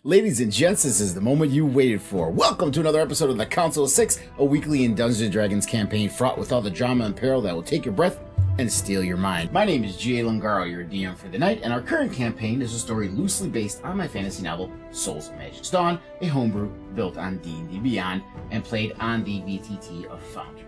Ladies and gents, this is the moment you waited for. Welcome to another episode of the Council of Six, a weekly in Dungeons & Dragons campaign fraught with all the drama and peril that will take your breath and steal your mind. My name is G.A. Lungaro, your DM for the night, and our current campaign is a story loosely based on my fantasy novel, Souls of Magic's Dawn, a homebrew built on D&D Beyond and played on the VTT of Foundry.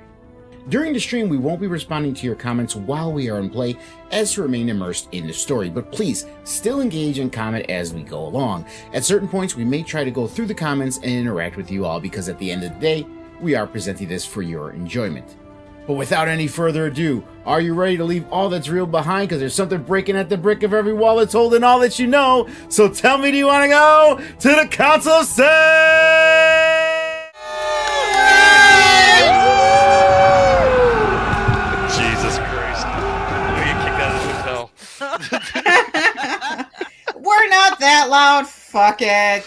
During the stream, we won't be responding to your comments while we are in play, as to remain immersed in the story, but please still engage and comment as we go along. At certain points, we may try to go through the comments and interact with you all, because at the end of the day, we are presenting this for your enjoyment. But without any further ado, are you ready to leave all that's real behind? Because there's something breaking at the brick of every wall that's holding all that you know. So tell me, do you want to go to the Council of Six? Jesus Christ. I'm gonna get kicked out of this hotel. We're not that loud. Fuck it.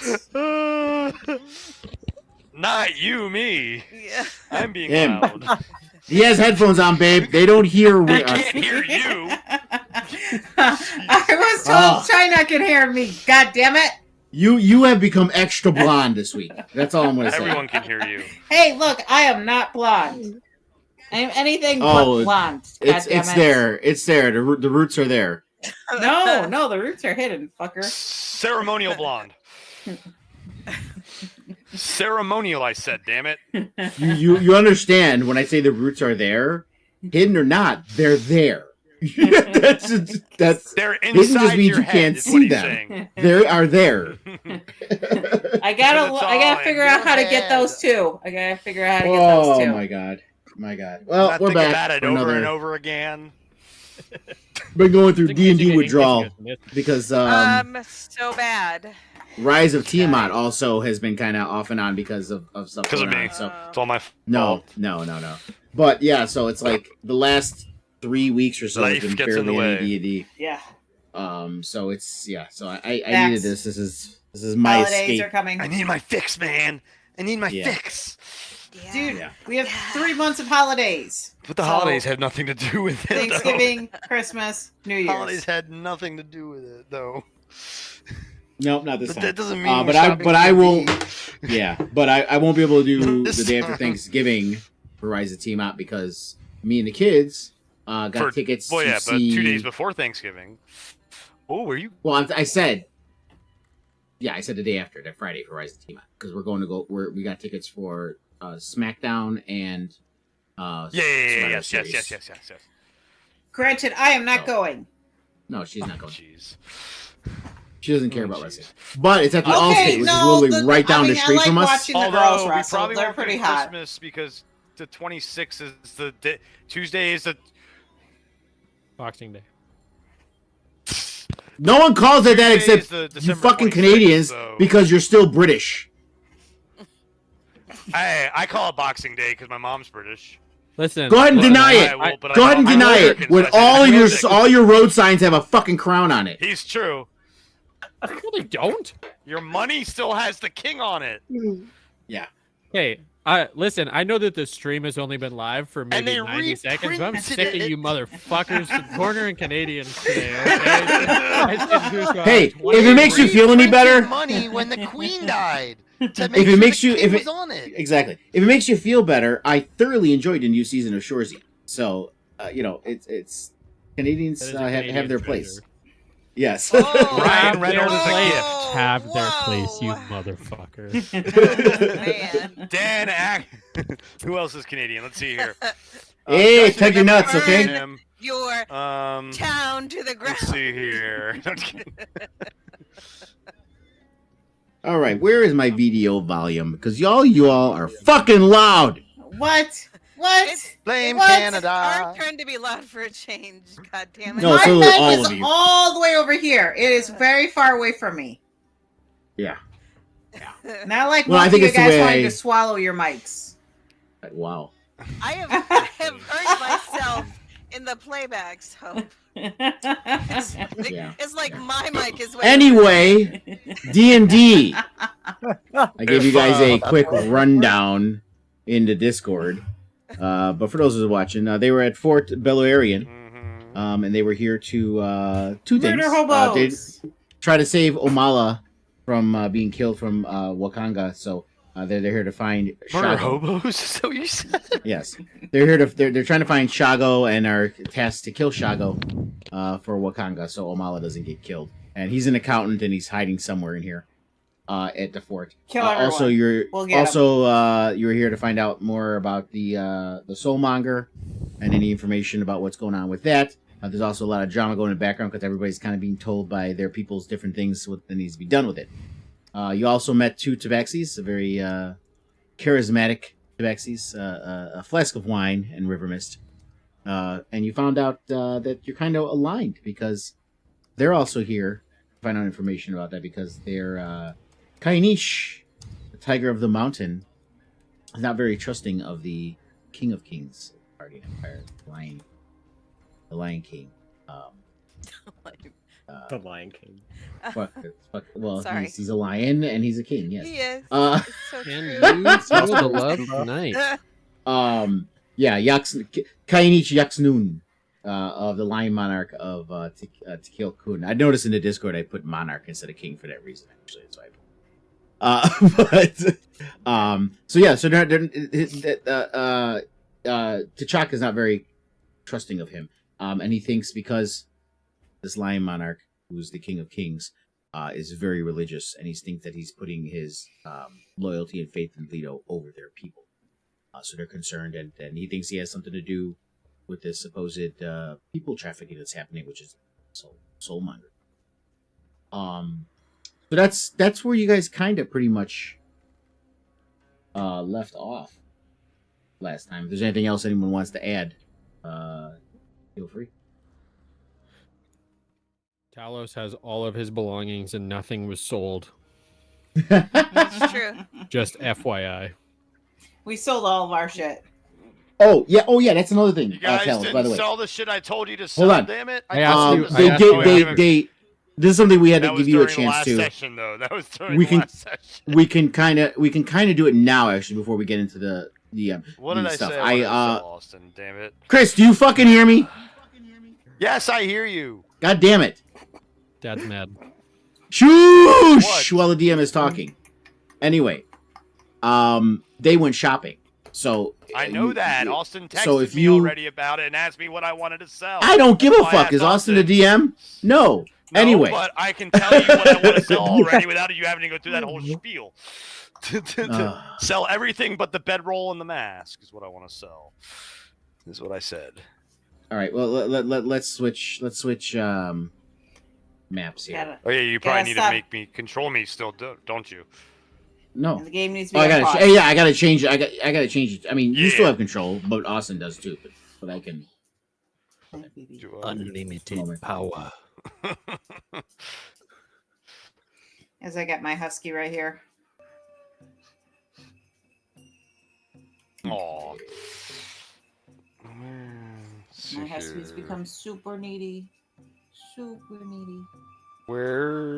Not you, me. Yeah. I'm being Him. loud. He has headphones on, babe. They don't hear They us. can't hear you. I was told China can hear me. God damn it. You have become extra blonde this week. That's all I'm going to say. Everyone can hear you. Hey, look, I am not blonde. I am anything but blonde. God damn It's it. there. It's there. The roots are there. No, the roots are hidden, fucker. Ceremonial blonde. Ceremonial, I said, damn it. You understand when I say the roots are there, hidden or not, they're there. that's They're hidden just inside means your you head, can't is see what he's them. saying. They are there. I gotta It's all figure in out how to your get head. those too. I gotta figure out how to get those Oh too. my god. Well, Not we're think back about it for over another. and over again. Been going through D&D Michigan, withdrawal Michigan. because So bad. Rise of Tiamat also has been kind of off and on because of stuff Because of going me. on. So It's all my no. fault. But yeah, so it's like the last 3 weeks or so Life has been gets in the barely way. any D&D. Yeah. So it's So I Facts. needed this. This is my Holidays escape. are coming. I need my fix, man. I need my Yeah. fix. Yeah. Dude, Yeah. we have 3 months of holidays. But the So, holidays had nothing to do with it. Thanksgiving, Christmas, New Though. Year's. Holidays had nothing to do with it, though. Nope, not this But time. that doesn't mean. But I will. Yeah, but I won't be able to do the day after Thanksgiving for Rise of Tiamat because me and the kids got tickets Well, to yeah, see. but 2 days before Thanksgiving. Oh, were you? Well, I said the day after, that Friday for Rise of Tiamat, because we got tickets for SmackDown and Yes. Series. Granted, I am not No. going. No, she's not going. Jeez. She doesn't care about wrestling. But it's at the Allstate, Okay, which no, is literally right down the street I like from us. watching the girls Although we wrestle. probably They're won't pretty do hot. Christmas because the 26th is the day, Tuesday is the. Boxing Day. No one calls it that Tuesday is except the you December fucking 26th, Canadians so- because you're still British. I call it Boxing Day because my mom's British. Listen. Go ahead and listen, deny I- it. I will, but Go ahead and I'm deny American, it when so I all say of British. all your road signs have a fucking crown on it. He's true. I really don't. Your money still has the king on it. Hey, listen. I know that the stream has only been live for maybe they 90 seconds, but I'm reprinted sick of it. you motherfuckers cornering Canadians today. Okay? Hey, if it makes you feel any better, money when the queen died. if it makes you exactly, if it makes you feel better, I thoroughly enjoyed the new season of Shoresy. So it's Canadians That is a have Canadian their treasure. place. Yes. Ryan Have Reynolds their is a place. gift. Have their Whoa. place, you motherfucker. Man. Dan Who else is Canadian? Let's see here. Hey, Justin tug your Timberlake, nuts, okay? Jim. Your town to the ground. Let's see here. I'm just kidding. All right, where is my VDO volume? Because you all are fucking loud. What? It's Blame What? Canada. our turn to be loud for a change. God damn it. No, My so mic all is of you. all the way over here. It is very far away from me. Yeah. Not like Well, I most of think you it's the guys way wanting I- to swallow your mics. Wow. I have heard myself in the playback, so Yeah. it's like my mic is way Anyway, D&D. I gave you guys a quick rundown in the Discord. But for those who are watching, they were at Fort Belluarian, Mhm. and they were here to two things. Murder hobos. Try to save Omala from being killed from Wakanga. So they're here to find Murder Shago. hobos? Is that what you said? Yes, they're here to they're trying to find Shago and are tasked to kill Shago for Wakanga, so Omala doesn't get killed. And he's an accountant, and he's hiding somewhere in here at the fort. Kill everyone. Also, you're We'll get you're here to find out more about the Soulmonger and any information about what's going on with that. There's also a lot of drama going in the background because everybody's kind of being told by their peoples different things what needs to be done with it. You also met 2 Tabaxis, a very charismatic Tabaxis, a flask of wine and river mist. And you found out that you're kind of aligned because they're also here to find out information about that because they're Kainish, the Tiger of the Mountain, is not very trusting of the King of Kings, Guardian Empire, the Lion King. The Lion King. Well, Sorry. he's a lion and he's a king. Yes. He is. Uh, It's so Can true. you feel the love tonight? Yeah, Kainich Yaxnun, of the Lion Monarch of Tekil Kun. I noticed in the Discord I put monarch instead of king for that reason. Actually, that's why I put. So yeah, so T'Chaka is not very trusting of him, and he thinks because this Lion Monarch, who's the King of Kings, is very religious, and he thinks that he's putting his loyalty and faith in Leto over their people. So they're concerned, and he thinks he has something to do with this supposed people trafficking that's happening, which is Soulmonger. So that's where you guys kind of pretty much left off last time. If there's anything else anyone wants to add, feel free. Talos has all of his belongings and nothing was sold. It's true. Just FYI. We sold all of our shit. Oh yeah, that's another thing. You guys Talos, didn't by the way. sell the shit I told you to sell. Hold on. Damn it! I asked you- They I asked you- they this is something we had That to was give you a during the chance last to. Session, though. That was during We the can- last session. We can kind of do it now, actually, before we get into the What did I stuff. say? I wanted to sell Austin. Damn it! Chris, do you fucking hear me? Yes, I hear you. God damn it! Dad's mad. Shoosh! What? While the DM is talking. Anyway, they went shopping. So I know that. you- Austin texted so if me you- already about it and asked me what I wanted to sell. I don't give a That's why fuck. I Is thought Austin that- the DM? No. No, Anyway. but I can tell you what I want to sell already without you having to go through that whole spiel. To sell everything but the bedroll and the mask is what I want to sell. Is what I said. All right. Well, let's switch. Let's switch maps here. Gotta, Oh yeah, you Gotta probably need stop. to make me control me still, don't you? No. and the game needs to be Oh, I on gotta. pause. Yeah, I gotta change. I gotta change it. I mean, you still Yeah. have control, but Austin does too. But I can. Do I- Unlimited power. As I got my husky right here. Aw. My huskies become super needy. Super needy. Where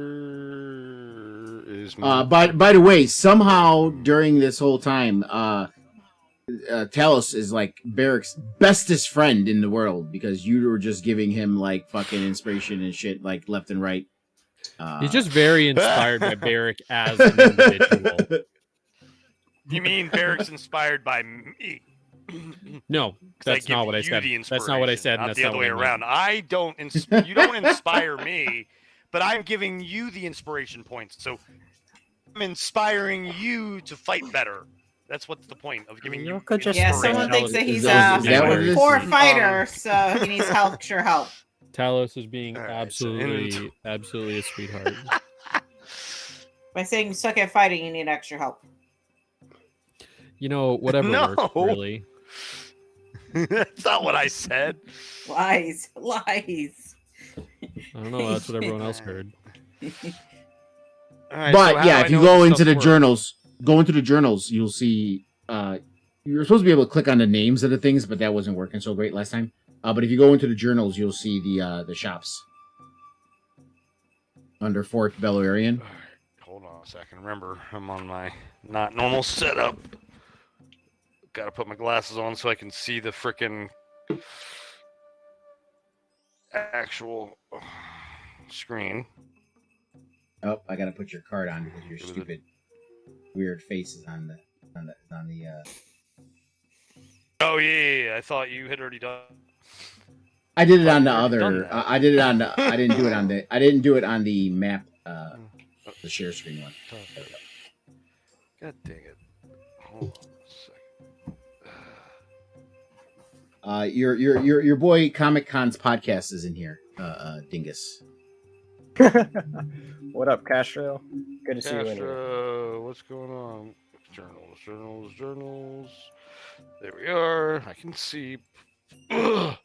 is my... By the way, somehow during this whole time, Talos is like Barrick's bestest friend in the world because you were just giving him like fucking inspiration and shit like left and right. He's just very inspired by Barrick as an individual. You mean Barrick's inspired by me? No, 'Cause that's not what I give said. you the That's not what I inspiration, said. and Not that's the not other what way I meant. around. I don't. You don't inspire me, but I'm giving you the inspiration points. So I'm inspiring you to fight better. That's what's the point of giving you. could just Yeah, Inspiration. someone thinks that he's Is that what it a is? poor fighter, so he needs help. Sure help. Talos is being All right, absolutely a sweetheart. By saying you suck at fighting, you need extra help. You know, whatever No. works, really. That's not what I said. Lies. I don't know. That's what everyone else heard. All right, But so how yeah, do I if you know go this into the stuff journals, you'll see. You're supposed to be able to click on the names of the things, but that wasn't working so great last time. But if you go into the journals, you'll see the shops under Fort Belerian. works? Hold on a second. Remember, I'm on my not normal setup. Got to put my glasses on so I can see the frickin' actual screen. Oh, I gotta put your card on because your stupid, weird face is on the. Oh yeah. I thought you had already done. I did it on the I've already done other. that. I did it on the. I didn't do it on the. I didn't do it on the map. The share screen one. God dang it! Hold on a second. Your boy Comic Con's podcast is in here. Dingus. What up, Castro? Good to see you in here. Castro, what's going on? Journals. There we are. I can see. I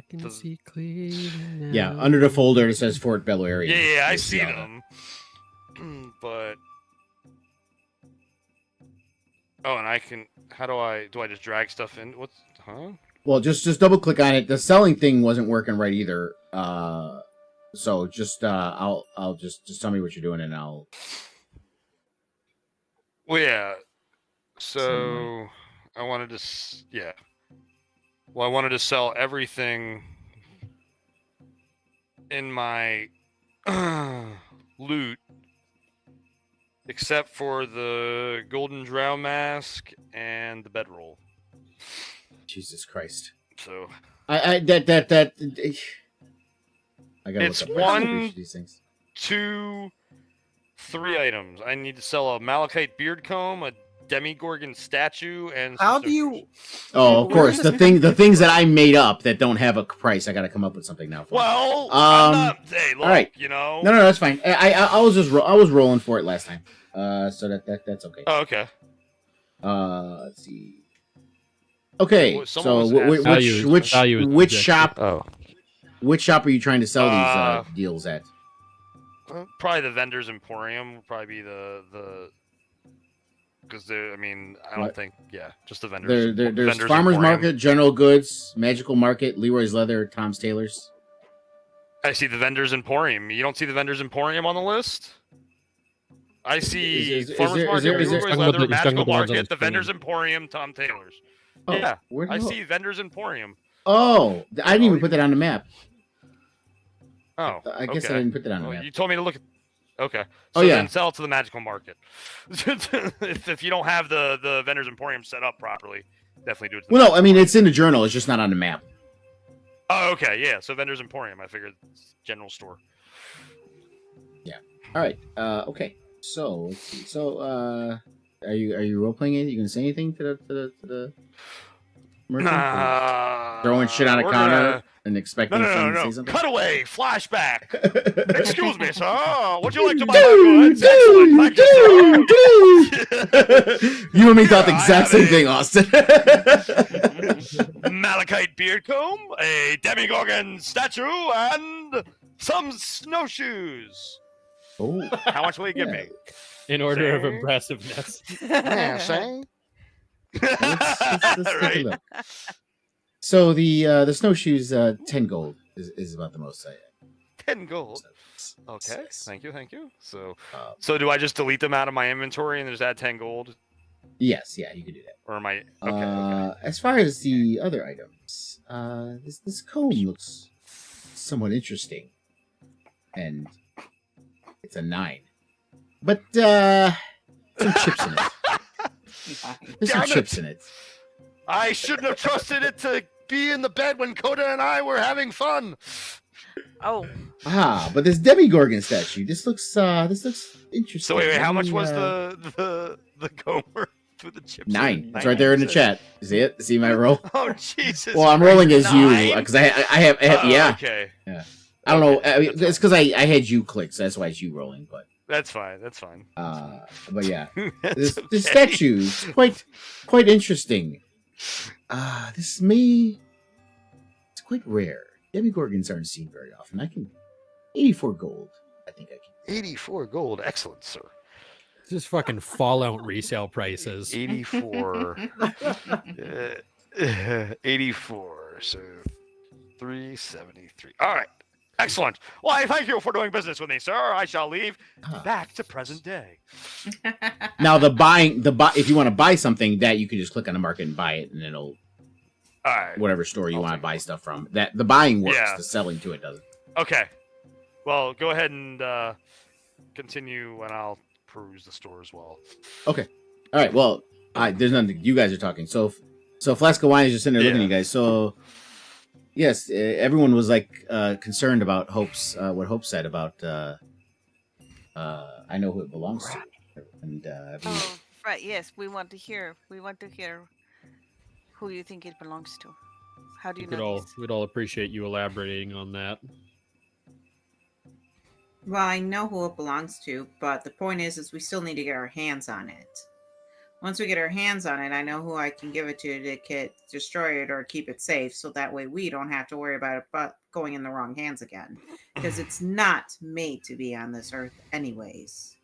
can see clearly now. Yeah, under the folder it says Fort Belluarian. Yeah, I You'll see all that. them. But and I can. How do I just drag stuff in? What's Well, just double click on it. The selling thing wasn't working right either. So just I'll just tell me what you're doing and I'll. Well, yeah. So I wanted to. Yeah. Well, I wanted to sell everything in my loot except for the golden drow mask and the bedroll. Jesus Christ. So I gotta It's look up one- these things. 2, 3 items. I need to sell a malachite beard comb, a demigorgon statue, and some How do you? snowshoes. Oh, of course. The things that I made up that don't have a price, I got to come up with something now. For Well, Um, I'm not. Hey, look, all right. you know. no, that's fine. I was just I was rolling for it last time. So that's okay. Oh, okay. Let's see. Okay, Well, so someone was asking- which shop Oh, are you trying to sell these deals at? probably the vendor's emporium would probably be the because I mean I don't What? think just the vendors. There's vendor's Farmers emporium. Market, General Goods, Magical Market, Leroy's Leather, Tom's Tailors. I see the vendor's emporium. You don't see the vendor's emporium on the list. I see Is Farmers there- Market, is there- Leroy's Talking about Leather, the- he's talking Magical about the ones on Market, the the vendor's screen. emporium, Tom Taylor's. Oh, Yeah, where the I hell- see vendor's emporium. Oh, I didn't even put that on the map. Oh, I guess okay. I didn't put that on the Well, map. you told me to look at. Okay. Oh, So yeah. then sell it to the Magical Market. if you don't have the vendor's emporium set up properly, definitely do it. To the Well, no, I Magical mean Market. it's in the journal. It's just not on the map. Oh, okay, yeah. So vendor's emporium. I figured it's general store. All right. Okay. So let's see. So are you role playing it? You gonna say anything to the merchant? Nah. Throwing shit on a we're counter gonna- and expecting someone to say something? Cut away. Flashback. Excuse me, sir. Would you like to buy my goods? Excellent. Thank you, sir. You and me thought the I exact have same a- thing, Austin. Malachite beard comb, a demigorgon statue, and some snowshoes. Oh, How much will you give Yeah. me? In order of Say- impressiveness. Yeah, say. let's take a Right. look. So the snowshoes, 10 gold is about the most I 10 gold. Okay. Yes. Thank you. So, Um, so do I just delete them out of my inventory and just add 10 gold, Yes, yeah, you can do that. or am I? Okay. As far as the other items, this comb looks somewhat interesting, and it's a 9. But some chips in it. There's some Damn it. chips in it. I shouldn't have trusted it to be in the bed when Coda and I were having fun. Oh, But this Demigorgon statue, this looks interesting. So wait, how Let much me, was the comber with the chips? in it? 9? It's right there in the chat. See it? See my roll? Oh Jesus! Well, I'm rolling as you 9? because I have yeah. Okay, I don't know. Okay, I mean, that's it's because I had you click, so that's why it's you rolling. But that's fine. That's fine. but yeah, That's this okay. statue is quite interesting. It's quite rare. Demigorgons aren't seen very often. I can 84 gold. I think I can. 84 gold. Excellent, sir. Just fucking Fallout resale prices. 84. 84. So 373. All right. Excellent. Well, I thank you for doing business with me, sir. I shall leave back to present day. Now if you want to buy something, that you can just click on the market and buy it, and it'll All right. whatever store you I'll want to take buy it. stuff from. That the buying works, Yeah. the selling to it doesn't. Okay. Well, go ahead and continue, and I'll peruse the store as well. Okay. All right. Well, there's nothing. You guys are talking. So Flask of Wine is just sitting there looking at you guys. So, yes, everyone was like concerned about Hope's what Hope said about I know who it belongs to, and Oh, right. Yes, we want to hear. We want to hear who you think it belongs to. How do you know this? We'd all appreciate you elaborating on that. Well, I know who it belongs to, but the point is we still need to get our hands on it. Once we get our hands on it, I know who I can give it to destroy it or keep it safe, so that way we don't have to worry about it but going in the wrong hands again. Because it's not made to be on this earth anyways.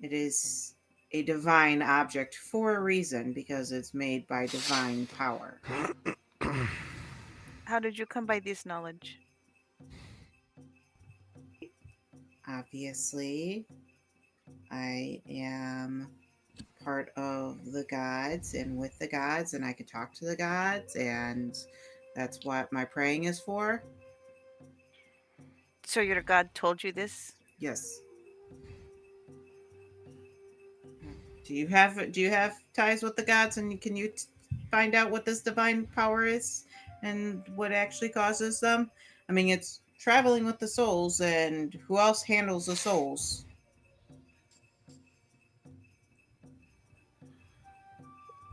It is a divine object for a reason, because it's made by divine power. How did you come by this knowledge? Obviously, I am part of the gods and with the gods, and I can talk to the gods, and that's what my praying is for. So your god told you this? Yes. Do you have ties with the gods, and can you find out what this divine power is and what actually causes them? I mean, it's traveling with the souls, and who else handles the souls?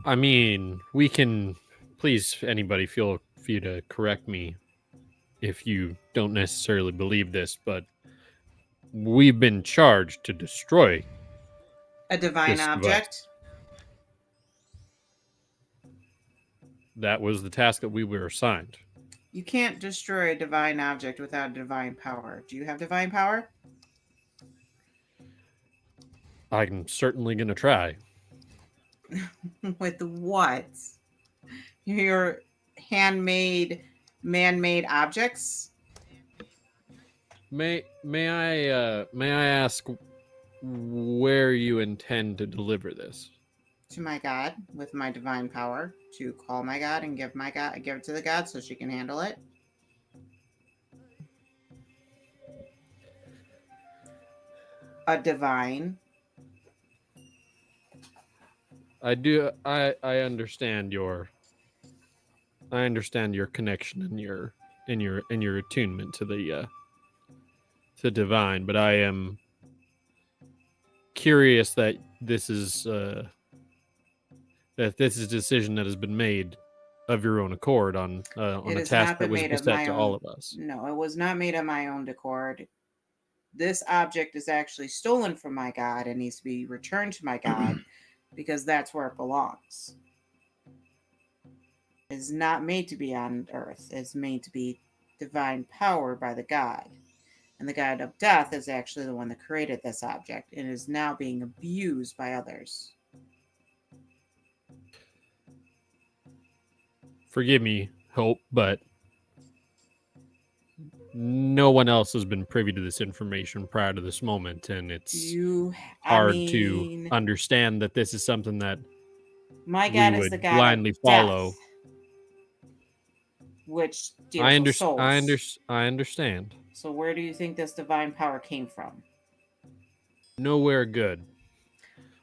I mean, we can. Please, anybody, feel free to correct me if you don't necessarily believe this, but we've been charged to destroy A divine this object? device. That was the task that we were assigned. You can't destroy a divine object without divine power. Do you have divine power? I'm certainly going to try. With what? Your handmade, man-made objects? May I ask where you intend to deliver this? To my god, with my divine power, to call my god and give it to the god so she can handle it. A divine. I understand your connection and your attunement to the divine, but I am curious that this is a decision that has been made of your own accord on a task that was set to all of us. No, it was not made of my own accord. This object is actually stolen from my god and needs to be returned to my god because that's where it belongs. It's not made to be on earth. It's made to be divine power by the god. And the god of death is actually the one that created this object and is now being abused by others. Forgive me, Hope, but no one else has been privy to this information prior to this moment, and it's hard to understand that this is something that my god is the god blindly of follow. death, which deals with souls. I understand. So where do you think this divine power came from? Nowhere good.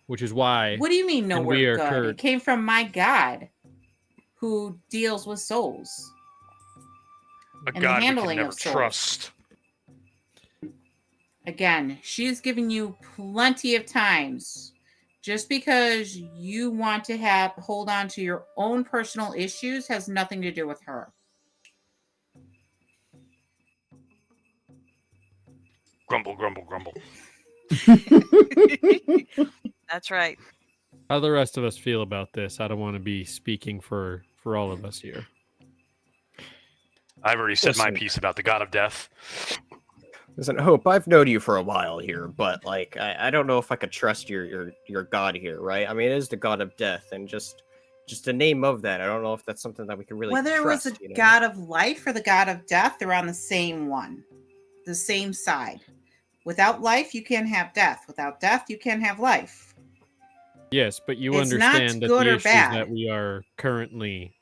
Which is why. What do you mean nowhere good? It came from my god, who deals with souls. A god we can never trust. Again, she's giving you plenty of times. Just because you want to hold on to your own personal issues has nothing to do with her. Grumble, grumble, grumble. That's right. How the rest of us feel about this? I don't want to be speaking for all of us here. I've already said my piece about the god of death. Listen, Hope, I've known you for a while here, but like I don't know if I could trust your god here, right? I mean, it is the god of death, and just the name of that, I don't know if that's something that we can really Whether trust, it was a god of life or the god of death, they're on the same one, the same side. Without life, you can't have death. Without death, you can't have life. Yes, but you It's understand not that good the or issues bad. that we are currently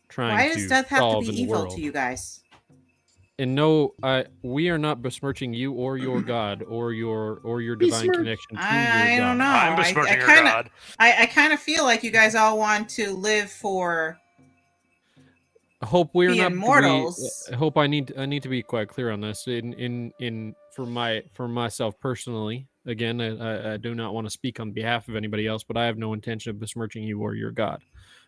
trying Why to does death have to solve be in the evil world. to you guys? And no, we are not besmirching you or your god or your divine Besmirch? connection to I your don't god. know. I'm besmirching her god. I kind of feel like you guys all want to live for I hope we're being not mortals. I hope I need to be quite clear on this. For myself personally, again, I do not want to speak on behalf of anybody else, but I have no intention of besmirching you or your god.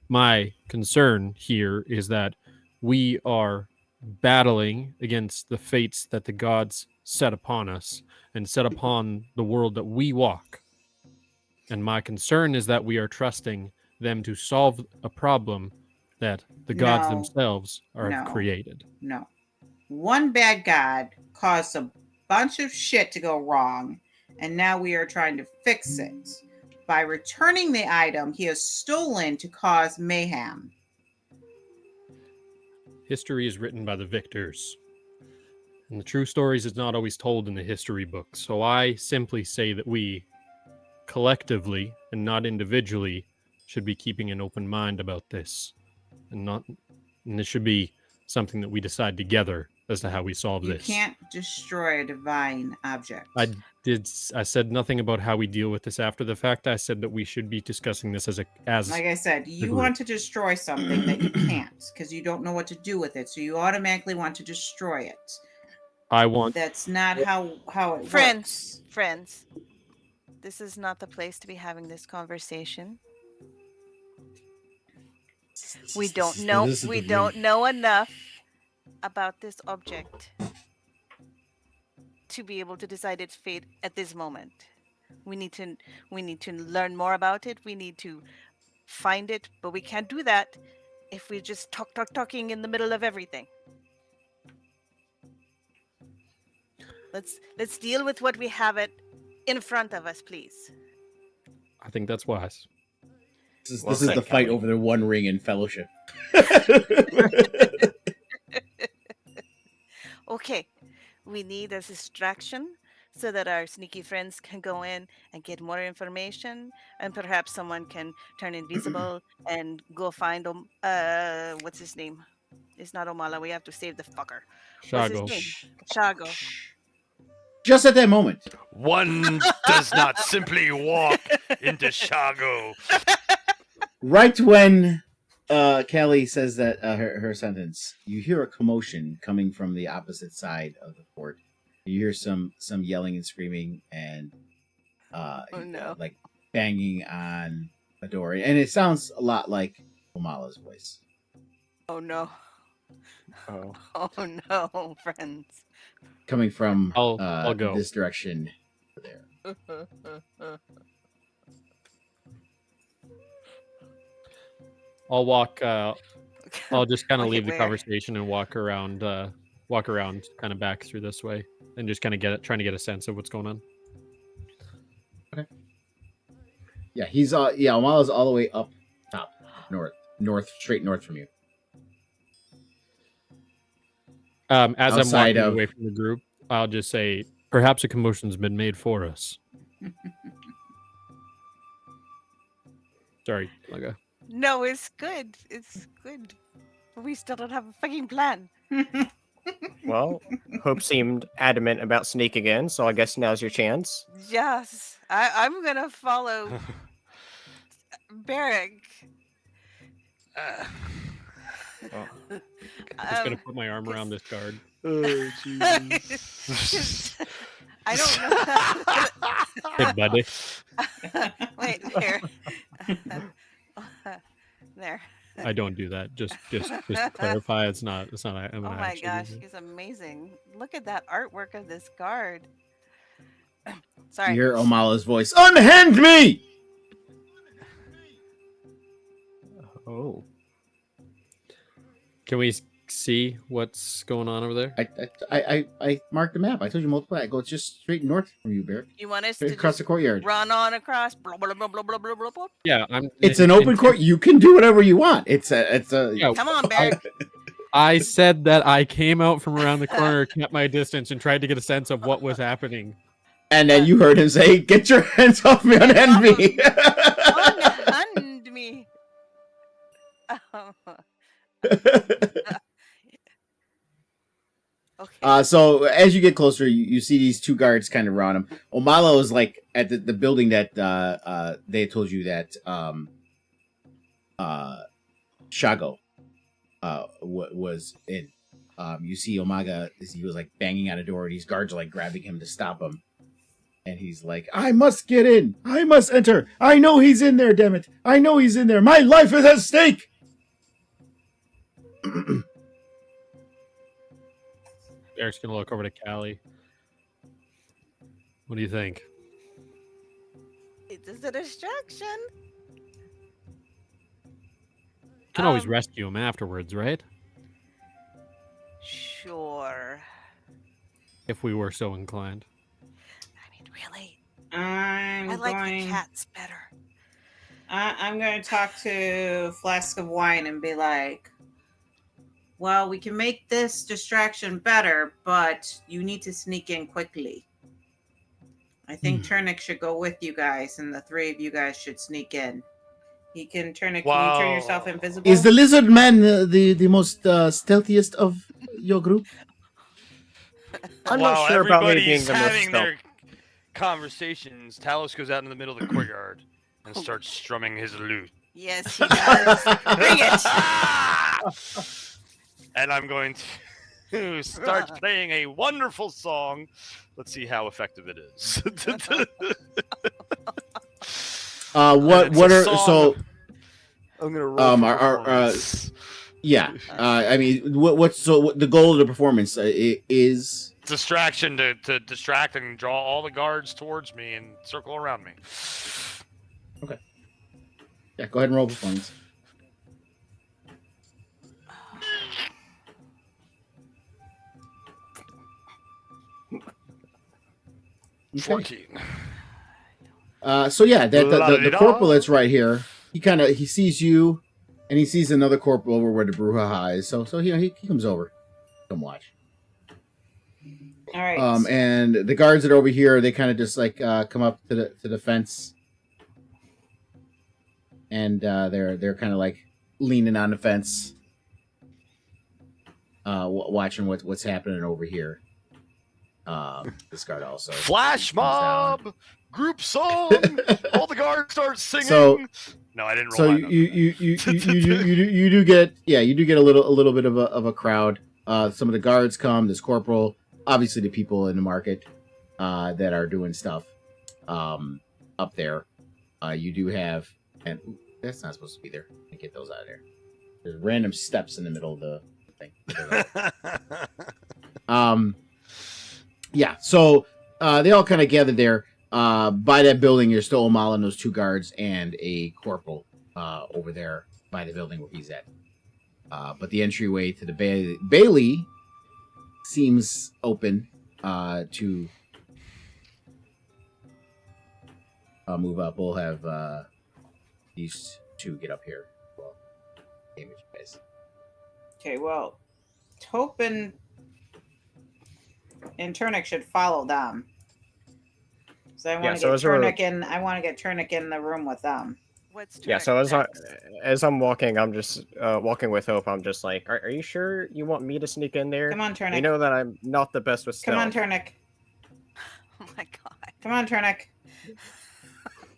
My concern here is that we are battling against the fates that the gods set upon us and set upon the world that we walk. And my concern is that we are trusting them to solve a problem that the gods No. themselves have No. created. No. One bad god caused a bunch of shit to go wrong, and now we are trying to fix it. By returning the item he has stolen to cause mayhem. History is written by the victors. And the true stories is not always told in the history books. So I simply say that we, collectively and not individually, should be keeping an open mind about this. And this should be something that we decide together as to how we solve this. You can't destroy a divine object. I said nothing about how we deal with this after the fact. I said that we should be discussing this as like I said, you group. want to destroy something that you can't because you don't know what to do with it, so you automatically want to destroy it. That's not how it works. Friends, this is not the place to be having this conversation. We don't know enough about this object to be able to decide its fate at this moment. We need to learn more about it. We need to find it, but we can't do that if we're just talking in the middle of everything. Let's deal with what we have in front of us, please. I think that's wise. This is the fight over the One Ring in Fellowship. Okay, we need a distraction so that our sneaky friends can go in and get more information, and perhaps someone can turn invisible and go find what's his name? It's not Omala. We have to save the fucker. Shago. What's his name? Shago. Just at that moment, One does not simply walk into Shago. right when Kelly says that her sentence, you hear a commotion coming from the opposite side of the fort. You hear some yelling and screaming and like banging on a door, and it sounds a lot like Omala's voice. Oh no! Oh no, friends! Coming from I'll go this direction. There. I'll walk. I'll just kind of leave the where? conversation and walk around, kind of back through this way, and just kind of trying to get a sense of what's going on. Okay. Yeah, he's Omala's all the way up top, straight north from you. As Outside I'm walking of- away from the group, I'll just say, perhaps a commotion's been made for us. Sorry, Laga. No, it's good. It's good. We still don't have a fucking plan. Well, Hope seemed adamant about Sneak again, so I guess now's your chance. Yes, I'm gonna follow Barrick. Oh. I'm just gonna put my arm around this guard. Oh, Jesus. I don't know. Hey, buddy. Wait, here. There. I don't do that. Just to clarify, it's not. I'm Oh gonna my actually gosh, do that. he's amazing. Look at that artwork of this guard. You Sorry. hear Omala's voice. Unhand me! Oh. Can we see what's going on over there? I marked the map. I told you multiple. I go just straight north from you, Barrett. You want us Straight to across just the courtyard. run on across? Blah, blah, blah, blah, blah, blah, blah, blah. Yeah, It's an open court. You can do whatever you want. It's a. Yeah, Come on, Barrick. I said that I came out from around the corner, kept my distance, and tried to get a sense of what was happening. And then you heard him say, "Get your hands off me, unhand me." Unhand me. Okay. So as you get closer, you see these two guards kind of around him. Omalo is like at the building that they told you that Shago was in. You see Omaga, he was like banging on a door. These guards are like grabbing him to stop him. And he's like, I must get in. I must enter. I know he's in there, damn it. I know he's in there. My life is at stake. Eric's going to look over to Callie. What do you think? It is a distraction. You can always rescue him afterwards, right? Sure. If we were so inclined. I mean, really, I'm I like going. the cats better. I'm going to talk to Flask of Wine and be like, well, we can make this distraction better, but you need to sneak in quickly. I think Turnic should go with you guys, and the three of you guys should sneak in. He can turn it. Can you turn yourself invisible? Is the lizard man the most stealthiest of your group? I'm not sure about me being everybody's the most having stealth. their conversations, Talos goes out in the middle of the courtyard and starts strumming his lute. Yes, he does. Bring it. And I'm going to start playing a wonderful song. Let's see how effective it is. What are so? I'm gonna roll. Yeah. I mean, what's the goal of the performance is? Distraction to distract and draw all the guards towards me and circle around me. Okay. Yeah, go ahead and roll performance. Okay. 14. So yeah, the corporal that's right here. He sees you, and he sees another corporal over where the brouhaha is. So he comes over, come watch. All right. And the guards that are over here, they kind of just like come up to the fence, and they're kind of like leaning on the fence, watching what's happening over here. This guard also Flash mob, group song. All the guards start singing. So- no, I didn't roll. So my number. you do get a little bit of a crowd. Some of the guards come. This corporal, obviously the people in the market that are doing stuff up there. You do have, and that's not supposed to be there. Get those out of there. There's random steps in the middle of the thing. Yeah. So they all kind of gathered there. By that building, there's still Omal and those two guards and a corporal over there by the building where he's at. But the entryway to the Bailey seems open to move up. We'll have these two get up here. Well, image base. Okay, well, Taupe and Turnic should follow them. So I want to get Turnic in. I want to get Turnic in the room with them. What's Yeah, so as I'm walking, I'm just walking with Hope. I'm just like, are you sure you want me to sneak in there? Come on, Turnic. You know that I'm not the best with stealth. Come on, Turnic. Oh my god. Come on, Turnic.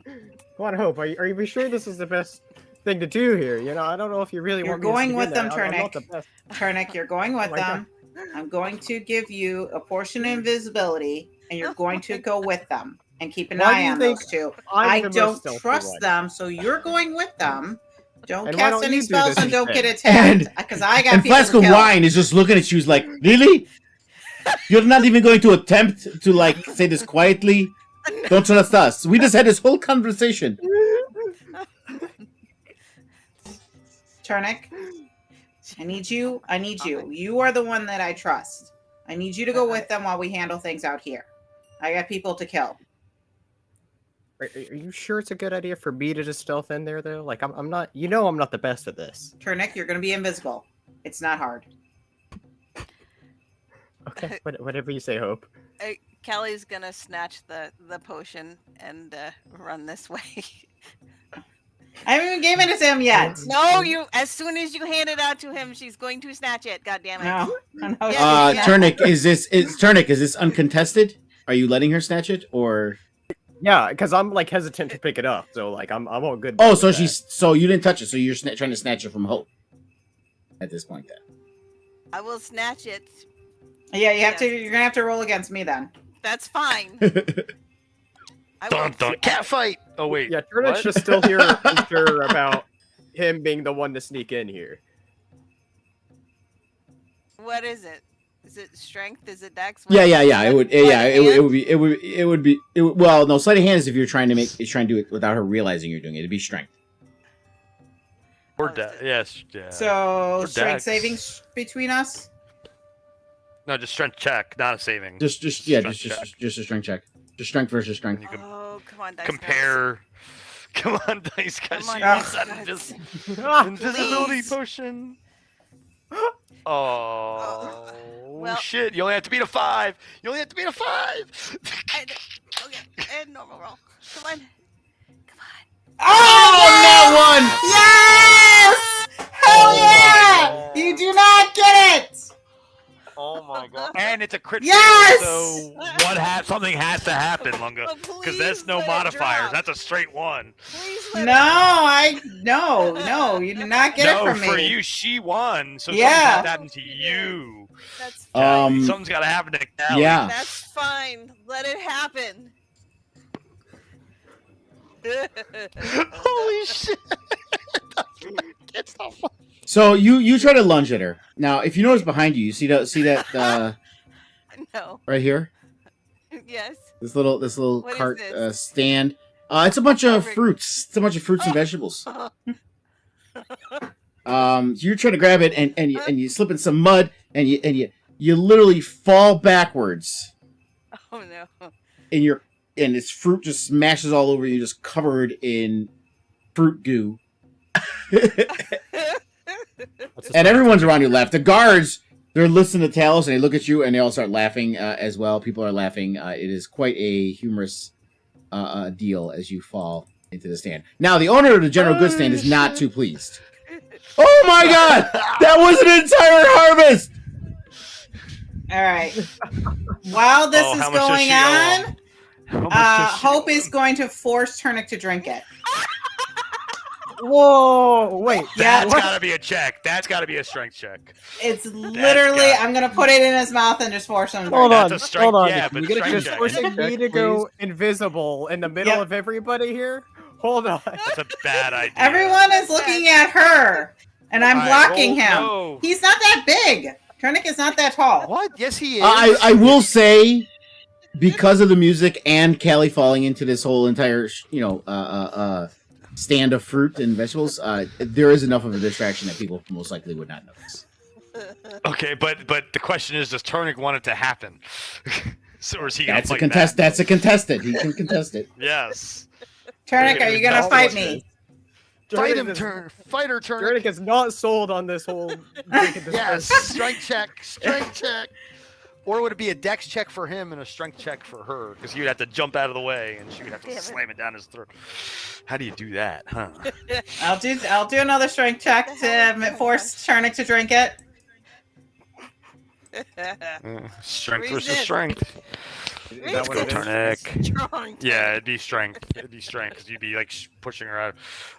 Come on, Hope. Are you sure this is the best thing to do here? You know, I don't know if you really You're want me to going sneak with in them, there. I'm not the Turnic. best. Turnic, you're going with my them. I'm going to give you a portion of invisibility, and you're going to go with them and keep an eye on those two. I don't trust them, so you're going with them. Don't And why cast don't any you do spells this and don't get instead? attacked, because I got And people Flask to of kill. Wine is just looking at you, like, really? You're not even going to attempt to like say this quietly? Don't trust us. We just had this whole conversation. Turnic, I need you. You are the one that I trust. I need you to go with them while we handle things out here. I got people to kill. Are you sure it's a good idea for me to just stealth in there, though? Like, I'm not. You know, I'm not the best at this. Turnic, you're going to be invisible. It's not hard. Okay, whatever you say, Hope. Callie's gonna snatch the potion and run this way. I haven't even given it to him yet. No, you. As soon as you hand it out to him, she's going to snatch it. God damn it! No. No, Yeah. Turnic, is this uncontested? Are you letting her snatch it, or? Yeah, because I'm like hesitant to pick it up, so like I'm all good. Oh, with so that. so you didn't touch it, so you're trying to snatch it from Hope. At this point, then. I will snatch it. Yeah, you have to. Yes. You're gonna have to roll against me then. That's fine. I Dun will. dun. Cat fight. Oh wait. Yeah, Turnic's what? just still here unsure about him being the one to sneak in here. What is it? Is it strength? Is it dex? Yeah. It would. Yeah, Sleight it of would be. Well, no, sleight of hand is if you're trying to do it without her realizing you're doing it. It'd be strength. Or Oh, dex. Yes. Yeah. So For strength dex. savings between us. No, just strength check, not a saving. Just a strength check. Just strength versus strength. You can Oh, come on, dice. compare. Come on, dice guys. Come on, You dice got guys. this Ah, invisibility Please. potion. Oh well- shit! You only have to beat a 5. You only have to beat a 5. Okay, and normal roll. Come on. Come on. Oh, that Yes! Hell yeah! You do not get it. Oh my god! And it's a crit. Yes! So something has to happen, Lunga, Oh, because there's please no let it modifiers. drop. That's a straight 1. Please let No, you did not get No, it from me. for you, she won. So Yeah. something has to happen to you. That's Callie. Something's got to happen to Callie. Yeah. That's fine. Let it happen. Holy shit! It's not fun. So you try to lunge at her. Now, if you notice behind you, see that No. right here, Yes. this little What is cart this? stand. It's a bunch of Perfect. fruits. It's a bunch of fruits and vegetables. You try to grab it and you slip in some mud and you literally fall backwards Oh no. and this fruit just smashes all over you, just covered in fruit goo. And everyone's around you laugh. The guards, they're listening to Talos and they look at you and they all start laughing as well. People are laughing. It is quite a humorous deal as you fall into the stand. Now, the owner of the general goods stand is not too pleased. Oh my god! That was an entire harvest! All right. While this is how much does going she owe on, him? How much does she Hope owe is him? going to force Turnic to drink it. Whoa! Wait. That's what? gotta be a check. That's gotta be a strength check. It's literally, got- I'm going to put it in his mouth and just force him to drink Hold it. on, That's a strength- hold on. yeah, but you gonna strength just check. forcing me Check, to go invisible in the middle Yep. of everybody here? Hold on. That's a bad idea. Everyone is looking at her, and I'm All right, blocking him. no. He's not that big. Turnic is not that tall. What? Yes, he is. I will say, because of the music and Callie falling into this whole entire, stand of fruit and vegetables, there is enough of a distraction that people most likely would not notice. Okay, but the question is, does Turnic want it to happen? So, or is he gonna That's a fight contest. back? That's a contested. He can contest it. Yes. Turnic, are you going to Not fight working. me? Fight him, Turnic is- turn. Fighter Turnic. Turnic is not sold on this whole. drinking this Yes, first. strength check, strength check. Or would it be a dex check for him and a strength check for her? Because he would have to jump out of the way and she would have to Damn it. slam it down his throat. How do you do that, huh? I'll do another strength check to force Turnic to drink it. Strength versus Resist. strength. Is Let's that what go, it is? Turnic. Strong. Yeah, it'd be strength. It'd be strength because you'd be like pushing her out.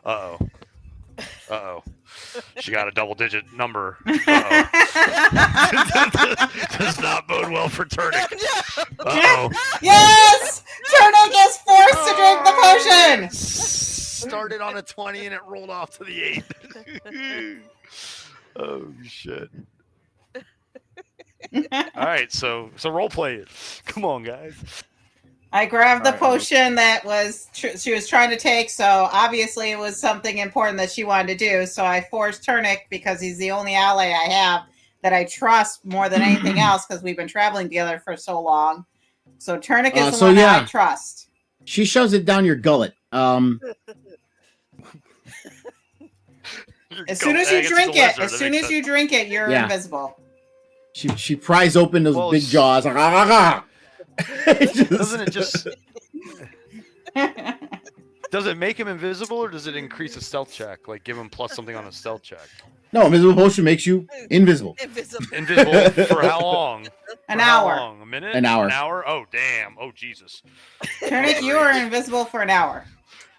Uh oh. She got a double-digit number. Uh oh. Does not bode well for Turnic. Uh oh. Yes! Turnic is forced to drink the potion! Started on a 20 and it rolled off to the 8. Oh shit. All right, so role play it. Come on, guys. I grabbed the Alright. potion that she was trying to take, so obviously it was something important that she wanted to do. So I forced Turnic because he's the only ally I have that I trust more than anything else because we've been traveling together for so long. So Turnic is the so one yeah. that I trust. She shoves it down your gullet. As soon as you drink it, as soon as you drink it, you're Yeah. invisible. She pries open those Well, big jaws. Like, ah, ah, ah. Doesn't it just Does it make him invisible, or does it increase a stealth check? Like give him plus something on a stealth check. No, invisible potion makes you invisible. Invisible. Invisible for how long? An For how hour. long? A minute? An hour. An hour? Oh damn! Oh Jesus! Turnic, you are invisible for an hour.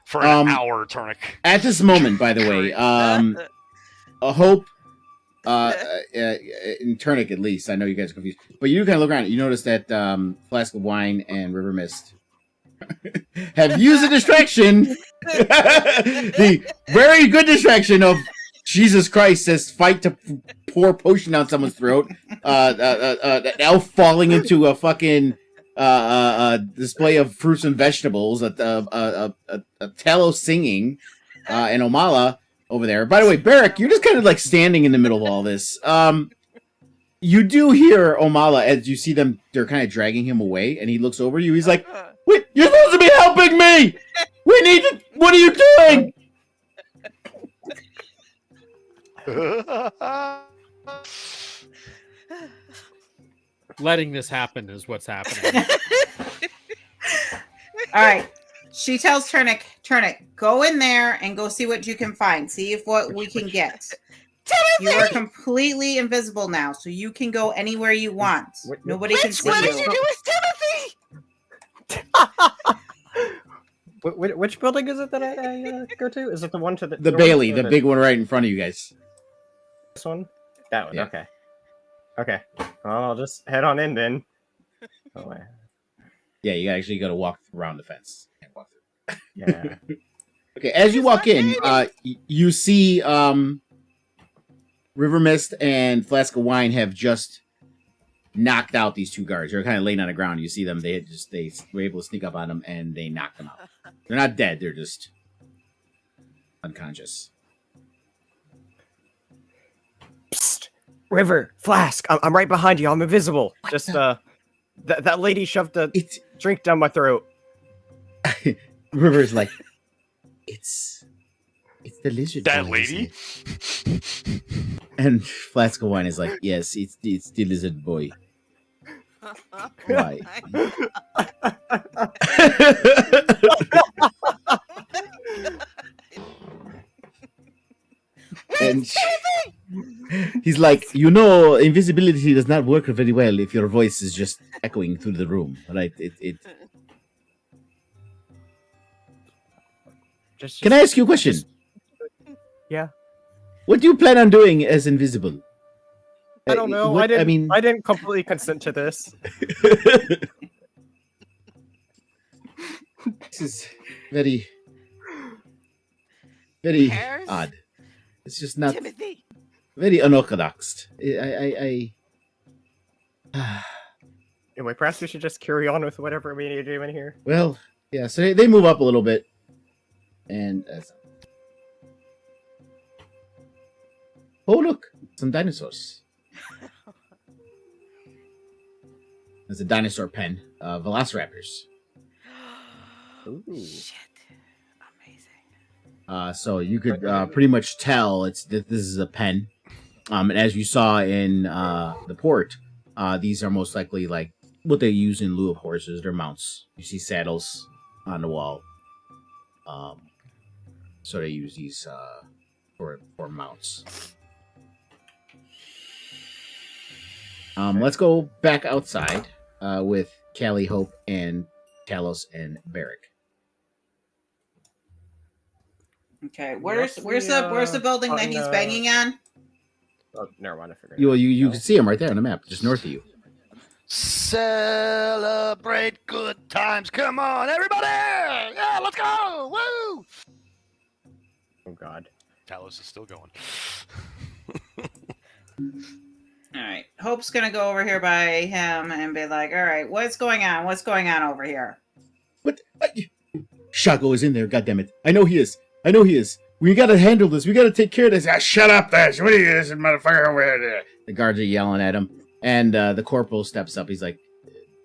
For an hour, Turnic. At this moment, by the way, a Hope, in Turnic at least, I know you guys are confused, but you kind of look around. You notice that Flask of Wine and River Mist have used a distraction, the very good distraction of Jesus Christ says fight to pour potion down someone's throat. An elf falling into a fucking display of fruits and vegetables. A Talos singing, and Omala over there. By the way, Barrick, you're just kind of like standing in the middle of all this. You do hear Omala as you see them. They're kind of dragging him away, and he looks over you. He's like, "Wait, you're supposed to be helping me. We need to. What are you doing?" Letting this happen is what's happening. All right. She tells Turnic, go in there and go see what you can find. See if what we can get. You are completely invisible now, so you can go anywhere you want. Nobody can see What did you. you do with Timothy? Which building is it that I go to? Is it the one to the Bailey, the big one right in front of you guys. This one? That one. Yeah. Okay. Okay. Well, I'll just head on in then. Oh, wait. Yeah, you actually got to walk around the fence. Can't walk through. Yeah. Okay, as you walk in, you see River Mist and Flask of Wine have just knocked out these two guards. They're kind of laying on the ground. You see them. They were able to sneak up on them, and they knocked them out. They're not dead. They're just unconscious. Psst! River, Flask, I'm right behind you. I'm invisible. Just that lady shoved a drink down my throat. River's like, it's the lizard. That boy, lady? isn't it?" And Flask of Wine is like, yes, it's the lizard boy. Why? And he's like, invisibility does not work very well if your voice is just echoing through the room, right? Can I ask you a question? Yeah. What do you plan on doing as invisible? I don't know. I didn't completely consent to this. This is very, very Hairs? odd. It's just not Timothy. very unorthodox. Anyway, perhaps we should just carry on with whatever we need to do in here. Well, yeah. So they move up a little bit, and oh look, some dinosaurs. There's a dinosaur pen, velociraptors. Ooh. Shit. Amazing. So you could pretty much tell this is a pen. And as you saw in the port, these are most likely like what they use in lieu of horses. They're mounts. You see saddles on the wall. So they use these for mounts. Let's go back outside with Callie, Hope, and Talos and Barrick. Okay, where's the building that he's banging on? Oh, never mind. I figured. it out. You can see them right there on the map, just north of you. Celebrate good times. Come on, everybody! Yeah, let's go! Woo! Oh God. Talos is still going. All right, Hope's gonna go over here by him and be like, "All right, what's going on? What's going on over here?" What? Shago is in there. God damn it! I know he is. We gotta handle this. We gotta take care of this. Shut up, there! What are you, this motherfucker over there? The guards are yelling at him, and the corporal steps up. He's like,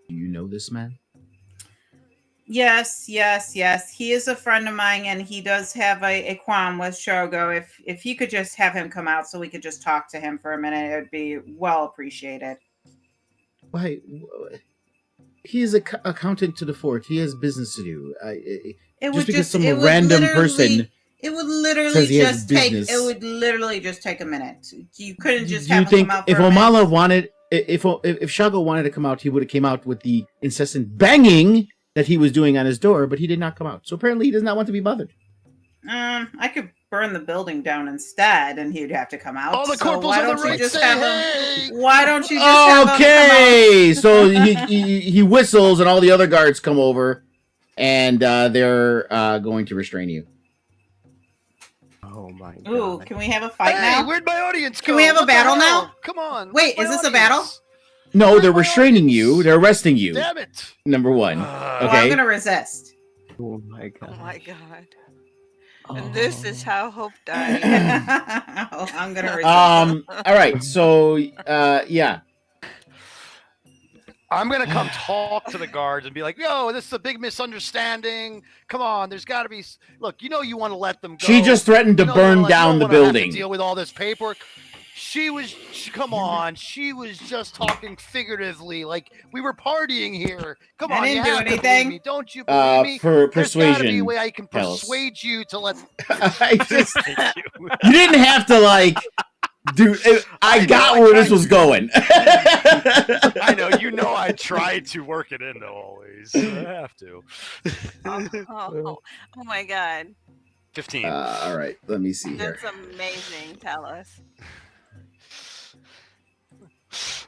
"Do you know this man?" Yes. He is a friend of mine, and he does have a qualm with Shogo. If you could just have him come out so we could just talk to him for a minute, it would be well appreciated. Why? He is a accountant to the fort. He has business to do. It Just would because some random person It would literally says he has just take. business. It would literally just take a minute. You couldn't just Do you have him think come out if for a Omala minute? wanted, if Shago wanted to come out, he would have came out with the incessant banging that he was doing on his door, but he did not come out. So apparently, he does not want to be bothered. I could burn the building down instead, and he'd have to come out. All the So corporals why on the don't you right just say have hey. him? Why don't you just have him come Okay, so he whistles, and all the other guards come over, and they're going to restrain you. Oh my god. out? Ooh, can we have a fight Hey, now? where'd my audience go? Can we have a What the battle hell? now? Come on. Wait, where's is my this a battle? audience? No, Where's they're my restraining you. audience? They're arresting you. Damn it. Number one. Well, Okay. I'm gonna resist. Oh my god. Oh my god. Oh. And this is how Hope died. I'm gonna resist. All right. So, yeah. I'm gonna come talk to the guards and be like, "Yo, this is a big misunderstanding. Come on, there's got to be. Look, you know you want to let them go. She just threatened to You know, burn you down don't the wanna have to building. deal with all this paperwork. Come on. She was just talking figuratively, like we were partying here. Come I on, didn't you do have to believe anything. me. Don't you believe me? For There's got to be a persuasion. way I can tell us. persuade you to let. I just, Thank you. you didn't have to like, dude. I know, got I where tried this was to. going. I know. You know, I try to work it in though. Always, I have to. Oh my god. 15. All right. Let me see here. That's amazing, Talos.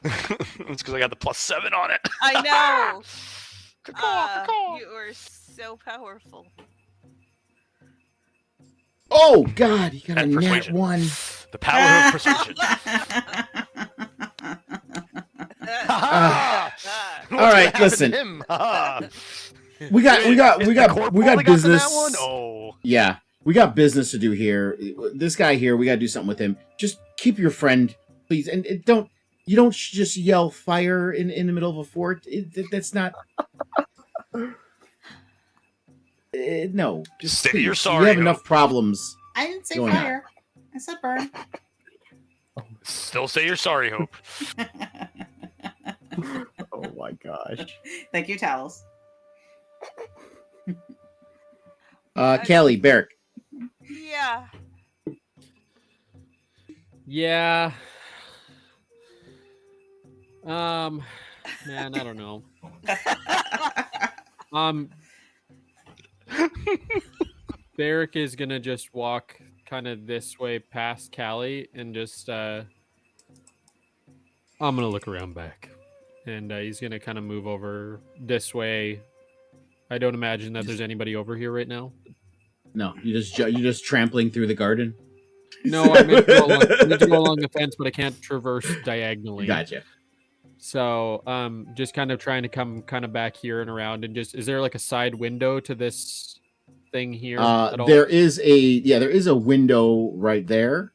It's because I got the +7 on it. I know. Caw. You are so powerful. Oh God! You got a And nat persuasion. one. The power of persuasion. All right, listen. We got business. That one? Oh. Yeah, we got business to do here. This guy here, we got to do something with him. Just keep your friend, please, and don't just yell fire in the middle of a fort. That's not. No, Just say please. you're You sorry. have enough problems. I didn't say Going on. fire. I said burn. Still say you're sorry, Hope. Oh my gosh. Thank you, Talos. Kelly, Barrick. Yeah. Yeah. Man, I don't know. Barrick is gonna just walk kind of this way past Callie and just I'm gonna look around back. And he's gonna kind of move over this way. I don't imagine that there's anybody over here right now. No, you're just trampling through the garden. No, I meant to go along the fence, but I can't traverse diagonally. Gotcha. So, just kind of trying to come kind of back here and around, and just, is there like a side window to this thing here? At all? There is a window right there.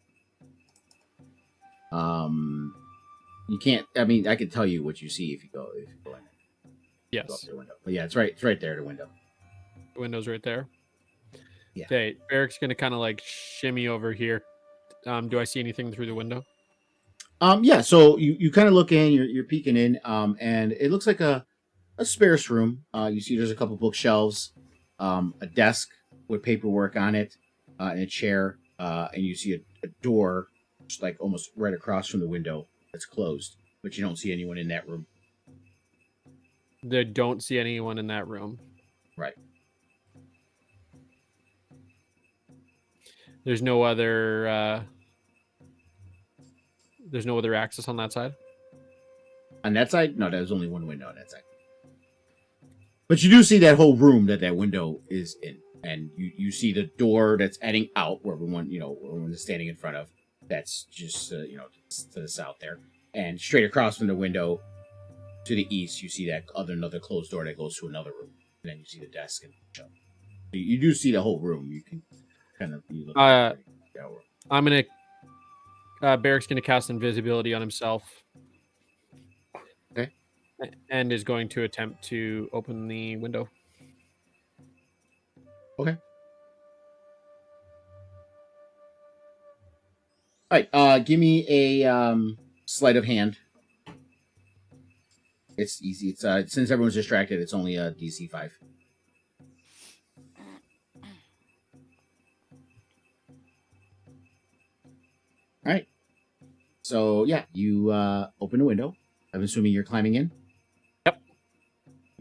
You can't. I mean, I can tell you what you see if you go in. Go up Yes, to the window. But yeah, it's right there. The window. the window's right there. Yeah. Okay, Barrick's gonna kind of like shimmy over here. Do I see anything through the window? Yeah. So you kind of look in. You're peeking in. And it looks like a sparse room. You see there's a couple bookshelves, a desk with paperwork on it, and a chair. And you see a door, just like almost right across from the window that's closed, but you don't see anyone in that room. They don't see anyone in that room. Right. There's no other access on that side. On that side? No, there's only one window on that side. But you do see that whole room that window is in. And you see the door that's heading out where everyone is standing in front of. That's just, to the south there. And straight across from the window to the east, you see that another closed door that goes to another room. And then you see the desk and shelf. So you do see the whole room. You can kind of be looking at the room. I'm gonna. Barrick's gonna cast invisibility on himself. Okay. And is going to attempt to open the window. Okay. All right. Give me a sleight of hand. it's easy. It's since everyone's distracted, it's only a DC 5. All right. So yeah, you open a window. I'm assuming you're climbing in. Yep.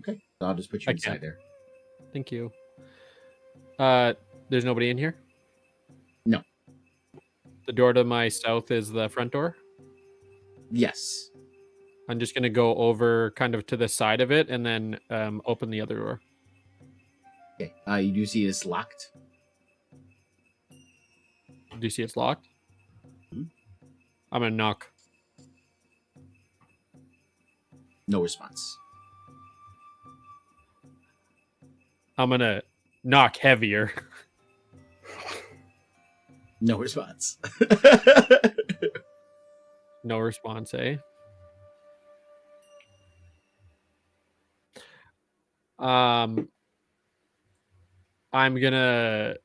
Okay. So I'll just put you I inside can. there. Thank you. There's nobody in here? No. The door to my south is the front door? Yes. I'm just going to go over kind of to the side of it and then open the other door. Okay. You do see it's locked. Do you see it's locked? Mhm. I'm going to knock. No response. I'm going to knock heavier. No response. No response, eh? I'm gonna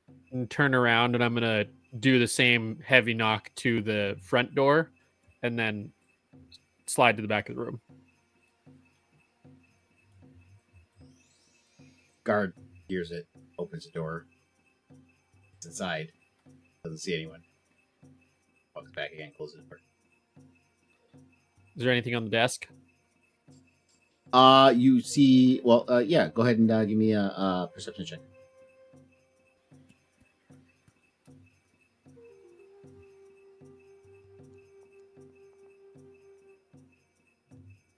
turn around and I'm gonna do the same heavy knock to the front door and then slide to the back of the room. Guard hears it, opens the door. It's inside. Doesn't see anyone. Walks back again, closes the door. Is there anything on the desk? You see. Well, yeah. Go ahead and give me a perception check.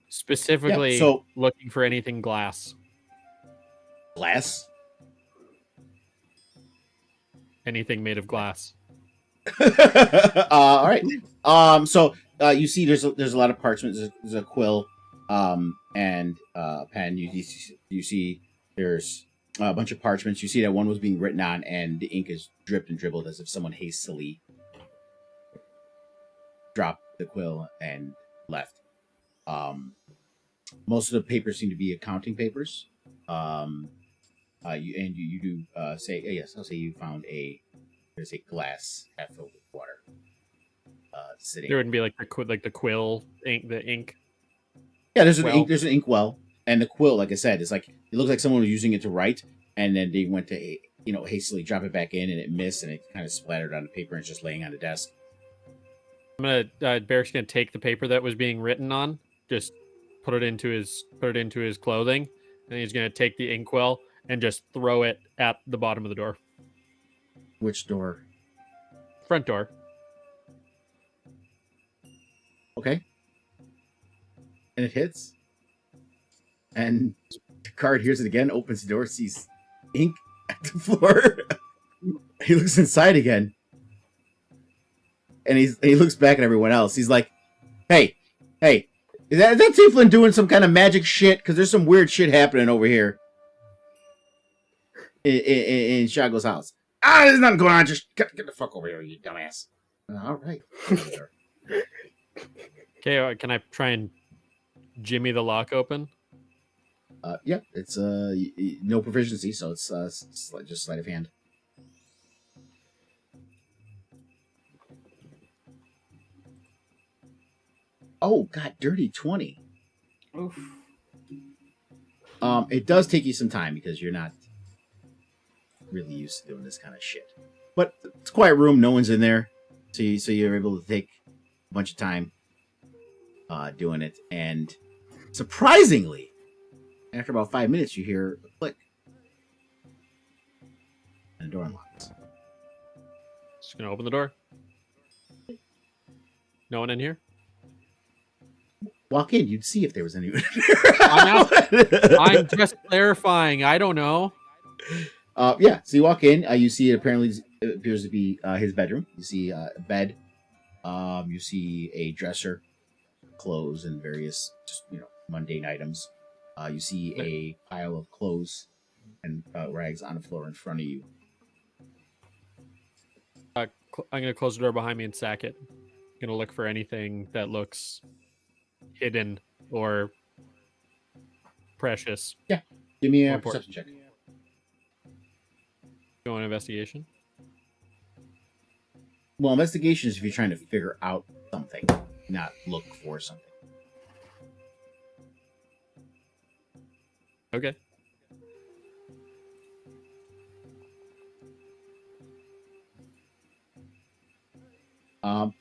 Specifically, Yeah, so- looking for anything glass. Glass. Anything made of glass. All right. So you see, there's a lot of parchment. There's a quill, and pen. You see, there's a bunch of parchments. You see that one was being written on, and the ink is dripped and dribbled as if someone hastily dropped the quill and left. Most of the papers seem to be accounting papers. You do say yes. I'll say you found there's a glass half filled with water. Sitting. There wouldn't be like the quill ink, the ink. Yeah, there's well. there's an ink well, and the quill, like I said, is like it looks like someone was using it to write, and then they went to hastily drop it back in, and it missed, and it kind of splattered on the paper, and it's just laying on the desk. I'm gonna Barrick's gonna take the paper that was being written on, just put it into his clothing, and he's gonna take the inkwell and just throw it at the bottom of the door. Which door? Front door. Okay. And it hits. And the guard hears it again, opens the door, sees ink at the floor. He looks inside again. And he looks back at everyone else. He's like, hey, is that Tieflin doing some kind of magic shit? Because there's some weird shit happening over here. In Shago's house. There's nothing going on. Just get the fuck over here, you dumbass. All right. Okay, can I try and jimmy the lock open? Yeah, it's no proficiency, so it's just sleight of hand. Oh god, dirty 20. Oof. It does take you some time because you're not really used to doing this kind of shit. But it's a quiet room, no one's in there, so you're able to take a bunch of time doing it, and surprisingly, after about 5 minutes, you hear a click, and the door unlocks. Just gonna open the door. No one in here. Walk in, you'd see if there was anyone. I'm just clarifying. I don't know. Yeah, so you walk in, you see it appears to be his bedroom. You see a bed, you see a dresser, clothes, and various just mundane items. You see a pile of clothes and rags on the floor in front of you. I'm gonna close the door behind me and sack it. Gonna look for anything that looks hidden or precious. Yeah, give me a Important. perception check. Go on investigation. Well, investigation is if you're trying to figure out something, not look for something. Okay.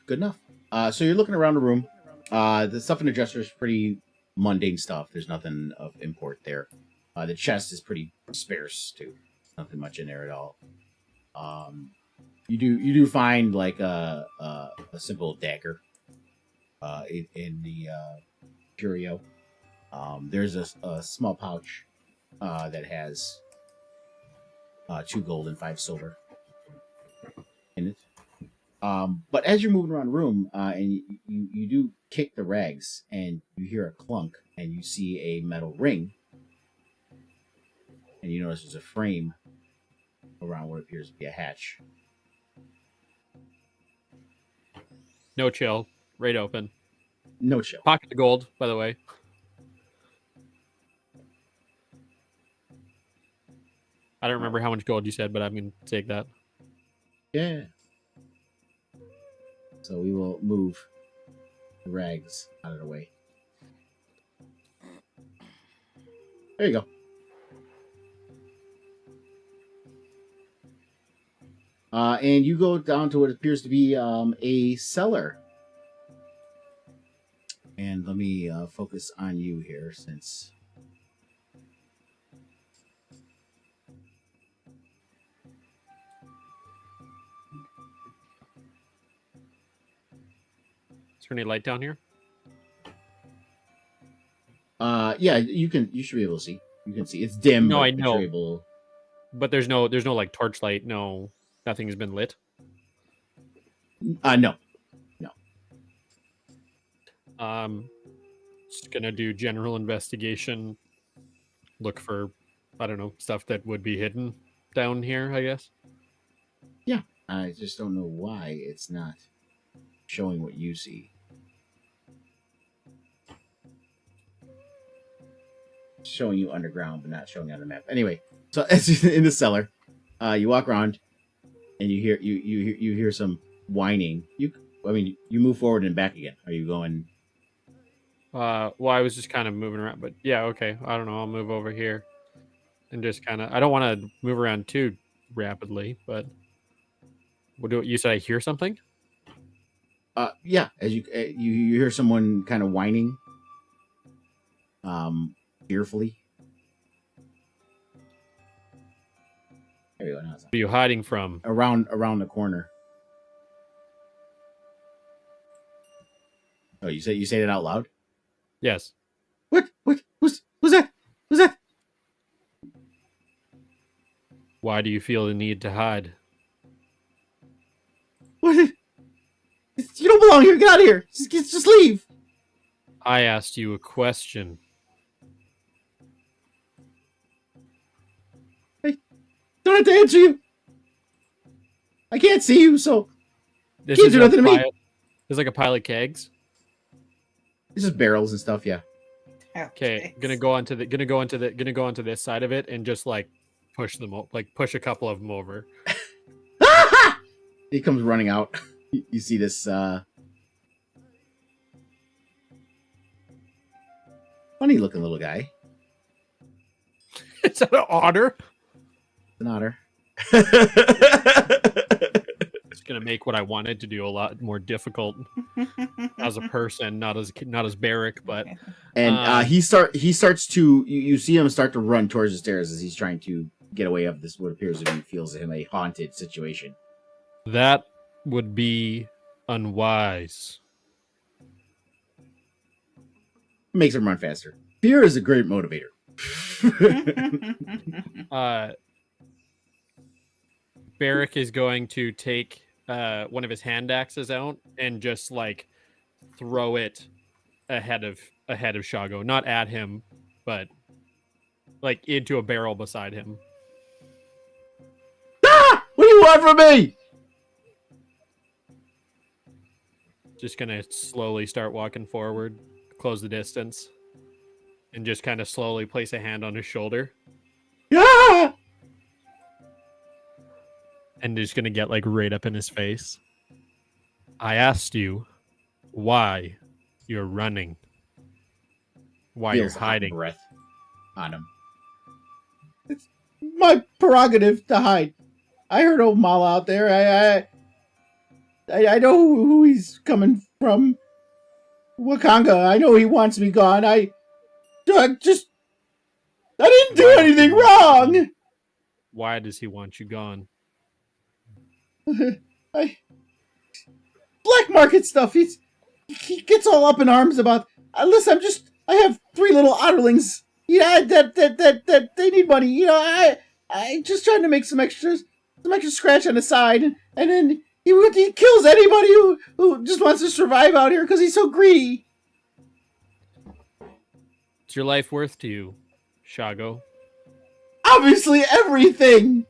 Good enough. So you're looking around the room. The stuff in the dresser is pretty mundane stuff. There's nothing of import there. The chest is pretty sparse too. Nothing much in there at all. You do find like a simple dagger in the curio. There's a small pouch that has 2 gold and 5 silver in it. But as you're moving around the room, and you do kick the rags, and you hear a clunk, and you see a metal ring, and you notice there's a frame around what appears to be a hatch. No chill. Right open. No chill. Pocket of gold, by the way. I don't remember how much gold you said, but I'm going to take that. Yeah. So we will move the rags out of the way. There you go. And you go down to what appears to be a cellar. And let me focus on you here since... Is there any light down here? Yeah, you should be able to see. You can see. It's dim. No, but I know. you're able... But there's no like torchlight. No, nothing has been lit. No. Just gonna do general investigation. Look for, I don't know, stuff that would be hidden down here, I guess. Yeah. I just don't know why it's not showing what you see. It's showing you underground, but not showing you on the map. Anyway, so as you're in the cellar, you walk around, and you hear some whining. You move forward and back again. Are you going? Well, I was just kind of moving around, but yeah, okay. I don't know. I'll move over here and just kind of. I don't want to move around too rapidly, but what do you said? I hear something. Yeah. As you hear someone kind of whining, fearfully. There you go. What are you hiding from? Around the corner. Oh, you say that out loud? Yes. What? Who's that? Who's that? Why do you feel the need to hide? What? You don't belong here. Get out of here. Just leave. I asked you a question. Don't have to answer you. I can't see you, so This can't is do nothing to me. There's like a pile of kegs. It's just barrels and stuff. Yeah. Okay, gonna go onto this side of it and just like push them, push a couple of them over. He comes running out. You see this funny looking little guy. Is that an otter? It's an otter. It's gonna make what I wanted to do a lot more difficult as a person, not as Barrick, but And he starts to you see him start to run towards the stairs as he's trying to get away of this what appears to be feels him a haunted situation. that would be unwise. Makes him run faster. Fear is a great motivator. Barrick is going to take one of his hand axes out and just like throw it ahead of Shago, not at him, but like into a barrel beside him. Ah! What do you want from me? Just gonna slowly start walking forward, close the distance, and just kind of slowly place a hand on his shoulder. Ah! And just gonna get like right up in his face. I asked you why you're running. Why Feels you're a hot hiding. breath on him. it's my prerogative to hide. I heard old Mala out there. I know who he's coming from. Wakanga. I know he wants me gone. I didn't do anything wrong. Why does he want you gone? Black market stuff. He gets all up in arms about. Listen, I have 3 little otterlings. That they need money. I just trying to make some extra scratch on the side, and then he kills anybody who just wants to survive out here because he's so greedy. What's your life worth to you, Shago? Obviously, everything.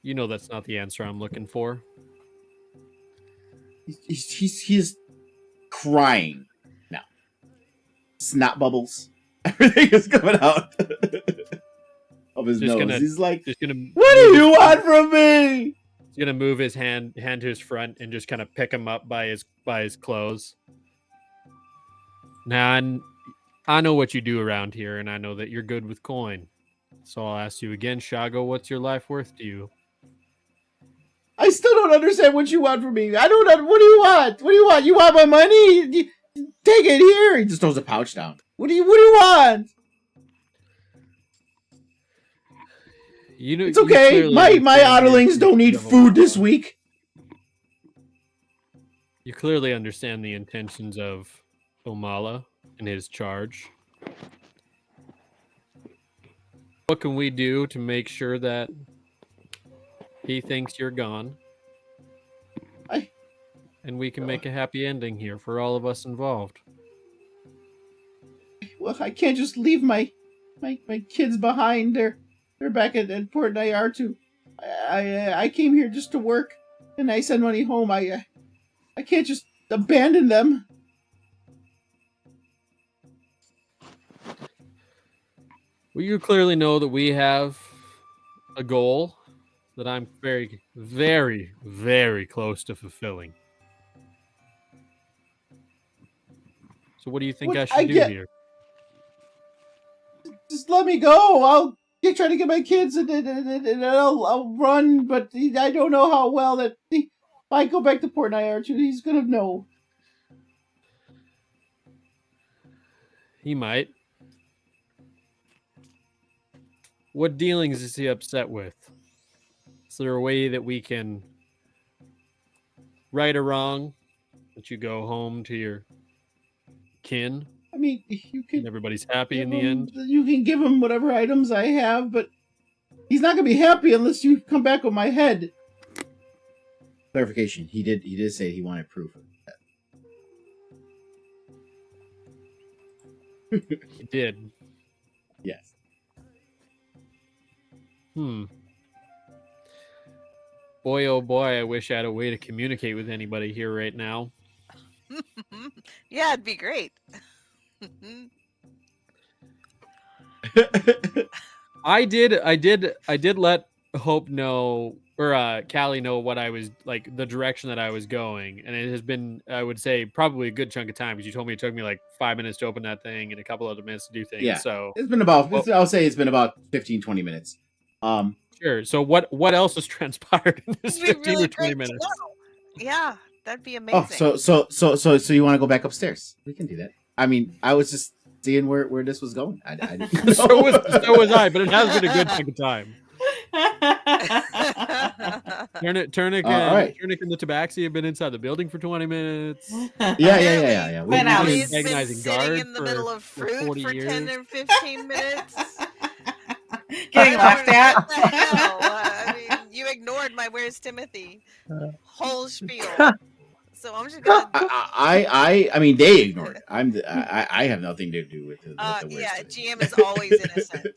You know that's not the answer I'm looking for. He's crying now. Snot bubbles. Everything is coming out of his nose. He's like, "What do you want from me?" He's gonna move his hand to his front and just kind of pick him up by his clothes. Now, I know what you do around here, and I know that you're good with coin. So I'll ask you again, Shago, what's your life worth to you? I still don't understand what you want from me. I don't know. What do you want? What do you want? You want my money? Take it here. He just throws a pouch down. What do you want? It's okay. My otterlings don't need food this week. You clearly understand the intentions of Omala and his charge. What can we do to make sure that he thinks you're gone? And we can make a happy ending here for all of us involved. Well, I can't just leave my kids behind. They're back at Port Nayartu. I came here just to work, and I send money home. I can't just abandon them. Well, you clearly know that we have a goal that I'm very, very, very close to fulfilling. So what do you think I should do here? Just let me go. I'll try to get my kids, and I'll run. But I don't know how well that if I go back to Port Nayartu, he's gonna know. He might. What dealings is he upset with? Is there a way that we can right or wrong that you go home to your kin? I mean, you can. And everybody's happy in the end. You can give him whatever items I have, but he's not gonna be happy unless you come back with my head. Clarification: He did say he wanted proof of that. He did. Yes. Boy, oh boy, I wish I had a way to communicate with anybody here right now. Yeah, it'd be great. I did let Hope know, or Callie know what I was like, the direction that I was going, and it has been, I would say, probably a good chunk of time, because you told me it took me like 5 minutes to open that thing and a couple other minutes to do things. Yeah, so it's been about. I'll say it's been about 15-20 minutes. Sure. So what else has transpired in this 15 or 20 minutes? Yeah, that'd be amazing. Oh, so you want to go back upstairs? We can do that. I mean, I was just seeing where this was going. I didn't know. so was I, but it has been a good chunk of time. Turnip and the Tabaxi have been inside the building for 20 minutes. Yeah. We've been sitting in the middle of fruit for 10 or 15 minutes. Getting laughed at. What the hell? I mean, you ignored my "Where's Timothy" whole spiel. So I'm just gonna. I mean, they ignored it. I have nothing to do with the yeah, GM is always innocent.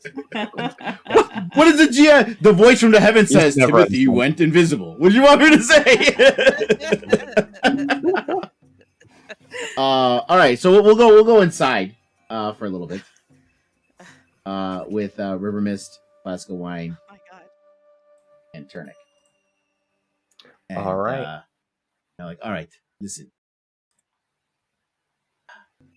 What is the GM? The voice from the heaven says, "Timothy went invisible." What do you want me to say? All right, so we'll go inside for a little bit. With River Mist, flask of wine, Oh my god, and Turnic. All right. All right, listen.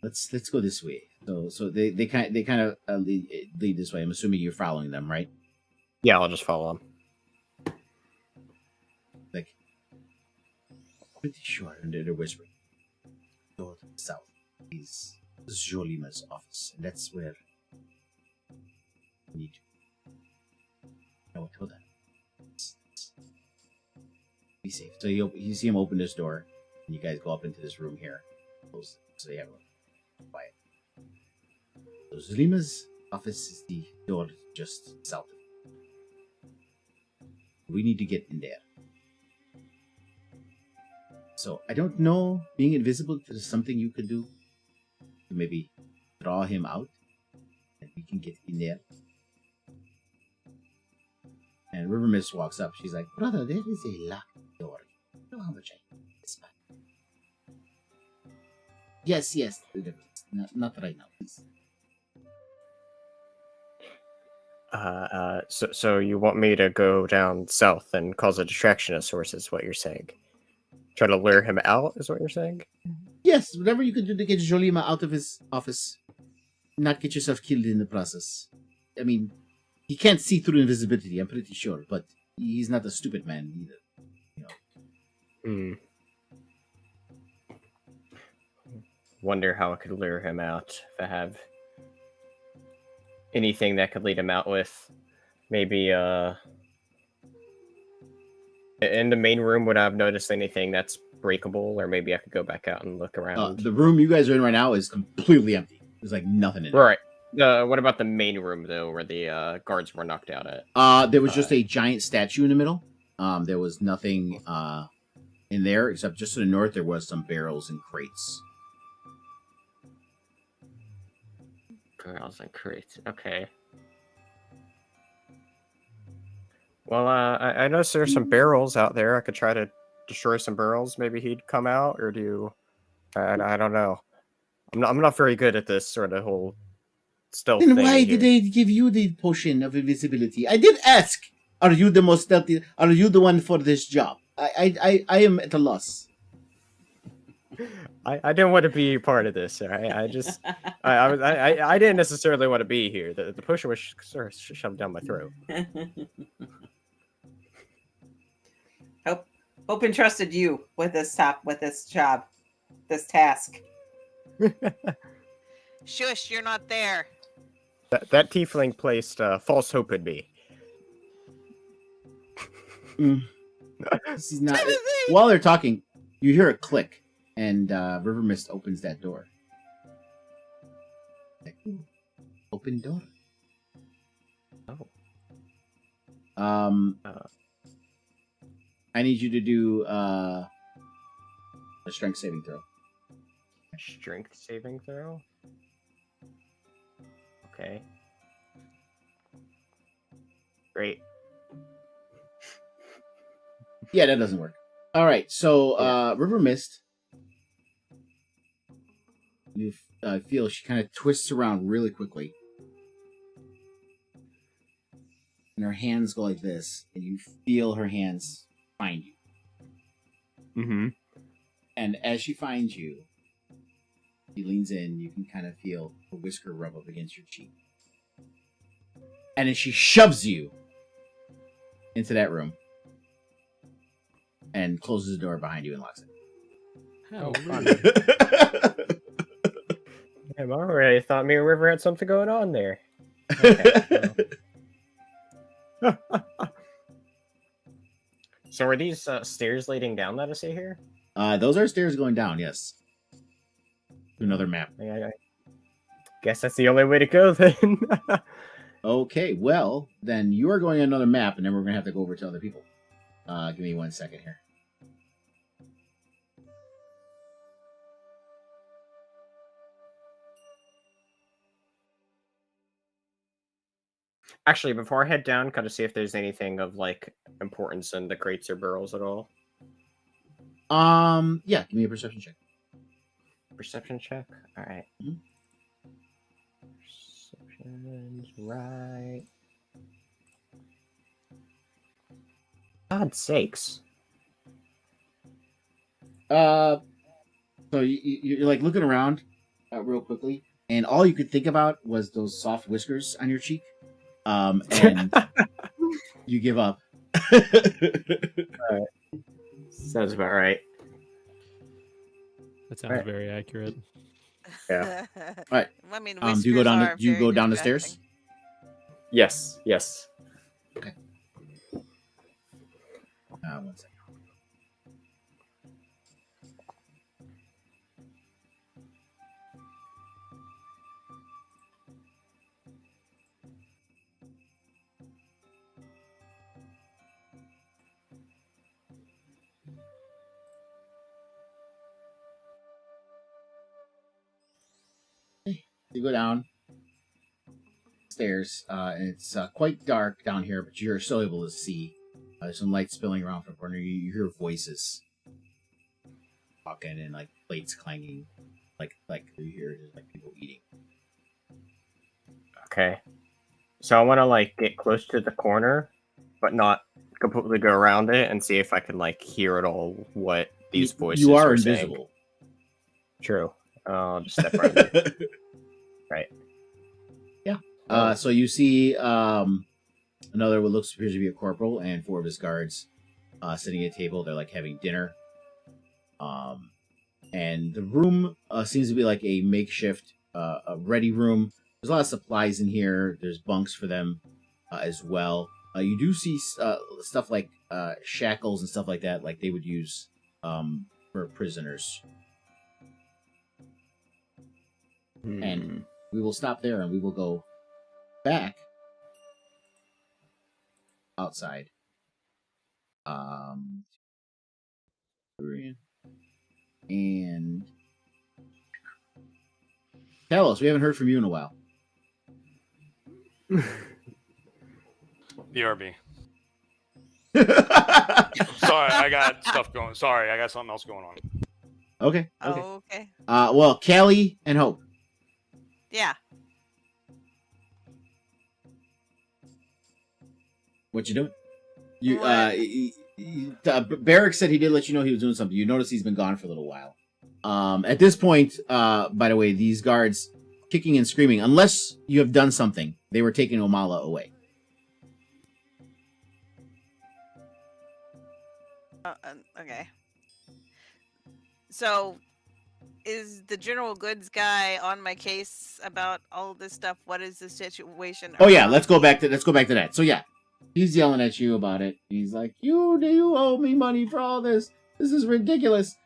Let's go this way. So they kind of lead this way. I'm assuming you're following them, right? Yeah, I'll just follow him. Like, pretty sure, and they're whispering. Go to the south is Jolima's office, and that's where we need to. No, wait, hold on. Be safe. So you see him open this door, and you guys go up into this room here. Close it, so you have a quiet. So Jolima's office is the door just south. We need to get in there. So I don't know, being invisible, if there's something you could do to maybe draw him out, and we can get in there. And River Mist walks up. She's like, "Brother, there is a locked door. You know how much I hate this man." Yes. Not right now, please. So you want me to go down south and cause a distraction of sorts, is what you're saying? Try to lure him out, is what you're saying? Yes, whatever you can do to get Jolima out of his office. Not get yourself killed in the process. I mean, he can't see through invisibility, I'm pretty sure, but he's not a stupid man either. You know. Wonder how I could lure him out if I have anything that could lead him out with. Maybe in the main room, would I have noticed anything that's breakable, or maybe I could go back out and look around? The room you guys are in right now is completely empty. There's like nothing in it. Right. What about the main room though, where the guards were knocked out at? There was just a giant statue in the middle. There was nothing in there except just to the north. There was some barrels and crates. Barrels and crates. Okay. Well, I noticed there's some barrels out there. I could try to destroy some barrels. Maybe he'd come out, or do you? I don't know. I'm not very good at this sort of whole stealth Then thing why here. did they give you the potion of invisibility? I did ask. Are you the most stealthy? Are you the one for this job? I am at a loss. I didn't want to be part of this. I just I didn't necessarily want to be here. The potion was sort of shoved down my throat. Hope and trusted you with this job, this task. Shush, you're not there. That tiefling placed false hope in me. This is not. While they're talking, you hear a click, and River Mist opens that door. Like, open door. Oh. I need you to do a strength saving throw. Strength saving throw? Okay. Great. Yeah, that doesn't work. All right, so River Mist, you feel she kind of twists around really quickly, and her hands go like this, and you feel her hands find you. Mm-hmm. And as she finds you, she leans in. You can kind of feel a whisker rub up against your cheek, and then she shoves you into that room and closes the door behind you and locks it. How I'm already thought me and River had something going on there. Okay, well. So are these stairs leading down that I see here? Those are stairs going down, yes. To another map. I guess that's the only way to go then. Okay, well, then you are going on another map, and then we're going to have to go over to other people. Give me 1 second here. Actually, before I head down, kind of see if there's anything of like importance in the crates or barrels at all. Yeah, give me a perception check. Perception check. All right. Mhm. Perception's right. God's sakes. So you're like looking around real quickly, and all you could think about was those soft whiskers on your cheek. And you give up. Sounds about right. That sounds Right. very accurate. Yeah. Right. I mean, Do you go whiskers down? are Do you very go down the stairs? distracting. Yes. Yes. One second. You go down stairs, and it's quite dark down here, but you're still able to see. There's some light spilling around from the corner. You hear voices talking and like plates clanging, like you hear just like people eating. Okay. So I want to like get close to the corner, but not completely go around it, and see if I can like hear it all. What these voices You are saying. invisible. True. I'll just step right in. Right. Yeah. So you see another what looks appears to be a corporal and 4 of his guards sitting at a table. They're like having dinner. And the room seems to be like a makeshift a ready room. There's a lot of supplies in here. There's bunks for them as well. You do see stuff like shackles and stuff like that, like they would use for prisoners. And we will stop there and we will go back outside. And Talos, we haven't heard from you in a while. BRB. Sorry, I got stuff going. Sorry, I got something else going on. Okay. Okay. Oh, okay. Well, Callie and Hope. Yeah. What you doing? You What? Barrick said he did let you know he was doing something. You notice he's been gone for a little while. At this point, by the way, these guards kicking and screaming, unless you have done something, they were taking Omala away. Okay. So, is the general goods guy on my case about all this stuff? What is the situation? Oh yeah, around let's go me? back to that. So yeah, he's yelling at you about it. He's like, "You owe me money for all this. This is ridiculous.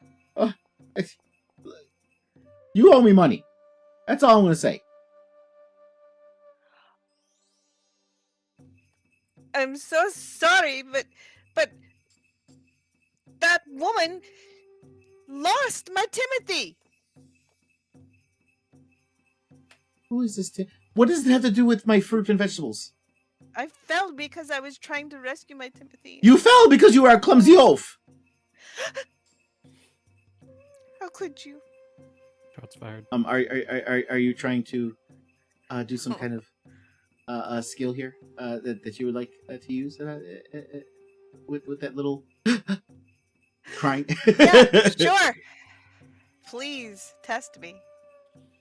You owe me money. That's all I'm gonna say." I'm so sorry, but that woman lost my Timothy. Who is this? What does it have to do with my fruit and vegetables? I fell because I was trying to rescue my Timothy. You fell because you are a clumsy oaf. How could you? Shots fired. Are you trying to do some kind of skill here that you would like to use with that little crying? Yeah, sure. Please test me.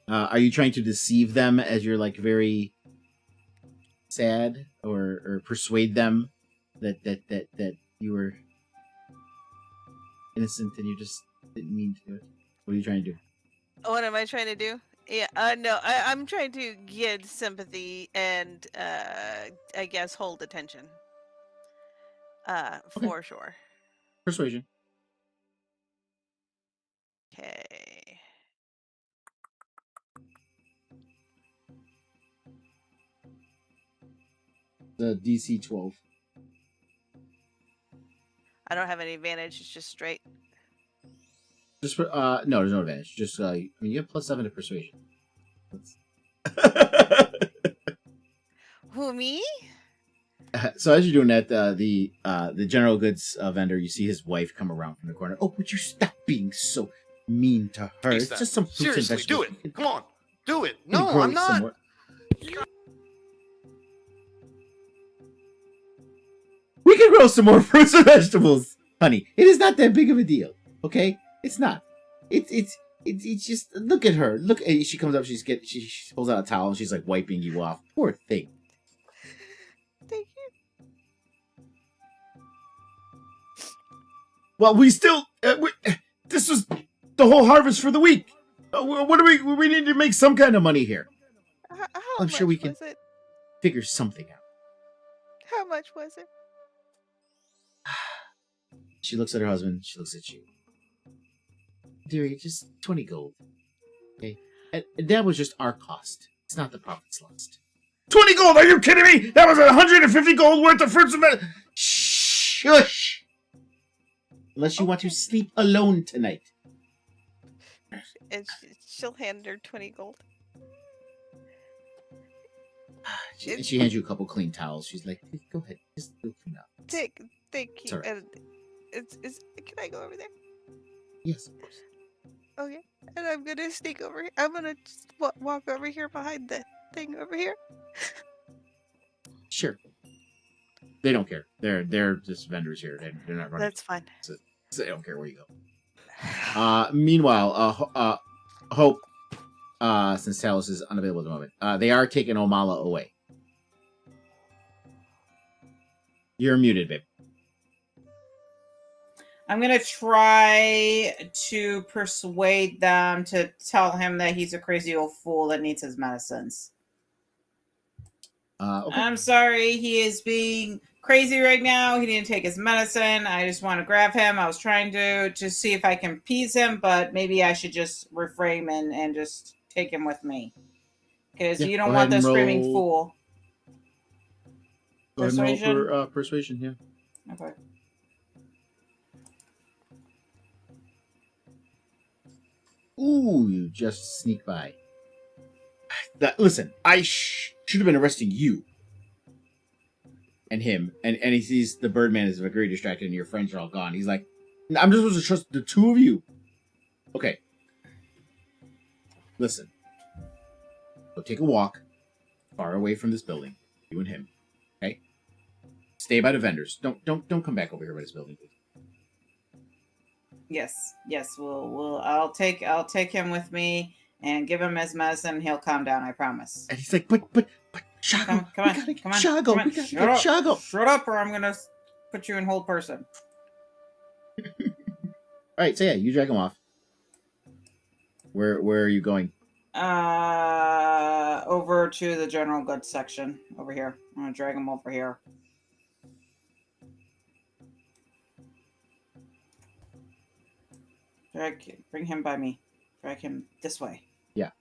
Are you trying to deceive them as you're like very sad, or persuade them that you were innocent and you just didn't mean to do it? What are you trying to do? What am I trying to do? Yeah, no, I'm trying to get sympathy and I guess hold attention. For sure. Persuasion. Okay. The DC 12. I don't have any advantage. It's just straight. Just no, there's no advantage. Just I mean, you have +7 to persuasion. Who, me? So as you're doing that, the general goods vendor, you see his wife come around from the corner. Oh, would you stop being so mean to her? Face It's that. just some fruits and Seriously, do vegetables. it. Come on, do it. You can No, grow I'm some not. more. We can grow some more fruits and vegetables, honey. It is not that big of a deal, okay? It's not. It's It's just look at her. Look, and she comes up. She pulls out a towel and she's like wiping you off. Poor thing. Thank you. Well, we still. This was the whole harvest for the week. What do we need to make some kind of money here. How I'm sure we much can was it? figure something out. How much was it? She looks at her husband. She looks at you. Dearie, just 20 gold. Okay? And that was just our cost. It's not the profits lost. 20 gold? Are you kidding me? That was 150 gold worth of fruits and vegetables. Shush! Unless you want to sleep alone tonight. And she'll hand her 20 gold. She hands you a couple clean towels. She's like, go ahead. Just go clean up. Thank It's you. all right. And can I go over there? Yes, of course. Okay. And I'm gonna sneak over here. I'm gonna just walk over here behind the thing over here. Sure. They don't care. They're just vendors here. They're not running. That's fine. So they don't care where you go. Meanwhile, Hope, since Talos is unavailable at the moment, they are taking Omala away. You're muted, babe. I'm going to try to persuade them to tell him that he's a crazy old fool that needs his medicines. Okay. I'm sorry, he is being crazy right now. He didn't take his medicine. I just want to grab him. I was trying to see if I can appease him, but maybe I should just refrain and just take him with me. Because you don't want the screaming fool. Persuasion? Persuasion, yeah. Okay. Ooh, you just sneak by. Listen, I should have been arresting you. And him. And he sees the Birdman is very distracted and your friends are all gone. He's like, I'm just supposed to trust the two of you. Okay. Listen. Go take a walk far away from this building. You and him. Okay? Stay by the vendors. Don't come back over here by this building, please. Yes. I'll take him with me and give him his medicine. He'll calm down. I promise. And he's like, but Shago, Come on. Shago, we gotta get Shago. Shut up, or I'm gonna put you in hold person. All right, so yeah, you drag him off. Where are you going? Over to the general goods section over here. I'm gonna drag him over here. Bring him by me. Drag him this way. Yeah.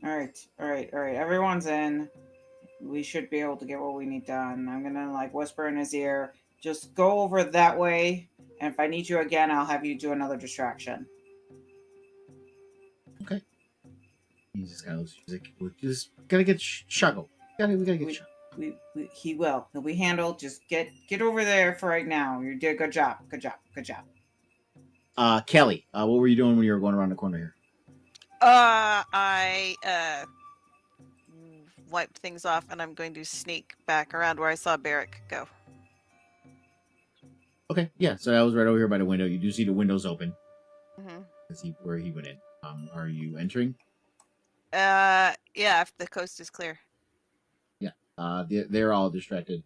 All right. Everyone's in. We should be able to get what we need done. I'm gonna whisper in his ear. Just go over that way, and if I need you again, I'll have you do another distraction. Okay. He just kind of looks. He's like, we just gotta get Shago. We gotta get Shago. He will. He'll be handled. Just get over there for right now. You did a good job. Good job. Kelly, what were you doing when you were going around the corner here? I wiped things off, and I'm going to sneak back around where I saw Barrick go. Okay, yeah. So I was right over here by the window. You do see the windows open. Mm-hmm. Where he went in. Are you entering? Yeah, if the coast is clear. They're all distracted,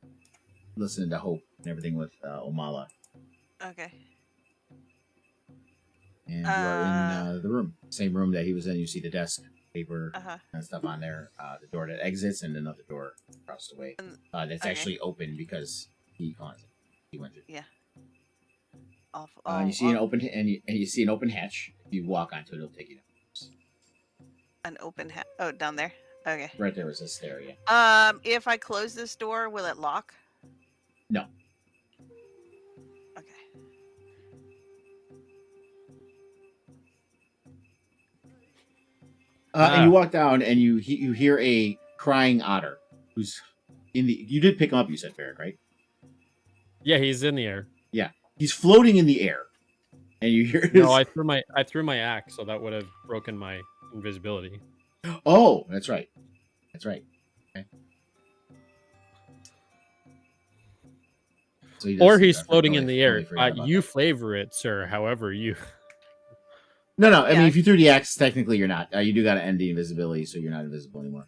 listening to Hope and everything with Omala. Okay. And you are in the room, same room that he was in. You see the desk, paper, and stuff on there. The door that exits, and another door across the way. That's actually open because he went through. Yeah. You see an open you see an open hatch. If you walk onto it, it'll take you down. An open hatch. Oh, down there. Okay. Right there was a stair. Yeah. If I close this door, will it lock? No. Okay. And you walk down, and you hear a crying otter who's in the. You did pick him up. You said Barrick, right? Yeah, he's in the air. Yeah, he's floating in the air, and you hear. No, I threw my axe, so that would have broken my invisibility. Oh, that's right. Okay. So he does Or see he's that. I floating in totally- the air. totally forgot about You that. flavor it, sir. However you. No. I Yeah. mean, if you threw the axe, technically you're not. You do got to end the invisibility, so you're not invisible anymore.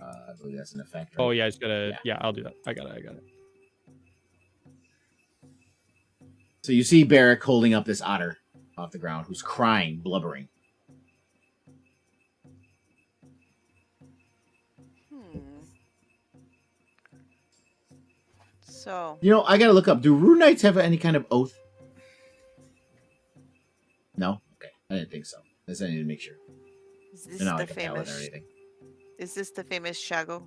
I believe that's an effect. Right? Oh yeah, he's gotta. Yeah. Yeah, I'll do that. I got it. So you see Barrick holding up this otter off the ground, who's crying, blubbering. So, You know, I gotta look up. Do Rune Knights have any kind of oath? No. Okay, I didn't think so. I just need to make sure. is this They're not the like a paladin or famous? anything. Is this the famous Shago?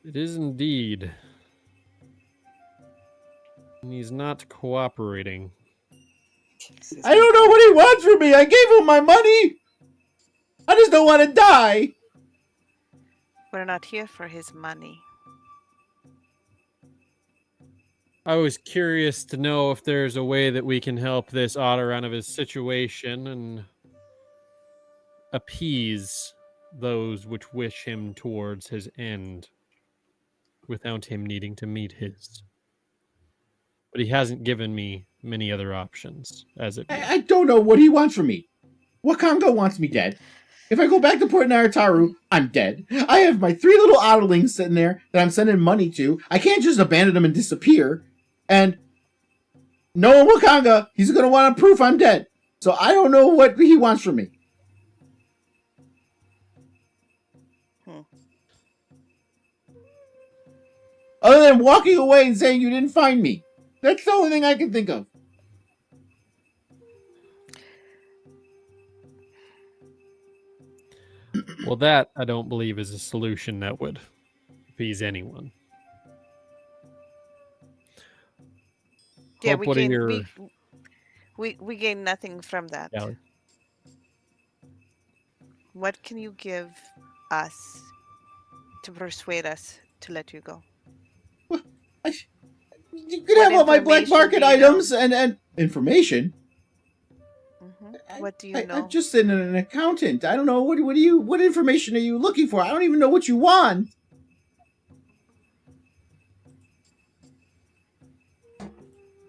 It is indeed. And he's not cooperating. I don't know what he wants from me. I gave him my money. I just don't want to die. We're not here for his money. I was curious to know if there's a way that we can help this otter out of his situation and appease those which wish him towards his end without him needing to meet his. But he hasn't given me many other options as of yet. I don't know what he wants from me. Wakanga wants me dead. If I go back to Port Naritaru, I'm dead. I have my 3 little otterlings sitting there that I'm sending money to. I can't just abandon them and disappear. And knowing Wakanga, he's going to want proof I'm dead. So I don't know what he wants from me. Other than walking away and saying you didn't find me. That's the only thing I can think of. Well, that I don't believe is a solution that would appease anyone. Yeah, Hope, we what are gain your... we gain nothing from that. Allie? What can you give us to persuade us to let you go? You could have all my black information market do you items and information. What do you know? I'm just an accountant. I don't know. What information are you looking for? I don't even know what you want.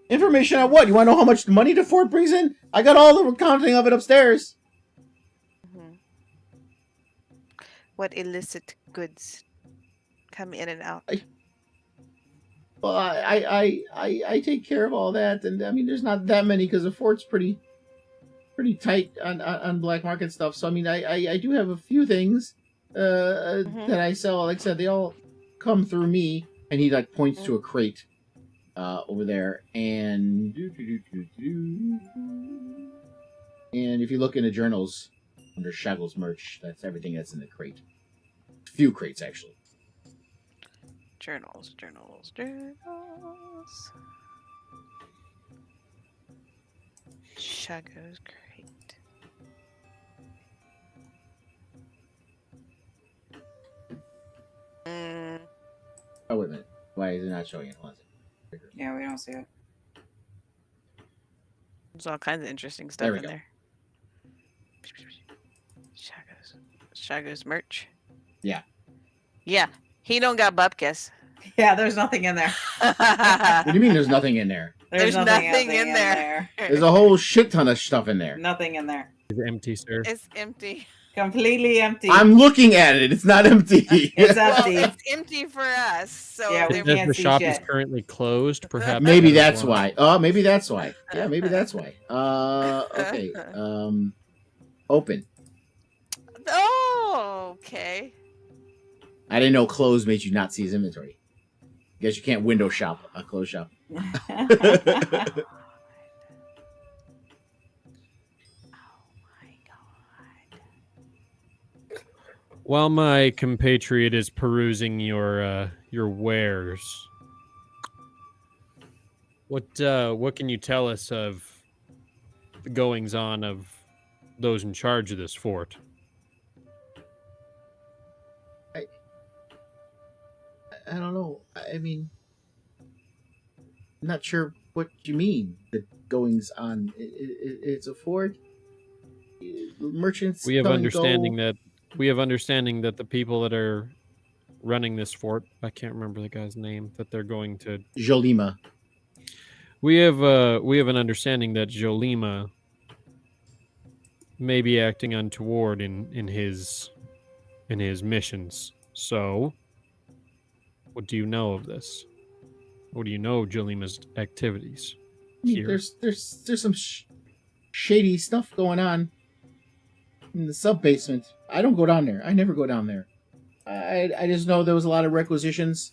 Information on what? You want to know how much money the fort brings in? I got all the accounting of it upstairs. What illicit goods come in and out? Well, I take care of all that, and I mean, there's not that many because the fort's pretty tight on black market stuff. So I mean, I do have a few things that I sell. Like I said, they all come through me, and he like points to a crate over there, and if you look in the journals under Shaggle's merch, that's everything that's in the crate. A few crates actually. Journals. Shago's crate. Oh, wait a minute. Why is it not showing it? Yeah, we don't see it. There's all kinds of interesting There stuff we in go. there. Shago's merch. Yeah. Yeah. He don't got bupkis. Yeah, there's nothing in there. What do you mean there's nothing in there? There's nothing in there. There's a whole shit ton of stuff in there. Nothing in there. Is it empty, sir? It's empty. Completely empty. I'm looking at it. It's not empty. It's Well, empty. it's empty for us. So Yeah, we there- can't If the see shop shit. is currently closed, perhaps. Maybe that's that's why. Oh, maybe that's why. Yeah, maybe that's why. Okay. Open. Oh, okay. I didn't know close made you not see his inventory. Guess you can't window shop a closed shop. While my compatriot is perusing your wares, what can you tell us of the goings on of those in charge of this fort? I don't know. I mean, I'm not sure what you mean. The goings on. It's a fort. Merchants. We have come and understanding go. that the people that are running this fort. I can't remember the guy's name that they're going to. Jolima. We have an understanding that Jolima may be acting untoward in his missions. So, what do you know of this? What do you know of Jolima's activities I mean, here? there's some shady stuff going on in the sub basement. I don't go down there. I never go down there. I just know there was a lot of requisitions.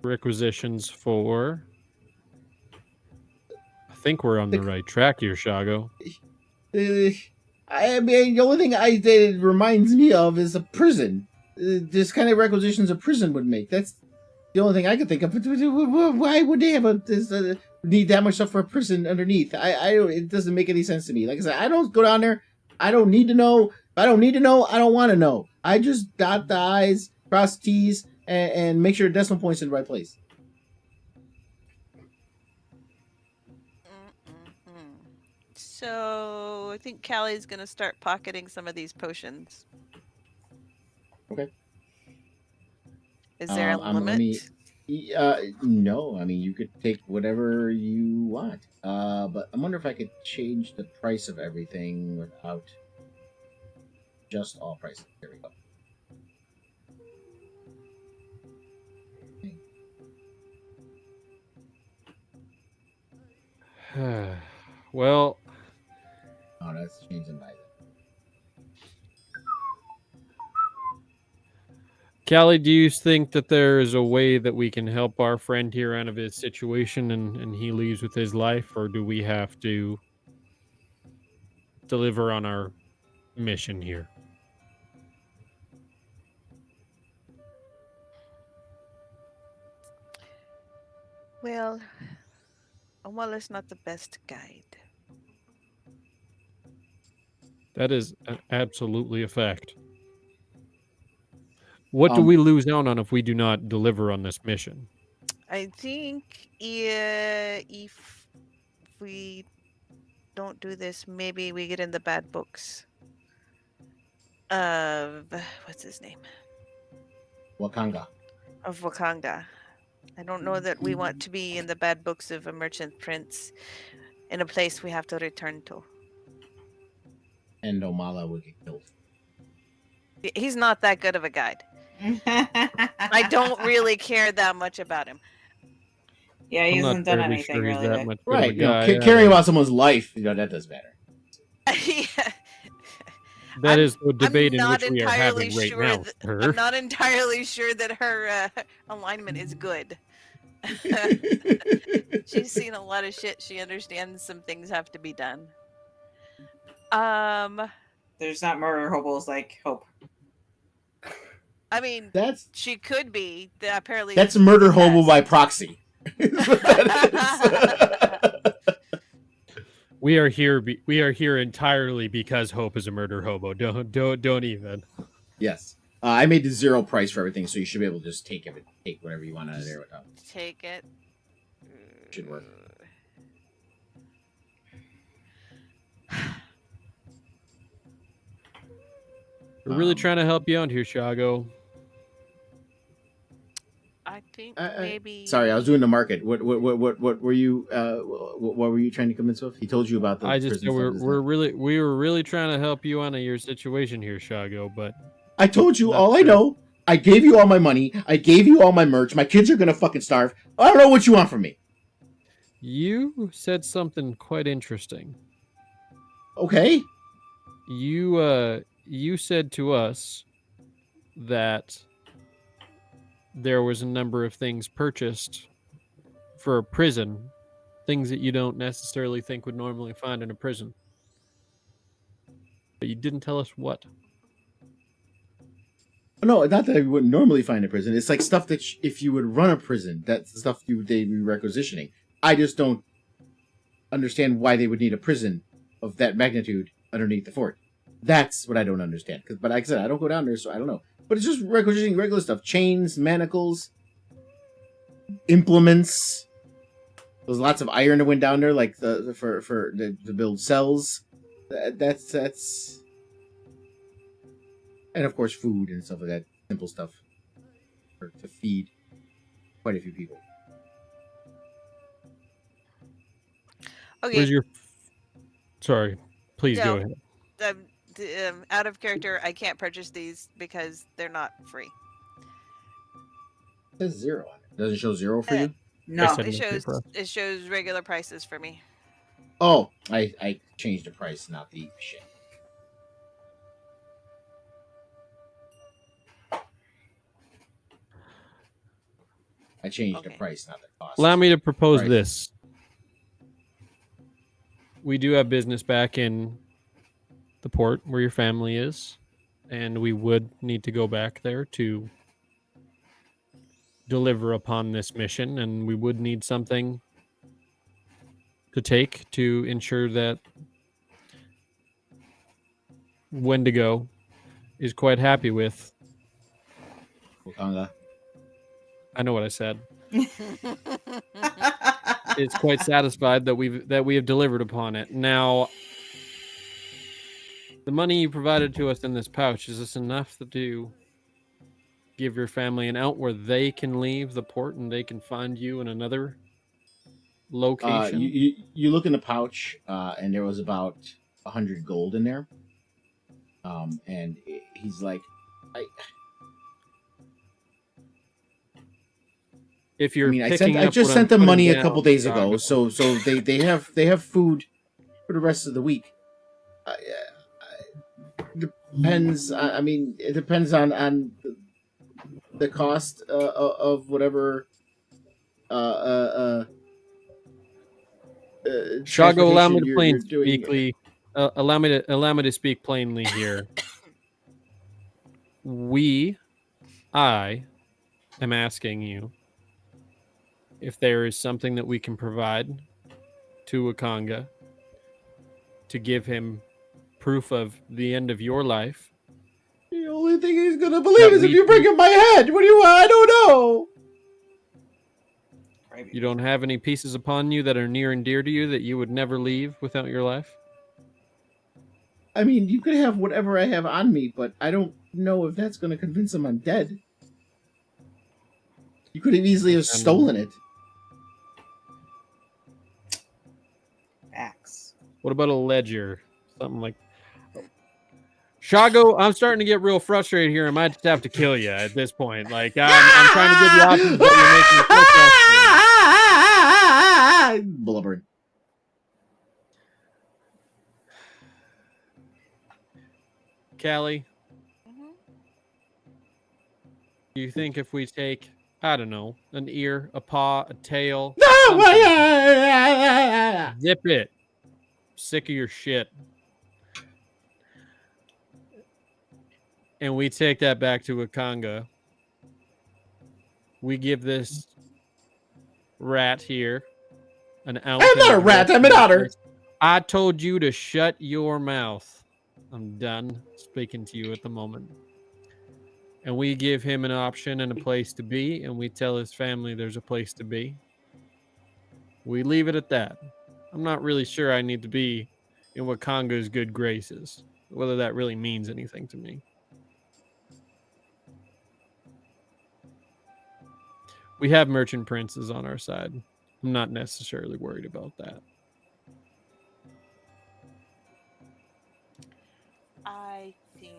Requisitions for. I think we're on the right track here, Shago. I mean, the only thing that it reminds me of is a prison. This kind of requisitions a prison would make. That's the only thing I could think of. Why would they have need that much stuff for a prison underneath? It doesn't make any sense to me. Like I said, I don't go down there. I don't need to know. If I don't need to know, I don't want to know. I just dot the I's, cross the T's, and make sure decimal points in the right place. So I think Callie's gonna start pocketing some of these potions. Okay. Is there a limit? No, I mean you could take whatever you want. But I wonder if I could change the price of everything without just all prices. There we go. Well, Oh, that's changing by then. Callie, do you think that there is a way that we can help our friend here out of his situation and he leaves with his life, or do we have to deliver on our mission here? Well, Omala's not the best guide. That is absolutely a fact. What do we lose out on if we do not deliver on this mission? I think if we don't do this, maybe we get in the bad books of what's his name? Wakanga. Of Wakanga. I don't know that we want to be in the bad books of a merchant prince in a place we have to return to. And Omala would get killed. He's not that good of a guide. I don't really care that much about him. Yeah, he I'm hasn't not done terribly anything sure he's really. that big. much good of a Right, you know, guy. caring about someone's life, that does matter. Yeah. That I'm- is the debate I'm in not which we are entirely having right sure now. that- sir. I'm not entirely sure that her alignment is good. She's seen a lot of shit. She understands some things have to be done. There's not murder hobos like Hope. I mean, That's she could be. Apparently, that's this is murder the hobo test. by proxy. Is what that is. We are here. We are here entirely because Hope is a murder hobo. Don't even. Yes. I made the zero price for everything, so you should be able to just take whatever you want out of there without. Take it. Should work. We're really trying to help you out here, Shago. I think maybe. Sorry, I was doing the market. What were you what were you trying to convince of? He told you about the. I just prison stuff, isn't it? we were really trying to help you out of your situation here, Shago. But I told you Not all I true. know. I gave you all my money. I gave you all my merch. My kids are gonna fucking starve. I don't know what you want from me. you said something quite interesting. Okay. You said to us that there was a number of things purchased for a prison, things that you don't necessarily think would normally find in a prison. But you didn't tell us what. No, not that I wouldn't normally find a prison. It's like stuff that if you would run a prison, that's the stuff they'd be requisitioning. I just don't understand why they would need a prison of that magnitude underneath the fort. That's what I don't understand. But like I said, I don't go down there, so I don't know. But it's just requisitioning regular stuff: chains, manacles, implements. There's lots of iron that went down there, like to build cells. That's and of course food and stuff like that. simple stuff to feed quite a few people. Okay. Where's your? Sorry, please No. go ahead. Out of character, I can't purchase these because they're not free. It says 0 on it. Does it show 0 for you? No. said- It shows regular prices for me. Oh, I changed the price, not the shit. I changed the Okay. price, not the cost. Allow me to propose Right. this. We do have business back in the port where your family is, and we would need to go back there to deliver upon this mission, and we would need something to take to ensure that Wendigo is quite happy with. Wakanda. I know what I said. Is quite satisfied that we have delivered upon it. Now, the money you provided to us in this pouch, is this enough to give your family an out where they can leave the port and they can find you in another location? You look in the pouch, and there was about 100 gold in there. And he's like, If you're I picking up just what sent I'm them money putting a couple down, days ago, Drago. so they have food for the rest of the week. Depends. I mean, it depends on the cost of whatever. Shago, allow me transportation to you're doing. allow me to speak plainly here. I am asking you if there is something that we can provide to Wakanga to give him proof of the end of your life. The only thing he's gonna believe is if you bring him my head. What do you want? I don't know. You don't have any pieces upon you that are near and dear to you that you would never leave without your life? I mean, you could have whatever I have on me, but I don't know if that's gonna convince him I'm dead. You could have easily have stolen it. Facts. What about a ledger? Something like... Shago, I'm starting to get real frustrated here. I might just have to kill you at this point. Like, I'm trying to give you options, but you're making me so frustrated. Blubbering. Callie, Mhm. do you think if we take, I don't know, an ear, a paw, a tail, No! something, zip it. Sick of your shit. And we take that back to Wakanga. We give this rat here an ounce. I'm not a rat, I'm an otter. I told you to shut your mouth. I'm done speaking to you at the moment. And we give him an option and a place to be, and we tell his family there's a place to be. We leave it at that. I'm not really sure I need to be in Wakanga's good graces, whether that really means anything to me. We have merchant princes on our side. I'm not necessarily worried about that. I think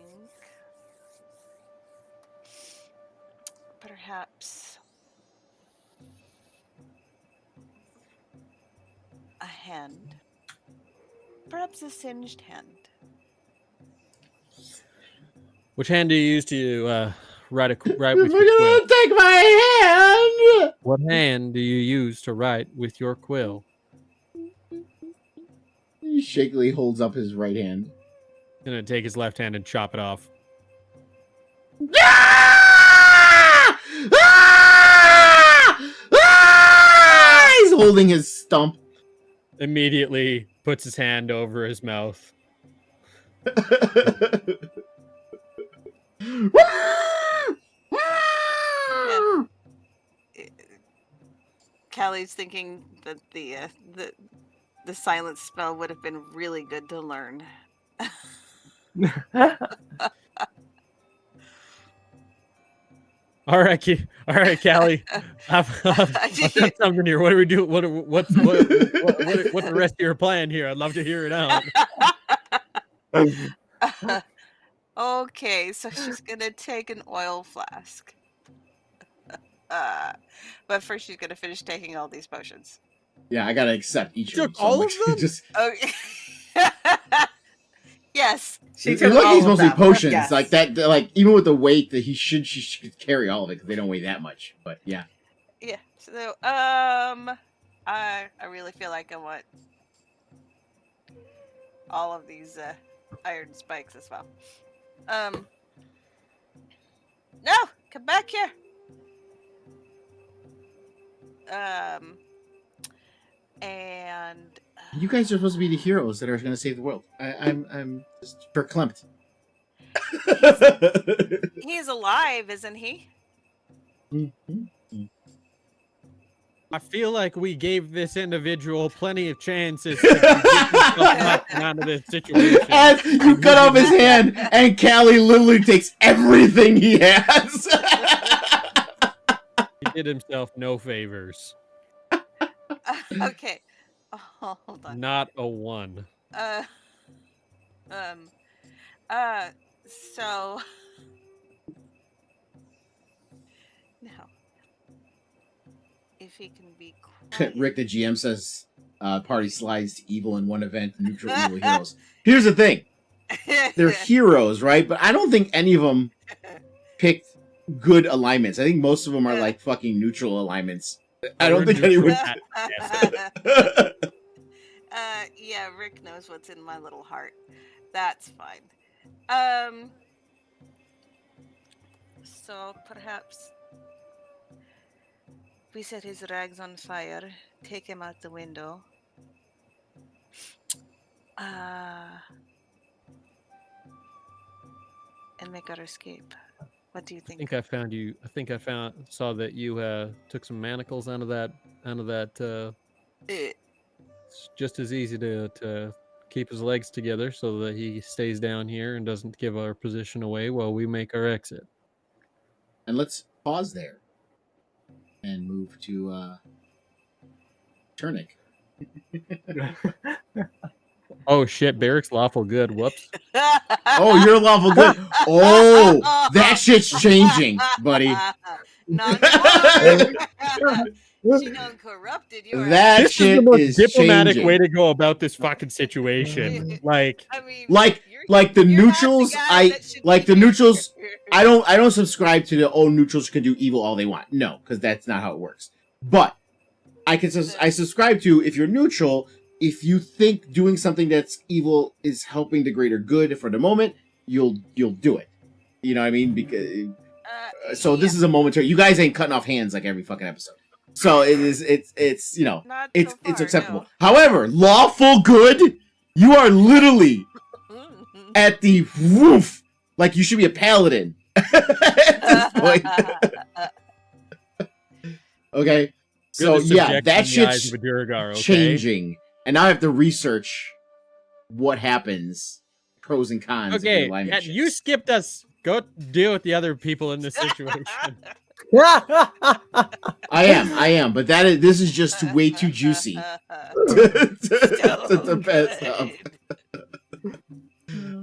perhaps a hand. Perhaps a singed hand. Which hand do you use to write with If your you're quill? gonna take my hand! What hand do you use to write with your quill? He shakily holds up his right hand. Gonna take his left hand and chop it off. Ah! Ah! Ah! He's holding his stump. Immediately puts his hand over his mouth. Callie's thinking that the silence spell would have been really good to learn. All right, Callie. I've got something here. What do we do? What's the rest of your plan here? I'd love to hear it out. Okay, so she's gonna take an oil flask. But first she's gonna finish taking all these potions. Yeah, I gotta accept each of them. Took all of them? Just Okay. Yes. She it took looked like all he's of mostly them. potions. Yes. Like that, like even with the weight that she should carry all of it because they don't weigh that much. But yeah, Yeah. So I really feel like I want all of these iron spikes as well. No, come back here. And you guys are supposed to be the heroes that are going to save the world. I'm just verklempt. he's alive, isn't he? I feel like we gave this individual plenty of chances to get himself out of this situation. And you cut off his hand, and Callie literally takes everything he has. He did himself no favors. Okay. Oh, hold on. Not a one. So now, if he can be quiet. Rick, the GM, says party slides to evil in one event, neutral evil heroes. Here's the thing. They're heroes, right? But I don't think any of them picked good alignments. I think most of them are like fucking neutral alignments. I don't think anyone... Yeah, Rick knows what's in my little heart. That's fine. So perhaps we set his rags on fire, take him out the window. And make our escape. What do you think? I think I saw that you took some manacles out of that. It's just as easy to keep his legs together so that he stays down here and doesn't give our position away while we make our exit. And let's pause there and move to Turnic. Oh shit, Barrick's lawful good. Whoops. Oh, you're lawful good. Oh, that shit's changing, buddy. Not anymore. She done corrupted you. That This is shit the most is diplomatic changing. way to go about this fucking situation. Like, I mean, Like the you're not neutrals, guy that should like be the here. neutrals. I don't subscribe to the neutrals can do evil all they want. No, because that's not how it works. But I subscribe to if you're neutral. If you think doing something that's evil is helping the greater good for the moment, you'll do it. You know what I mean? Because this is a momentary. You guys ain't cutting off hands like every fucking episode. So it's you know Not it's so far, acceptable. no. However, lawful good, you are literally at the roof. Like you should be a paladin at this point. Okay. So yeah, that shit's changing. And now I have to research what happens, pros and cons. of the Okay, alignment you shifts. skipped us. Go deal with the other people in this situation. I am, but this is just way too juicy to pass up.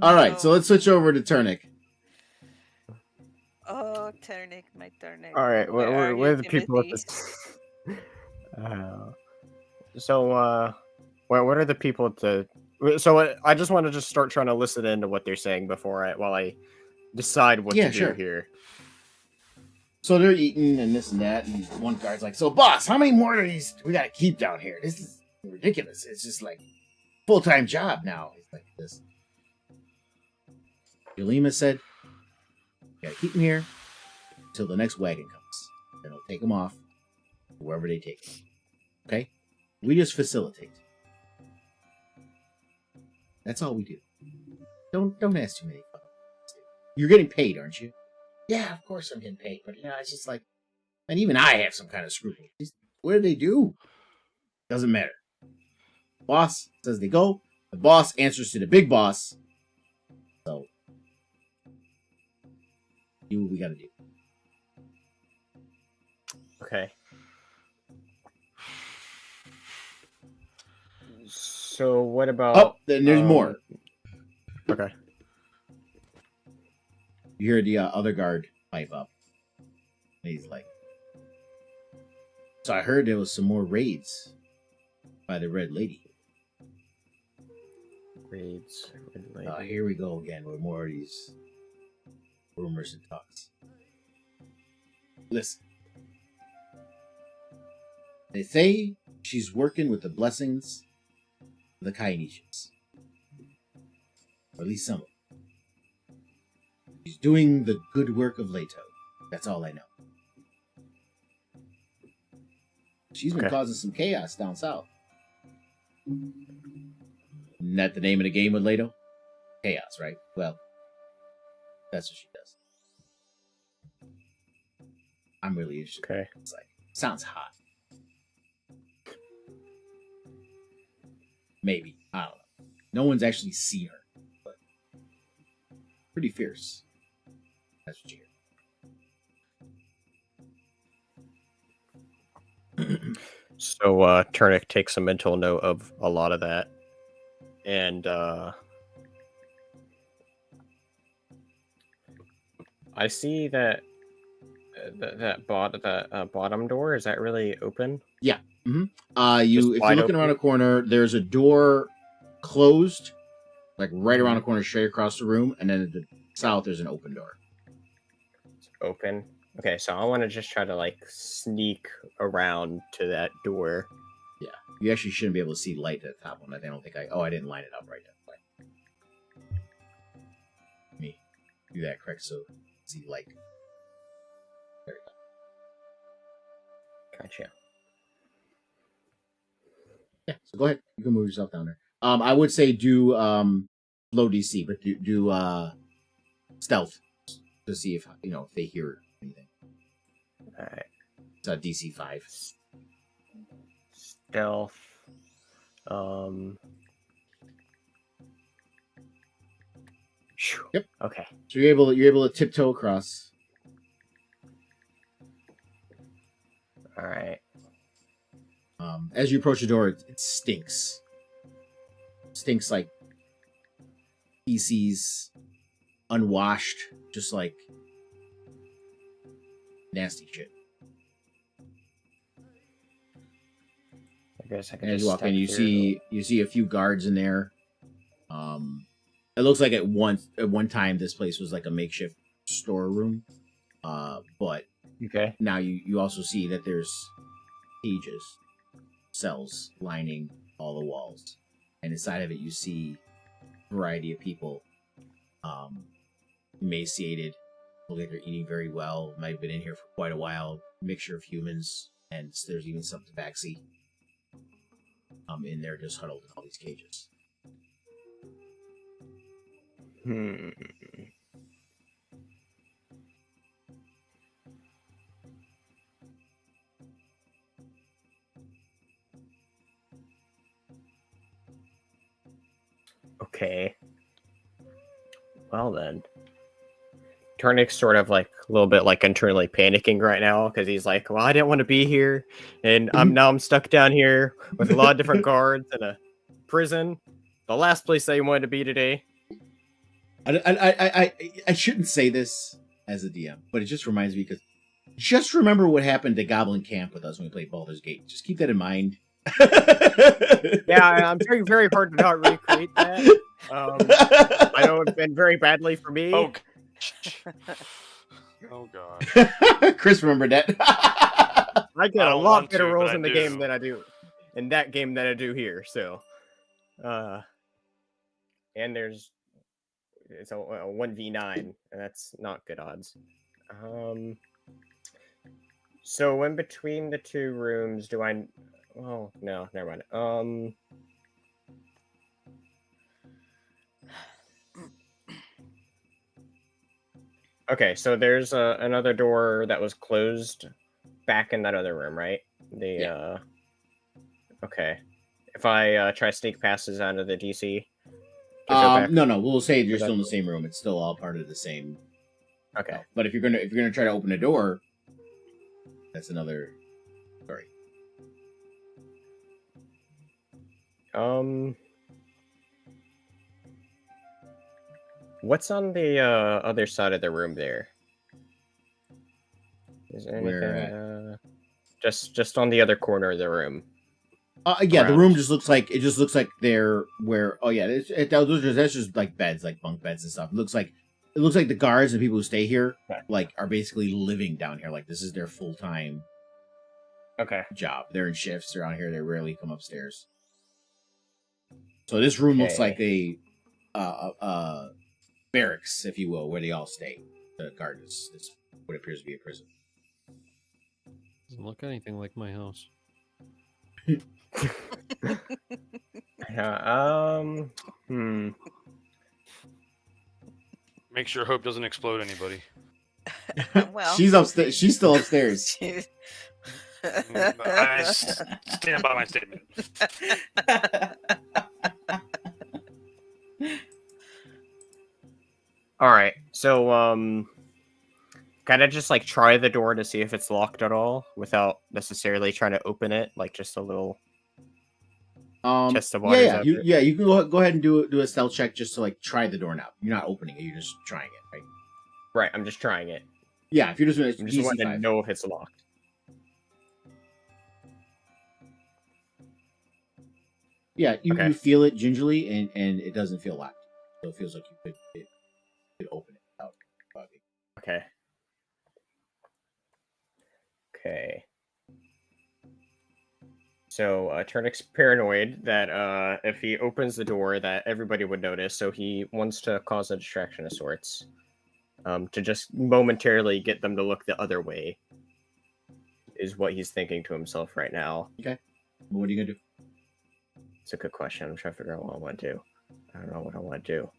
All right, so let's switch over to Turnic. Oh, Turnic, my Turnic. All right, Where are where you, are the people at Timothy? this? What are the people at the? So I just want to start trying to listen into what they're saying while I decide what to do here. So they're eating and this and that, and one guard's like, "So, boss, how many more of these we gotta keep down here? This is ridiculous. It's just like full-time job now." He's like this. Yulima said, "You gotta keep them here until the next wagon comes. Then we'll take them off wherever they take them. Okay? We just facilitate. That's all we do. Don't ask too many. You're getting paid, aren't you?" "Yeah, of course I'm getting paid, but it's just like, and even I have some kind of scruple. What do they do? Doesn't matter. Boss says they go. The boss answers to the big boss. So, do what we gotta do." Okay. So what about? Oh, then there's more. Okay. You hear the other guard pipe up. And he's like, so I heard there was some more raids by the Red Lady. Raids. Red Lady. Here we go again with more of these rumors and talks. Listen. They say she's working with the blessings of the Kainishans. Or at least some of them. She's doing the good work of Leto. That's all I know. She's been causing some chaos down south. Isn't that the name of the game with Leto? Chaos, right? Well, that's what she does. I'm really interested. Okay. It's like, sounds hot. Maybe. I don't know. No one's actually seen her. But pretty fierce. That's what you hear. So Turnick takes a mental note of a lot of that. And I see that that bottom door, is that really open? Yeah. Mm-hmm. If you're looking open? around a corner, there's a door closed, like right around the corner, straight across the room, and then at the south there's an open door. It's open. Okay, so I want to just try to like sneak around to that door. Yeah. You actually shouldn't be able to see light at the top one. I don't think I didn't line it up right that way. Let me do that correct so you see light. There you go. Gotcha. Yeah, so go ahead. You can move yourself down there. I would say do low DC, but do stealth to see if if they hear anything. All right. It's a DC 5. Stealth. Yep. Okay. So you're able to tiptoe across. All right. As you approach the door, it stinks. Stinks like feces, unwashed, just like nasty shit. I guess I can And as just you walk step in, you through. see a few guards in there. It looks like at one time this place was like a makeshift storeroom. But Okay. now you also see that there's cages, cells lining all the walls, and inside of it you see a variety of people, emaciated, look like they're eating very well, might have been in here for quite a while, mixture of humans, and there's even some tabaxi in there just huddled in all these cages. Okay. Well then. Turnick's sort of like a little bit like internally panicking right now because he's like, well, I didn't want to be here, and I'm stuck down here with a lot of different guards in a prison. The last place I wanted to be today. I shouldn't say this as a DM, but it just reminds me because just remember what happened to Goblin Camp with us when we played Baldur's Gate. Just keep that in mind. Yeah, I'm very, very hard to not recreate that. I know it's been very badly for me. Oh, oh god. Chris remembered that. I get I a don't lot want better to, but rolls I in the do. game than I do in that game than I do here. So, and it's a 1v9, and that's not good odds. So in between the two rooms, do I? Oh no, never mind. Okay, so there's another door that was closed back in that other room, right? Okay. If I try sneak passes onto the DC. No, we'll say you're still in the same room. It's still all part of the same. Okay. But if you're gonna try to open a door, that's another story. What's on the other side of the room there? Is there Where anything? Just on the other corner of the room. Yeah, the Around. room just looks like they're where. Oh yeah, that's just like beds, like bunk beds and stuff. It looks like the guards and people who stay here like are basically living down here. Like this is their full time job. They're in shifts. They're out here. They rarely come upstairs. So this room looks like a barracks, if you will, where they all stay. The guard is what appears to be a prison. Doesn't look anything like my house. Make sure Hope doesn't explode anybody. Well, She's upstairs. She's still upstairs. I stand by my statement. All right, so kind of just like try the door to see if it's locked at all without necessarily trying to open it, like just a little. Chest of waters out there. You can go ahead and do a stealth check just to like try the door now. You're not opening it. You're just trying it, right? Right, I'm just trying it. Yeah, if you're just doing it, I'm just wanting to know if it's locked. Yeah, you feel it gingerly, and it doesn't feel locked. So it feels like you could open it without bugging. Okay. Okay. So Turnix paranoid that if he opens the door that everybody would notice, so he wants to cause a distraction of sorts. To just momentarily get them to look the other way is what he's thinking to himself right now. Okay. What are you gonna do? It's a good question. I'm trying to figure out what I want to do. I don't know what I want to do.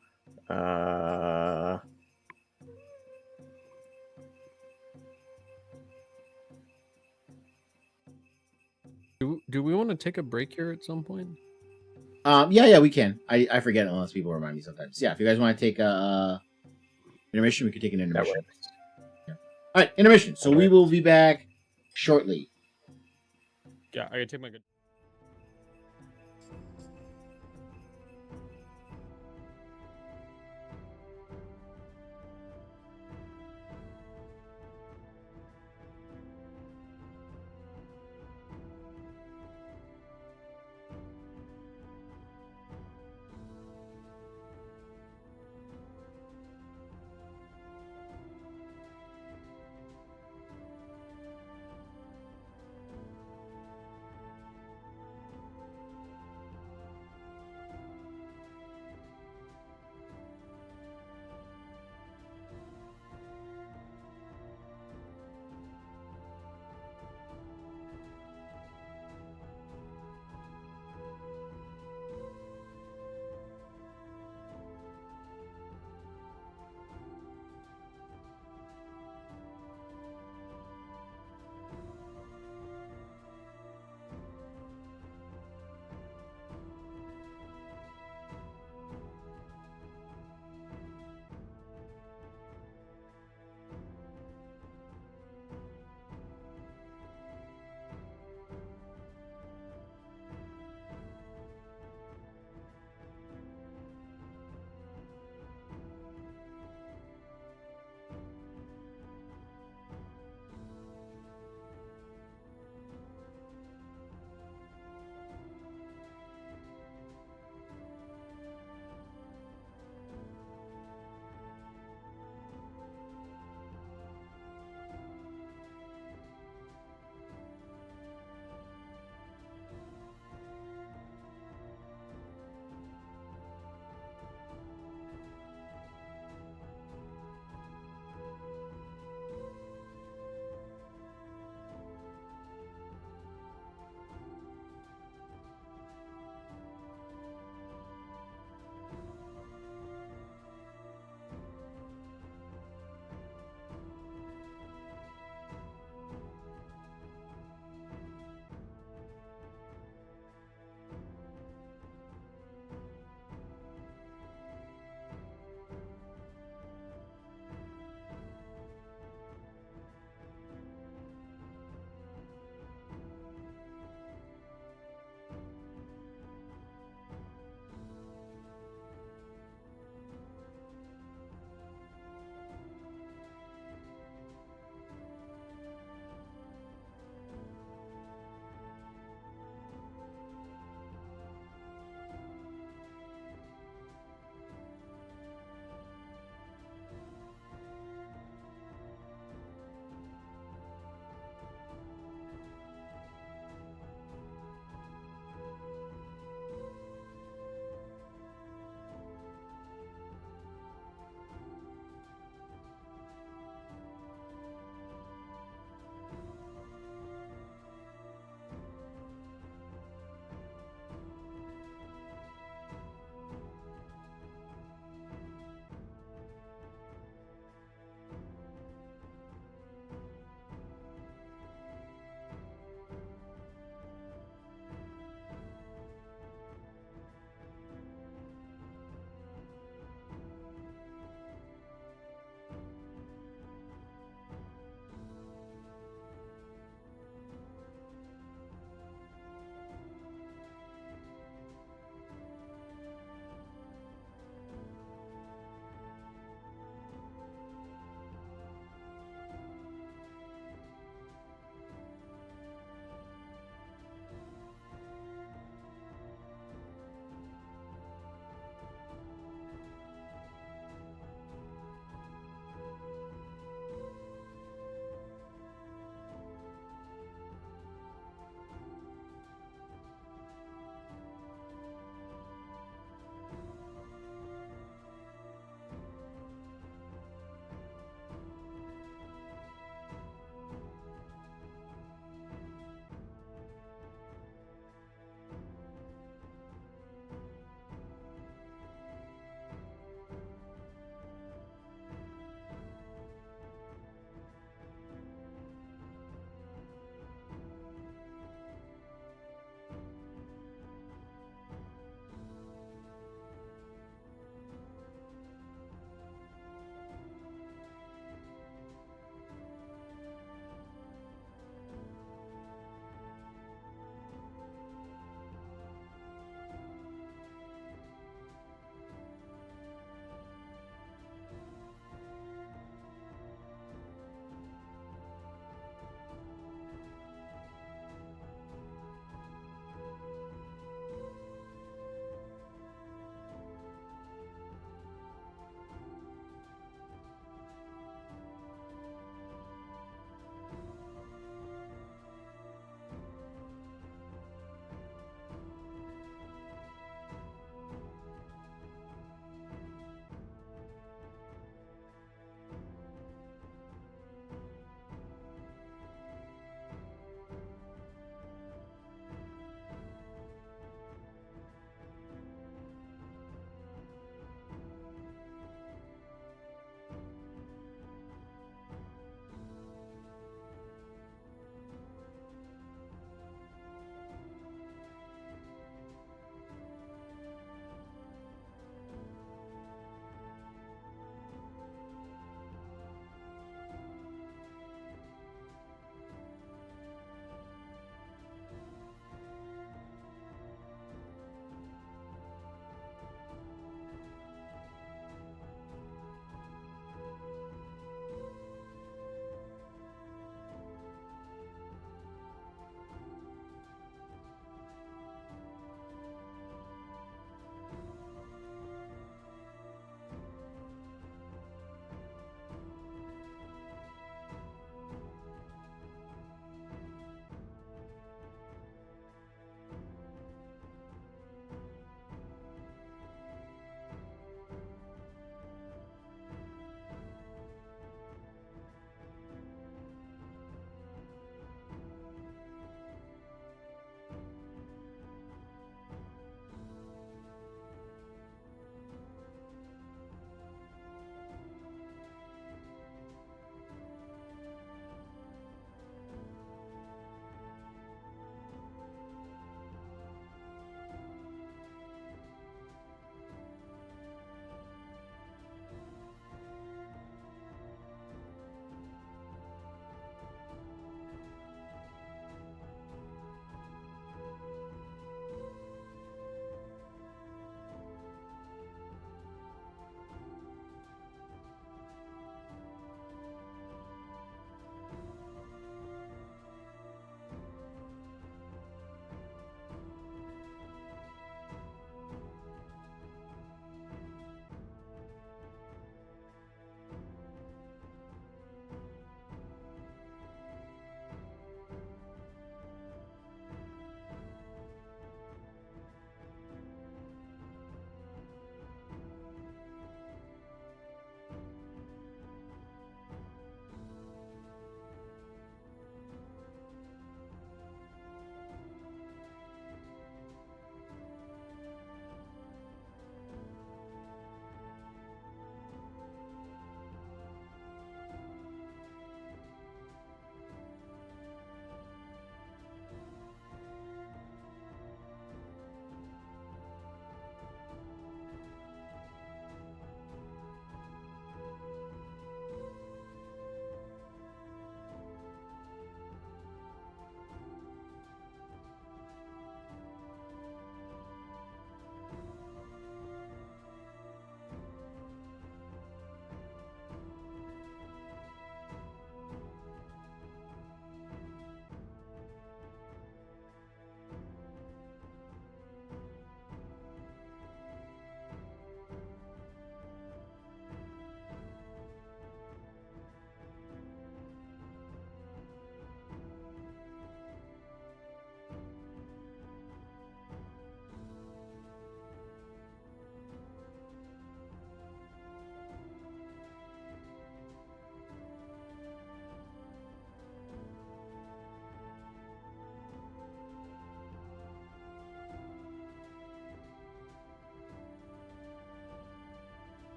Do we want to take a break here at some point? Yeah, we can. I forget unless people remind me sometimes. Yeah, if you guys want to take a intermission, we could take an intermission. Yeah. All right, intermission. So we will be back shortly. Yeah, I gotta take my good.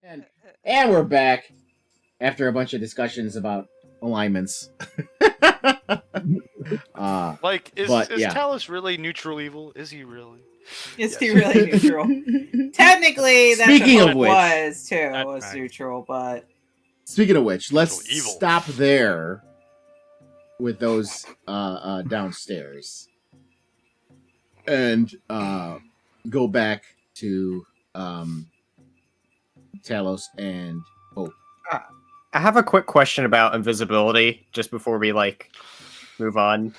And we're back after a bunch of discussions about alignments. Like, is yeah. Talos really neutral evil? Is he really? Is Yes. he really neutral? Technically, that's Speaking what of Hope which- was too. That's Was right. neutral, but Speaking of which, let's Neutral evil. stop there with those downstairs and go back to Talos and Hope. I have a quick question about invisibility, just before we move on.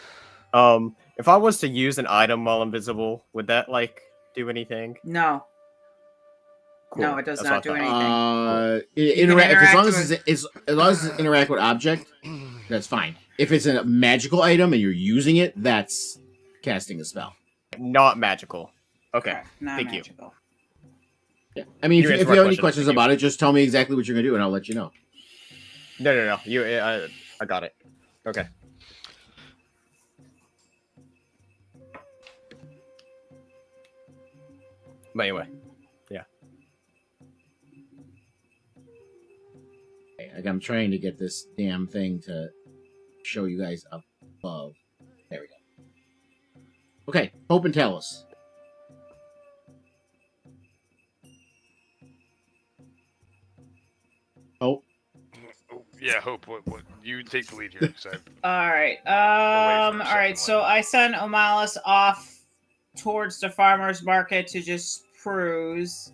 If I was to use an item while invisible, would that do anything? no, Cool. no, it does That's not what do I thought. anything. Interact as long interact as as long as it's interact with object, that's fine. If it's a magical item and you're using it, that's casting a spell. Not magical. Okay. Correct, not thank you. magical. Yeah. I mean, You if answered you my have any question. questions Thank you. about it, just tell me exactly what you're gonna do, and I'll let you know. No. I got it. Okay. But anyway, Okay, I'm trying to get this damn thing to show you guys up above. There we go. Okay, Hope and Talos. Hope. Oh, yeah, Hope. What? You take the lead here. 'Cause All right. from a All right. second So I send Omalis off towards the farmer's market to just cruise.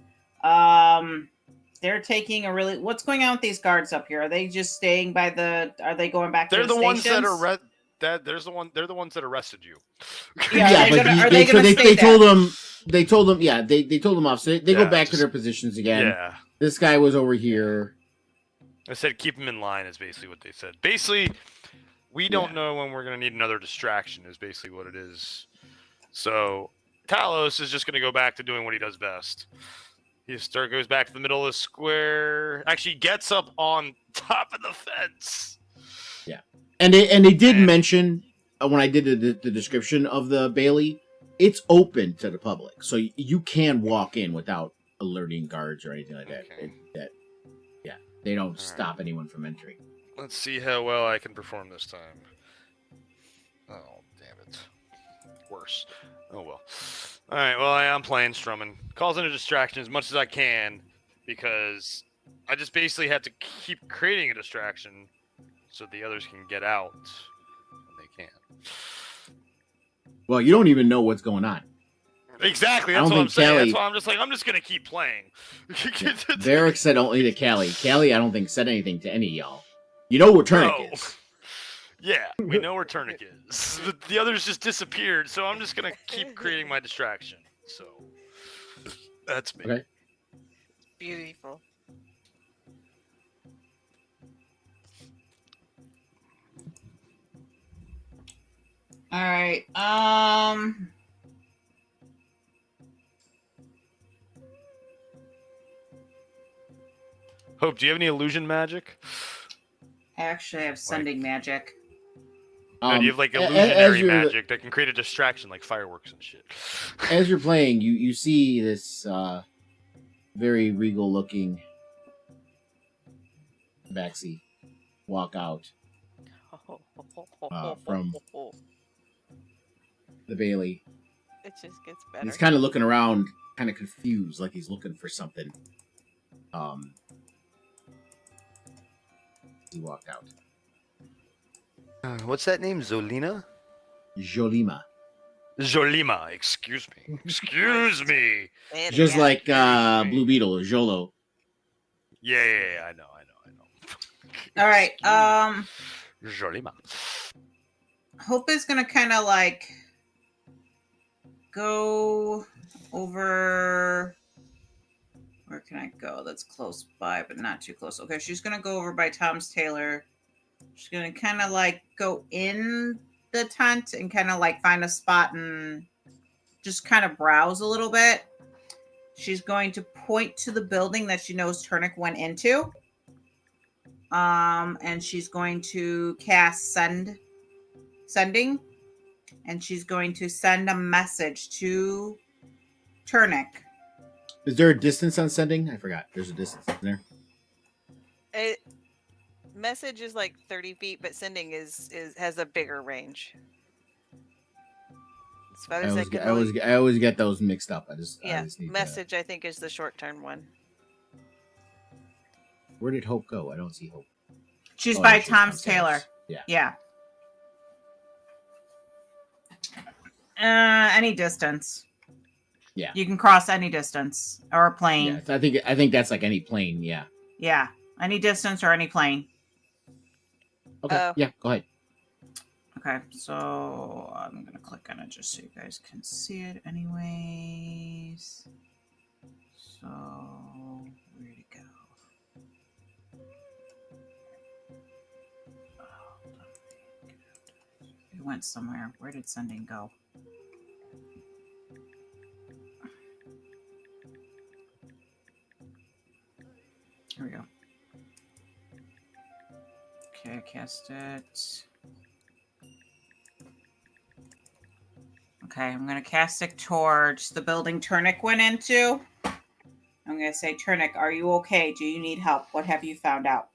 They're taking a really. What's going on with these guards up here? Are they just staying by the? Are they going back to they're the the ones that stations? are They're the ones that arrested you. Yeah, Yeah, are they but gonna- are they gonna they stay told there? them. They told them. Yeah, they told them off. So they go Yeah, back to just- their positions again. Yeah. This guy was over here. I said keep them in line is basically what they said. Basically, we don't Yeah. know when we're gonna need another distraction is basically what it is. So Talos is just gonna go back to doing what he does best. He goes back to the middle of the square. Actually gets up on top of the fence. And they did And- mention when I did the description of the Bailey, it's open to the public, so you can walk in without alerting guards or anything like that. Okay. They don't Alright. stop anyone from entering. Let's see how well I can perform this time. Oh, damn it. Worse. Oh, well. Alright, well, I'm playing strumming. Causing a distraction as much as I can, because I just basically have to keep creating a distraction so the others can get out when they can. Well, you don't even know what's going on. Exactly, I that's don't what I'm think saying. Callie- That's why I'm just like, I'm just going to keep playing. Varric said only to Callie. Callie, I don't think said anything to any of y'all. You know where Turnip No. is. Yeah, we know where Turnic is. The others just disappeared, so I'm just gonna keep creating my distraction. So that's me. Okay. Beautiful. All right. Hope, do you have any illusion magic? Actually, I have sending magic. No, do you have like a- as illusionary you're- magic that can create a distraction, like fireworks and shit? As you're playing, you see this very regal looking Baxi walk out from the Bailey. It just gets And better. he's kind of looking around, kind of confused, like he's looking for something. He walked out. What's that name? Zolina? Jolima. Zolima, excuse me. Excuse me. There Just you go. like Blue Beetle or Jolo. Yeah, I know. All right. Zolima. Hope is gonna kind of like go over. Where can I go? That's close by, but not too close. Okay, she's gonna go over by Tom's Tailor. She's gonna kind of like go in the tent and kind of like find a spot and just kind of browse a little bit. She's going to point to the building that she knows Turnic went into. And she's going to cast sending, and she's going to send a message to Turnic Is there a distance on sending? I forgot. There's a distance there. Message is like 30 feet, but sending has a bigger range. As far as I always get those mixed up. I just need message I think is the short term one. Where did Hope go? I don't see Hope. She's by Tom's Taylor. Yeah. Any distance. Yeah. You can cross any distance or a plane. Yeah, I think that's like any plane. Yeah. Yeah. Any distance or any plane. Okay. Yeah. Go ahead. Okay, so I'm gonna click on it just so you guys can see it anyways. So where'd it go? It went somewhere. Where did sending go? Here we go. Okay, cast it. Okay, I'm going to cast it towards the building Turnic went into. I'm going to say, Turnic, are you okay? Do you need help? What have you found out?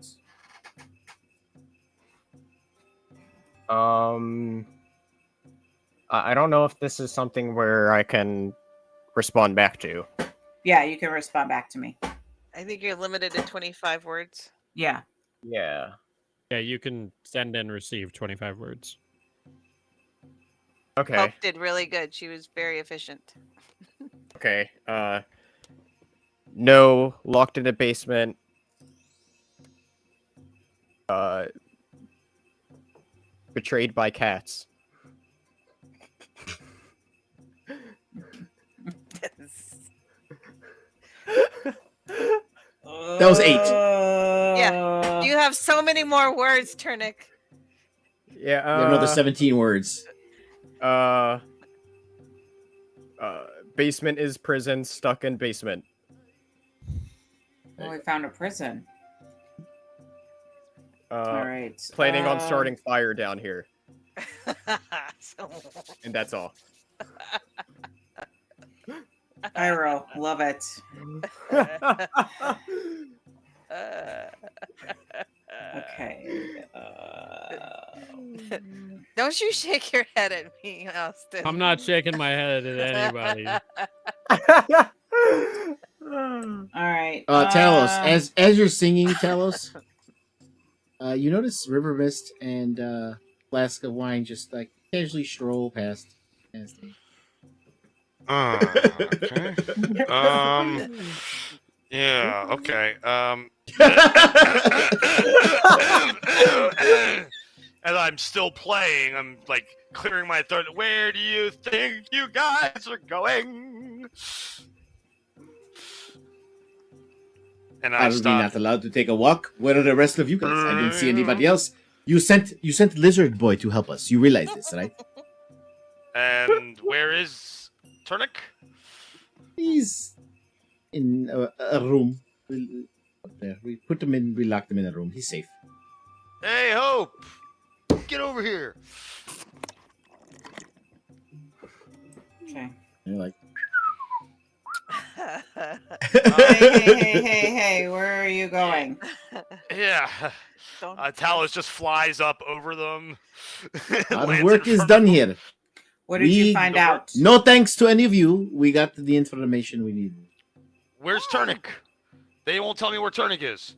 I don't know if this is something where I can respond back to. Yeah, you can respond back to me. I think you're limited to 25 words. Yeah. Yeah. Yeah, you can send and receive 25 words. Okay. Hope did really good. She was very efficient. Okay. No, locked in the basement. Betrayed by cats. That was 8. Yeah. You have so many more words, Turnic. Yeah. Another 17 words. Basement is prison. Stuck in basement. Oh, we found a prison. All right. Planning on starting fire down here, So- and that's all. Pyro, love it. Okay. Don't you shake your head at me, Austin. I'm not shaking my head at anybody. All right. Talos, as you're singing, Talos, you notice River Mist and Flask of Wine just like casually stroll past. As they... Okay. Yeah. Okay. As I'm still playing, I'm like clearing my throat. Where do you think you guys are going? And I Are we not stopped. allowed to take a walk? Where are the rest of you guys? I didn't see anybody else. You sent Lizard Boy to help us. You realize this, right? And where is Turnic? He's in a room. Up there. We put him in. We locked him in a room. He's safe. Hey, Hope! Get over here. Okay. You're like, Hey, where are you going? Yeah. Don't Talos just flies up over them. our lands work in is front done of them. here. What did you find the out? No thanks to any of you. We got the information we needed. Where's Turnic? They won't tell me where Turnic is.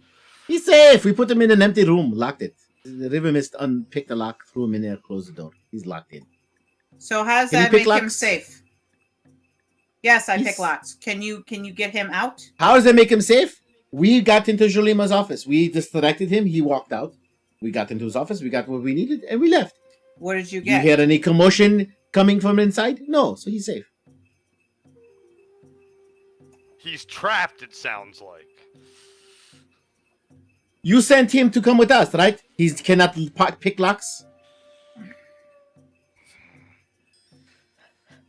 He's safe. We put him in an empty room, locked it. The River Mist unpicked the lock, threw him in there, closed the door. He's locked in. So how does Can you that pick make him locks? safe? Yes, I He's- pick locks. Can you get him out? How does that make him safe? We got into Jolima's office. We distracted him. He walked out. We got into his office. We got what we needed, and we left. What did you You get? hear any commotion coming from inside? No, so he's safe. He's trapped, it sounds like. You sent him to come with us, right? He cannot pick locks.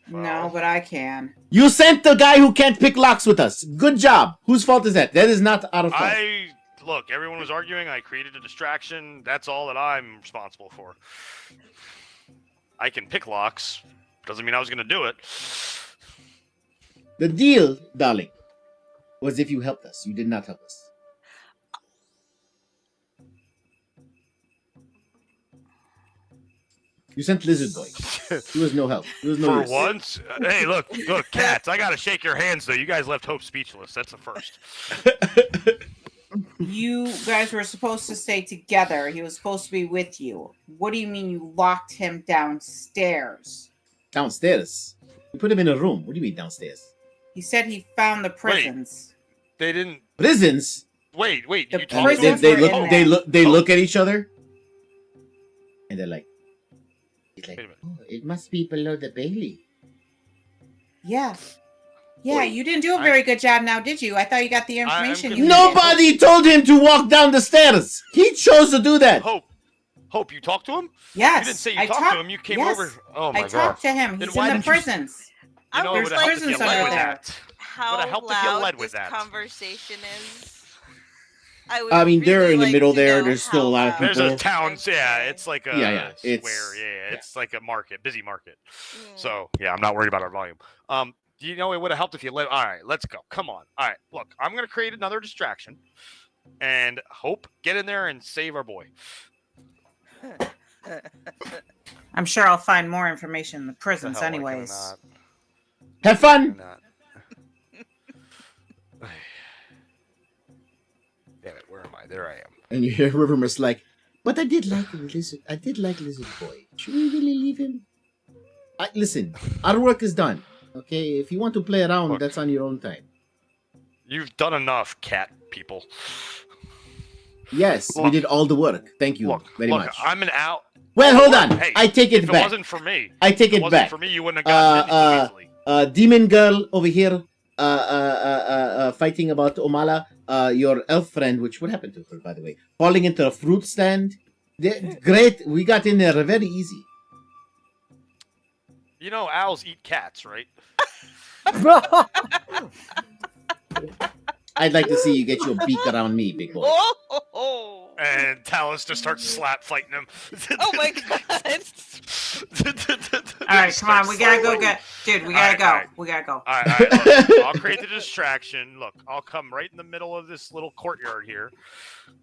No, but I can. You sent the guy who can't pick locks with us. Good job. Whose fault is that? That is not our fault. Look, everyone was arguing. I created a distraction. That's all that I'm responsible for. I can pick locks. Doesn't mean I was going to do it. The deal, darling, was if you helped us. You did not help us. You sent Lizard Boy. He was no help. He was no For use. once, hey, look, cats. I gotta shake your hands though. You guys left Hope speechless. That's the first. You guys were supposed to stay together. He was supposed to be with you. What do you mean you locked him downstairs? Downstairs. You put him in a room. What do you mean downstairs? He said he found the prisons. They didn't. Prisons. Wait. The You talked to prisons them? were in there. They look at each other, and they're like, he's like, Wait a minute. oh, it must be below the Bailey. Yeah. Yeah, Wait, you didn't do a very good job now, did you? I thought you got the information you confused. needed. Nobody told him to walk down the stairs. He chose to do that. Hope, you talked to him? Yes. You didn't say you I talked to him. You came yes, over. Oh my I god. talked to him. Then He's why in the didn't you- prisons. You know, I it would would have like helped if you prisons led under with there. that. how Would've helped if you loud led with this that. conversation is. I mean, they're really in the like middle to there. know There's still a how lot of loud. people. There's a town. Yeah, it's like a Yeah, square. it's- Yeah, it's like a market, busy market. Mm. So yeah, I'm not worried about our volume. You know, it would have helped if you let. All right, let's go. Come on. All right, look, I'm gonna create another distraction, and Hope, get in there and save our boy. I'm sure I'll find more information in the The prisons hell, I anyways. cannot. Have fun. Cannot. Damn it, where am I? There I am. And you hear Rivermist like, but I did like Lizard. I did like Lizard Boy. Should we really leave him? Listen, our work is done. Okay, if you want to play around, Look. that's on your own time. You've done enough, cat people. Yes, we Look. did all the work. Thank you very look, much. I'm an out. Well, hold on. Hey, I take it if back. it wasn't for me, I take if it it wasn't back. for me, you wouldn't have gotten it so easily. Demon girl over here, fighting about Omala. Your elf friend, which what happened to her, by the way, falling into a fruit stand. Great, we got in there very easy. You know, owls eat cats, right? I'd like to see you get your beak around me, big boy. Oh, And Talus just starts slap fighting him. oh my god. All right, come on, we gotta go get, dude. We gotta Alright, go. alright. We gotta go. All right, look, I'll create the distraction. Look, I'll come right in the middle of this little courtyard here,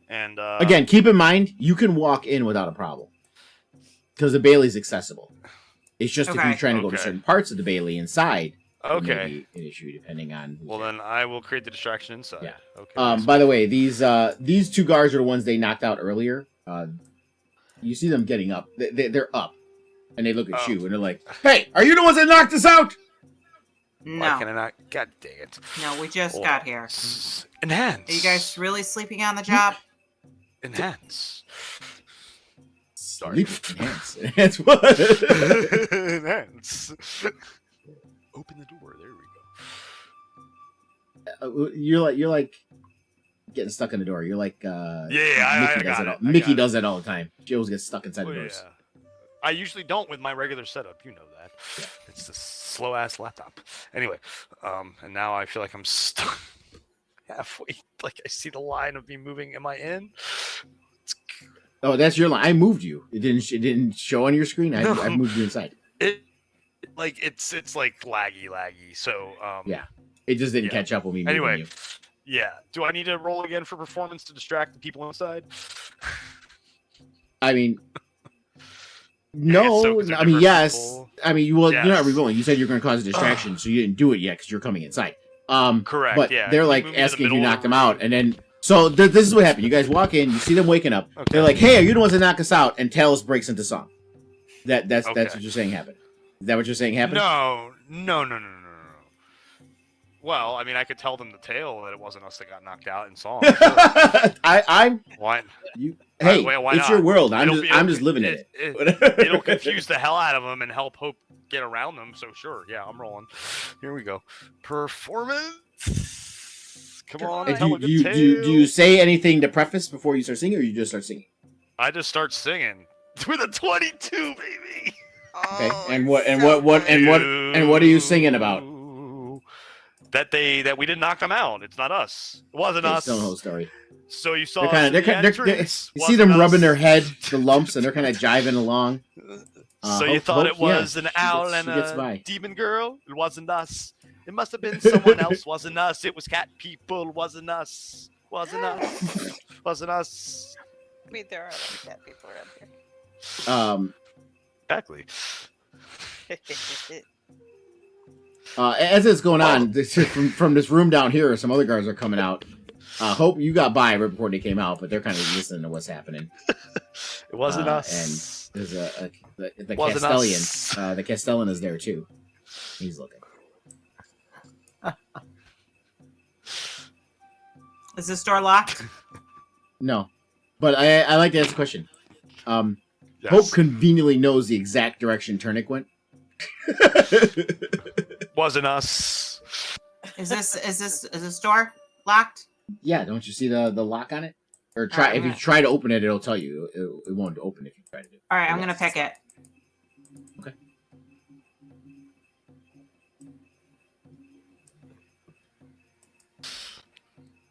and Again, keep in mind you can walk in without a problem because the Bailey's accessible. It's just if Okay. you're trying to go to Okay. certain parts of the Bailey inside, it may okay. be an issue depending on. who's Well, there. then I will create the distraction inside. Yeah. Okay. By the way, these two guards are the ones they knocked out earlier. You see them getting up. They're up, and they look at Oh. you, and they're like, "Hey, are you the ones that knocked us out?" Why can No, I not? God dang it! no, we just Oh. got here. Enhance. Are you guys really sleeping on the job? Enhance? Sorry. Sleep enhance. That's what. Enhance. Open the door. There we go. You're like getting stuck in the door. You're like Yeah, Mickey I does got it. All. it. I Mickey got does that all the time. She always gets stuck inside Oh, the doors. yeah. I usually don't with my regular setup. You know that. Yeah. It's a slow ass laptop. Anyway, and now I feel like I'm stuck halfway. Like I see the line of me moving. Am I in? Oh, that's your line. I moved you. It didn't show on your screen. I No. moved you inside. It's like laggy. So Yeah. It just didn't Yeah. catch up with me. Moving Anyway, you. yeah. Do I need to roll again for performance to distract the people inside? I mean, so, no. 'cause they're I mean, different yes. people. I mean, you're not Yes. re-rolling. You said you're going to cause a distraction, so you didn't do it yet because you're coming inside. Correct. But yeah. they're Can you like move me to the asking if you middle of knocked the them out, room? and then so this is what happened. You guys walk in, you see them waking up. Okay. They're like, "Hey, are you the ones that knock us out?" And Tails breaks into song. That's Okay. what you're saying happened. Is that what you're saying happened? No. Well, I mean, I could tell them the tale that it wasn't us that got knocked out in song. I'm Why? you. Hey, why it's your not? world. I'm It'll just be- living in it- it. It'll confuse the hell out of them and help Hope get around them. So sure, yeah, I'm rolling. Here we go. Performance. Come on, And tell a do good you tale. say anything to preface before you start singing, or you just start singing? I just start singing with a 22, baby. Okay. Oh, And it's what and so what and what good. and what are you singing about? That we didn't knock them out. It's not us. It wasn't Okay, us. still the whole story. So you saw. They're kind of us in the you entrance. see them Wasn't rubbing us. their head, the lumps, and they're kind of jiving along. So you thought it was an owl she and gets a by. demon girl? It wasn't us. It must have been someone else. Wasn't us. It was cat people. Wasn't us. Wasn't us. Wasn't us. I mean, there are like cat people around here. Exactly. As it's going on, from this room down here, some other guards are coming out. Hope you got by right before they came out, but they're kind of listening to what's happening. It wasn't us. And there's the Wasn't Castellan. us. The Castellan is there too. He's looking. Is this door locked? No, but I like to ask a question. Yes. Hope conveniently knows the exact direction Turnic went. Wasn't us. Is this door locked? Yeah, don't you see the lock on it? Or try Alright, if you try to open it, it'll tell you. It won't open if you try to do it. All right, I'm Yes. gonna pick it. Okay.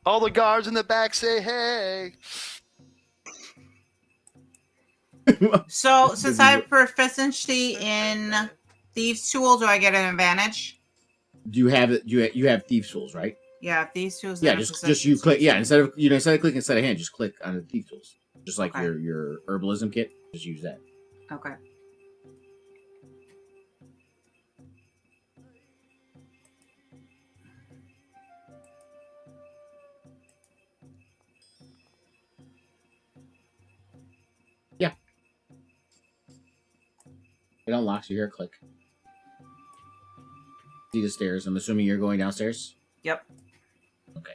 All the guards in the back say hey. So since I have proficiency in thieves' tool, do I get an advantage? Do you have it? You have thieves tools, right? Yeah, thieves' tools. Yeah, just you click. Yeah, instead of clicking instead of hand, just click on the thief tools. Just like Okay. your herbalism kit, just use that. Okay. It unlocks. You hear a click. See the stairs. I'm assuming you're going downstairs. Yep. Okay.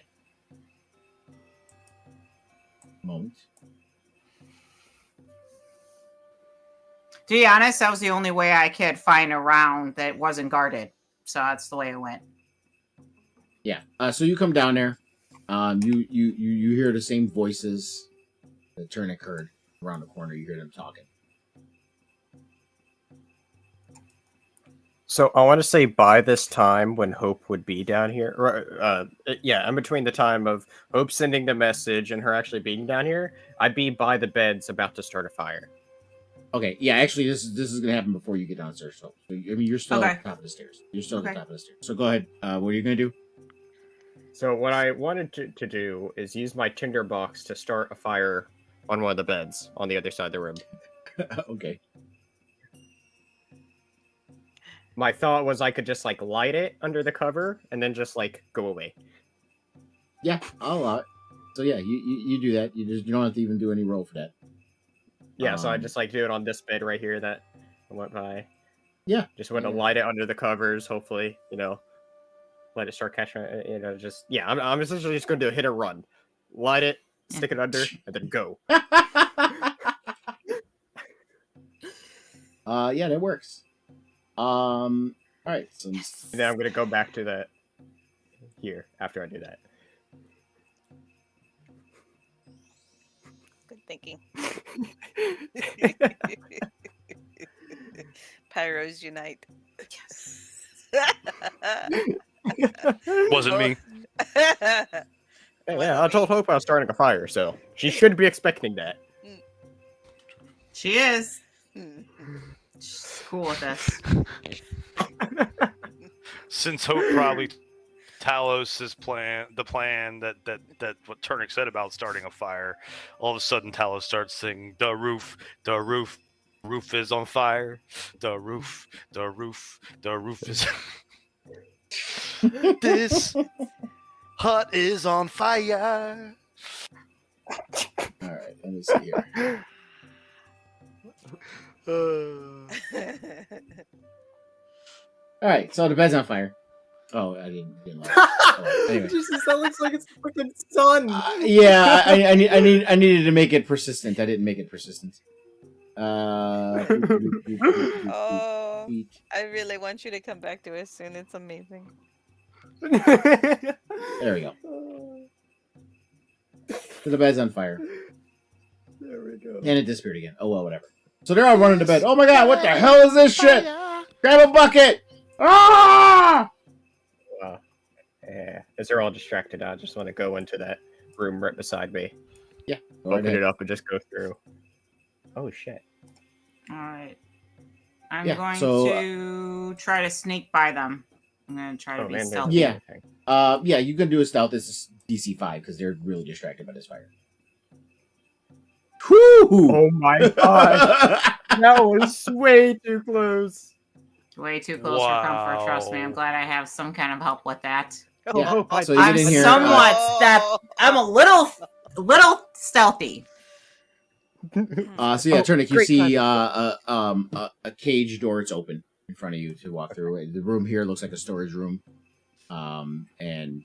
Moment. To be honest, that was the only way I could find a round that wasn't guarded. So that's the way it went. Yeah. So you come down there. You hear the same voices that Turnic heard around the corner. You hear them talking. So I want to say by this time when Hope would be down here, yeah, in between the time of Hope sending the message and her actually being down here, I'd be by the beds about to start a fire. Okay. Yeah. Actually, this is gonna happen before you get downstairs. So I mean, you're still Okay. at the top of the stairs. You're still at Okay. the top of the stairs. So go ahead. What are you gonna do? So what I wanted to do is use my tinderbox to start a fire on one of the beds on the other side of the room. Okay. My thought was I could just like light it under the cover and then just like go away. Yeah, I'll allow it. So yeah, you do that. You don't have to even do any roll for that. Yeah, so I Um, just like do it on this bed right here that I went by. Yeah. Just want to light it under the covers, hopefully, let it start catching, just, yeah, I'm essentially just going to do a hit or run. Light it, stick it under, and then go. Yeah, that works. All right. So And then I'm going to go back to that here after I do that. Good thinking. Pyros unite. Wasn't me. Yeah, I told Hope I was starting a fire, so she should be expecting that. She is. Hmm. She's cool with this. Since Hope probably Talos' plan, the plan that what Turnic said about starting a fire, all of a sudden Talos starts singing, the roof is on fire, the roof is this hut is on fire. all right. Let me see here. All right. So the bed's on fire. Oh, I didn't like it. Oh, anyway. Jesus, that looks like it's fucking sun. Yeah, I needed to make it persistent. I didn't make it persistent. Oh, I really want you to come back to it soon. It's amazing. There we go. So the bed's on fire. There we go. And it disappeared again. Oh well, whatever. So they're all running to bed. Oh my god, what the hell is this shit? Grab a bucket! Ah! Yeah, as they're all distracted, I just want to go into that room right beside me. Yeah. Go right Open ahead. it up and just go through. Oh shit. All right. I'm Yeah, going so, to try to sneak by them. I'm gonna try to Oh be man, there's stealthy. Yeah. everything. Yeah, you can do a stealth. This is DC 5 because they're really distracted by this fire. Whew! Oh my god, that was way too close. Way too close for comfort. Trust me. I'm Wow. glad I have some kind of help with that. Oh, Yeah, hope I so you get I'm in here, somewhat I'm a little stealthy. So yeah, Oh, Turnip, you great see content. a cage door. It's open in front of you to walk through. The room here looks like a storage room. And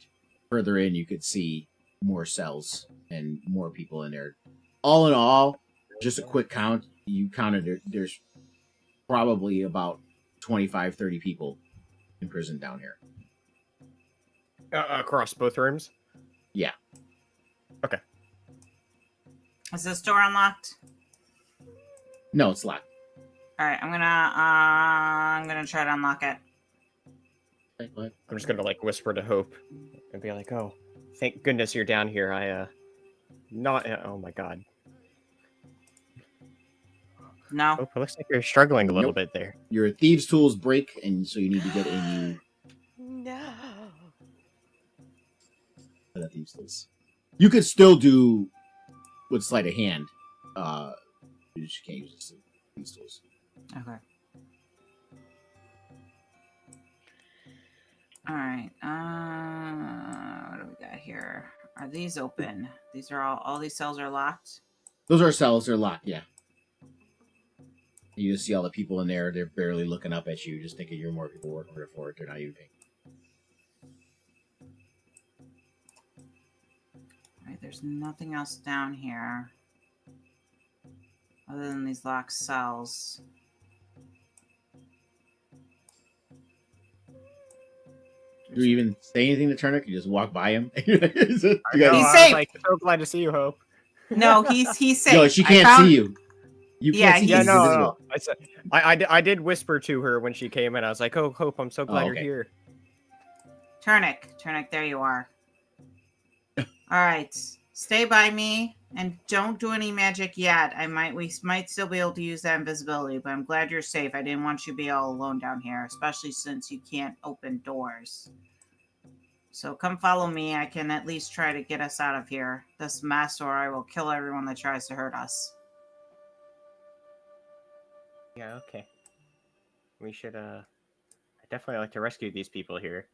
further in, you could see more cells and more people in there. All in all, just a quick count. You counted there's probably about 25, 30 people imprisoned down here. Across both rooms. Yeah. Okay. Is this door unlocked? No, it's locked. All right, I'm gonna try to unlock it. Okay, go ahead. I'm just gonna like whisper to Hope and be like, "Oh, thank goodness you're down here. Oh my god, No. Hope, it looks like you're struggling a little Nope. bit there." Your thieves' tools break, and so you need to get a new No. set of thieves' tools. You could still do with sleight of hand. You just can't use these tools. Okay. All right. What do we got here? Are these open? These are all these cells are locked. Those are cells. They're locked. Yeah. You just see all the people in there. They're barely looking up at you, just thinking you're more people working for it. They're not even paying. All right. There's nothing else down here other than these locked cells. Do you even say anything to Turnip? You just walk by him. You I know, He's I was safe. like, so glad to see you, Hope. No, he's safe. No, she I can't found- see you. You Yeah, can't see. he's- He's Yeah, invisible. no. I said, I did whisper to her when she came in. I was like, "Oh, Hope, I'm so glad okay. you're here." Turnic, there you are. All right, stay by me and don't do any magic yet. We might still be able to use that invisibility, but I'm glad you're safe. I didn't want you to be all alone down here, especially since you can't open doors. So come follow me. I can at least try to get us out of here, this mess, or I will kill everyone that tries to hurt us. Yeah, okay. We should. I definitely like to rescue these people here.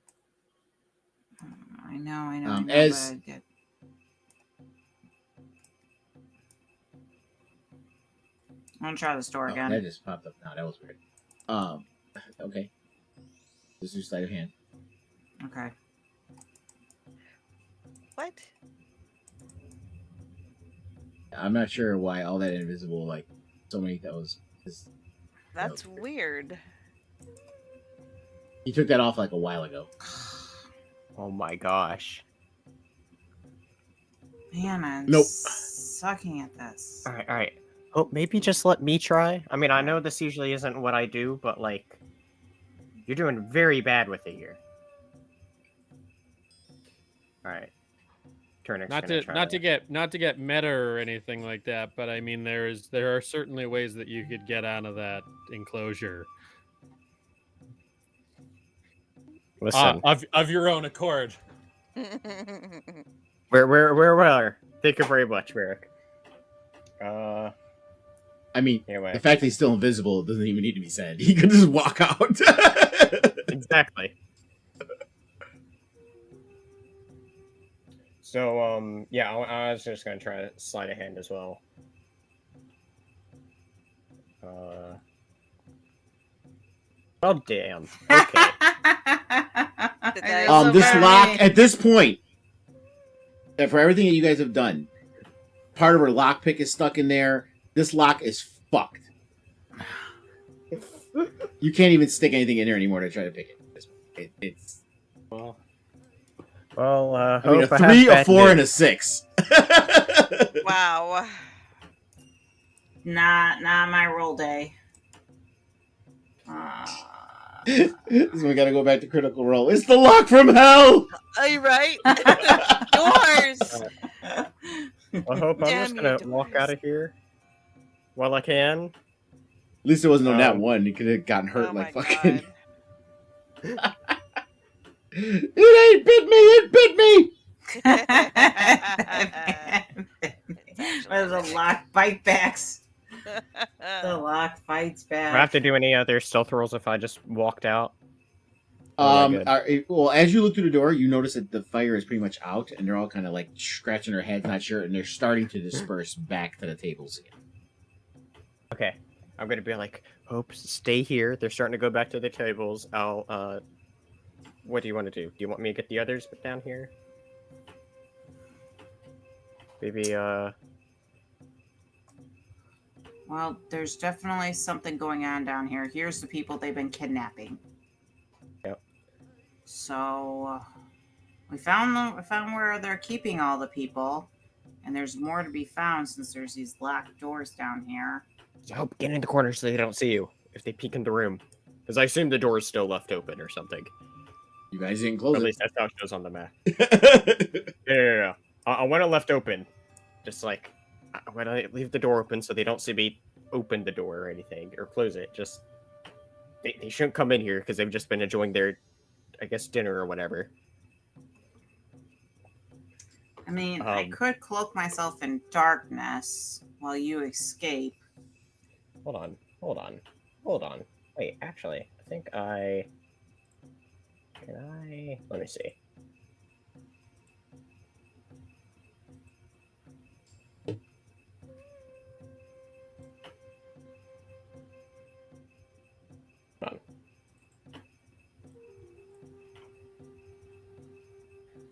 I know. As- but I did. I'm gonna try this door Oh, again. that just popped up now. That was weird. Okay. This is your sleight of hand. Okay. What? I'm not sure why all that invisible, like so many. That's weird. He took that off like a while ago. Oh my gosh. Man, I'm Nope. sucking at this. All right. Hope, maybe just let me try. I mean, I know this usually isn't what I do, but like, you're doing very bad with it here. All right. Turnip's Not gonna to try not to get meta or anything like that, but I mean there are certainly ways that you could get out of that enclosure Listen, of your own accord. where? Thank you very much, Merrick. I mean, Anyway, the fact that he's still invisible doesn't even need to be said. He could just walk out. exactly. So, yeah, I was just gonna try to slide a hand as well. Oh damn. Okay. This lock at this point, and for everything that you guys have done, part of her lockpick is stuck in there. This lock is fucked. You can't even stick anything in there anymore to try to pick it. It's Well, I mean, a Hope I 3, have a bad 4, news. and a 6. Wow. Not my roll day. So we gotta go back to critical roll. It's the lock from hell. Are you right? Doors. Well, Hope, I'm just Damn gonna you, walk doors. out of here while I can. At least it wasn't on that Um, one. He could have gotten hurt Oh like my fucking. God. It ain't bit me. It bit me. There's a lock bite backs. The lock bites Do I have back. to do any other stealth rolls if I just walked out? Oh my God. Well, as you look through the door, you notice that the fire is pretty much out, and they're all kind of like scratching their heads, not sure, and they're starting to disperse back to the tables again. Okay. I'm gonna be like, Hope, stay here. They're starting to go back to the tables. I'll what do you want to do? Do you want me to get the others down here? Maybe Well, there's definitely something going on down here. Here's the people they've been kidnapping. Yep. So we found them. We found where they're keeping all the people, and there's more to be found since there's these locked doors down here. so Hope, get in the corner so they don't see you if they peek in the room. Because I assume the door is still left open or something. You guys didn't Or close at it. least that's how it shows on the map. No. I want it left open. Just like, I want to leave the door open so they don't see me open the door or anything, or close it. Just, they shouldn't come in here because they've just been enjoying their, I guess, dinner or whatever. I mean, I could cloak myself in darkness while you escape. Hold on. Wait, actually, I think let me see. Hold on.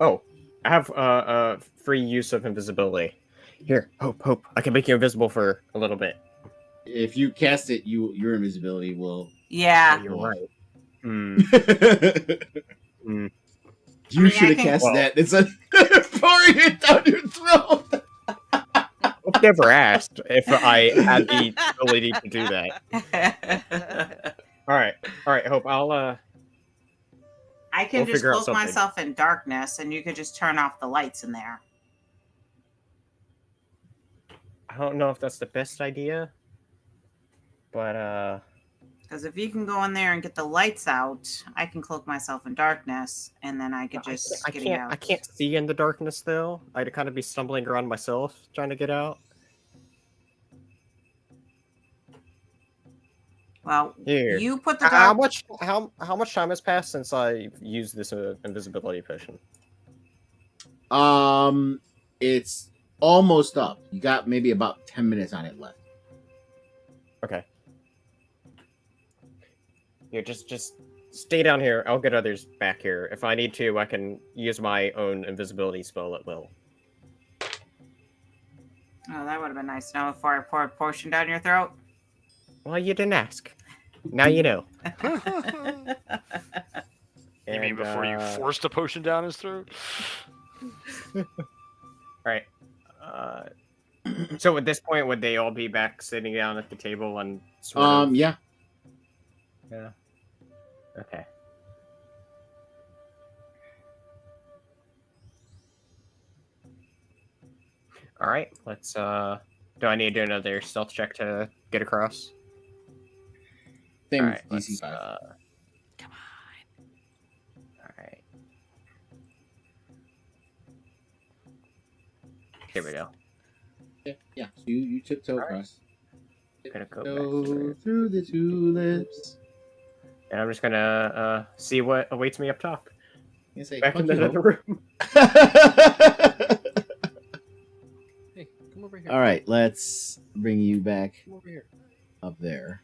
Oh, I have free use of invisibility. Here, Hope, I can make you invisible for a little bit. If you cast it, your invisibility will. Yeah. You're right. You should have cast that. It's pouring it down your throat. Hope never asked if I had the ability to do that. All right, Hope. I can We'll just figure out cloak something. myself in darkness, and you could just turn off the lights in there. I don't know if that's the best idea, but Because if you can go in there and get the lights out, I can cloak myself in darkness, and then I could just I get can't. out. I can't see in the darkness though. I'd kind of be stumbling around myself trying to get out. Well, Here. you put the How dark. much time has passed since I used this invisibility potion? It's almost up. You got maybe about 10 minutes on it left. Okay. Here, just stay down here. I'll get others back here. If I need to, I can use my own invisibility spell at will. Oh, that would have been nice to know before I poured a potion down your throat. Well, you didn't ask. Now you know. You mean before you forced a potion down his throat? Right. So at this point, would they all be back sitting down at the table and sort of... Yeah. Yeah. Okay. All right. Let's. Do I need to do another stealth check to get across? Same All with right. DC 5. Come on. All right. Here we go. Yeah. So you tiptoe Alright. across. Gonna go back Tiptoe through the tulips. And I'm just gonna see what awaits me up top. You say, Back "Fuck in you, the other Hope." room. Hey, come over here. All right, let's bring you back Come over here. up there.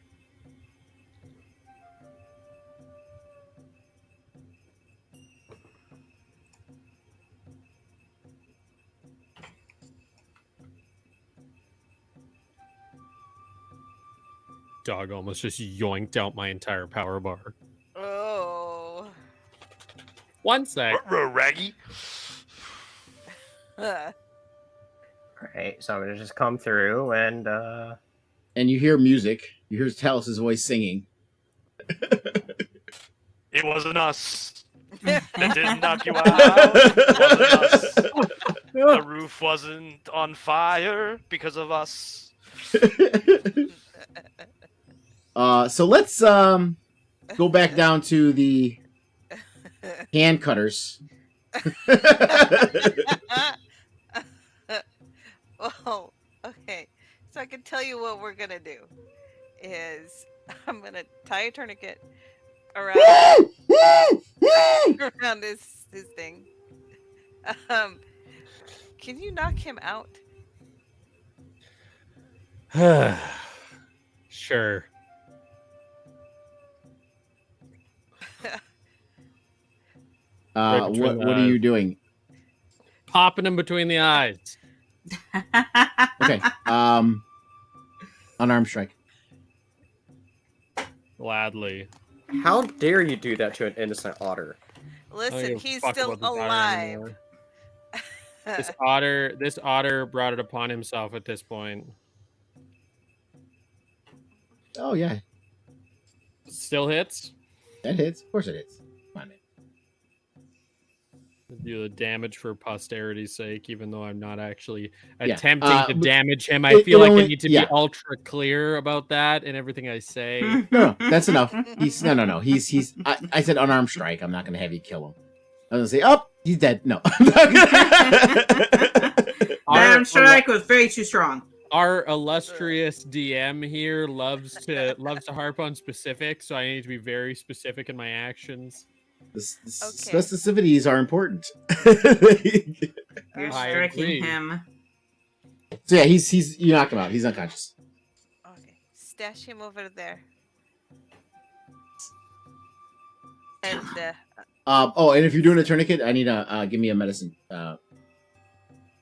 Dog almost just yoinked out my entire power bar. Oh. One sec. Raggy. All right. So I'm gonna just come through and. And you hear music. You hear Talos' voice singing. It wasn't us that didn't knock you out. It wasn't us. The roof wasn't on fire because of us. So let's go back down to the hand cutters. Well, okay. So I can tell you what we're gonna do is I'm gonna tie a tourniquet around around his thing. Can you knock him out? Sure. Right between What are the- you doing? Popping him between the eyes. Okay. Unarmed strike. Gladly. How dare you do that to an innocent otter? I don't Listen, give a he's fuck still about this otter alive. anymore. This otter brought it upon himself at this point. Oh yeah, Still hits. that hits. Of course it hits. Come on, man. Do the damage for posterity's sake, even though I'm not actually Yeah, attempting to but damage him. I it feel like only- I need to yeah. be ultra clear about that in everything I say. No, that's enough. He's no. He's. I said unarmed strike. I'm not gonna have you kill him. I was gonna say, oh, he's dead. No. Madam Strike was very too strong. Our illustrious DM here loves to harp on specifics, so I need to be very specific in my actions. Specificities are important. You're I striking agree. him. So yeah, he's you knock him out. He's unconscious. Okay, stash him over there. And And if you're doing a tourniquet, I need a give me a medicine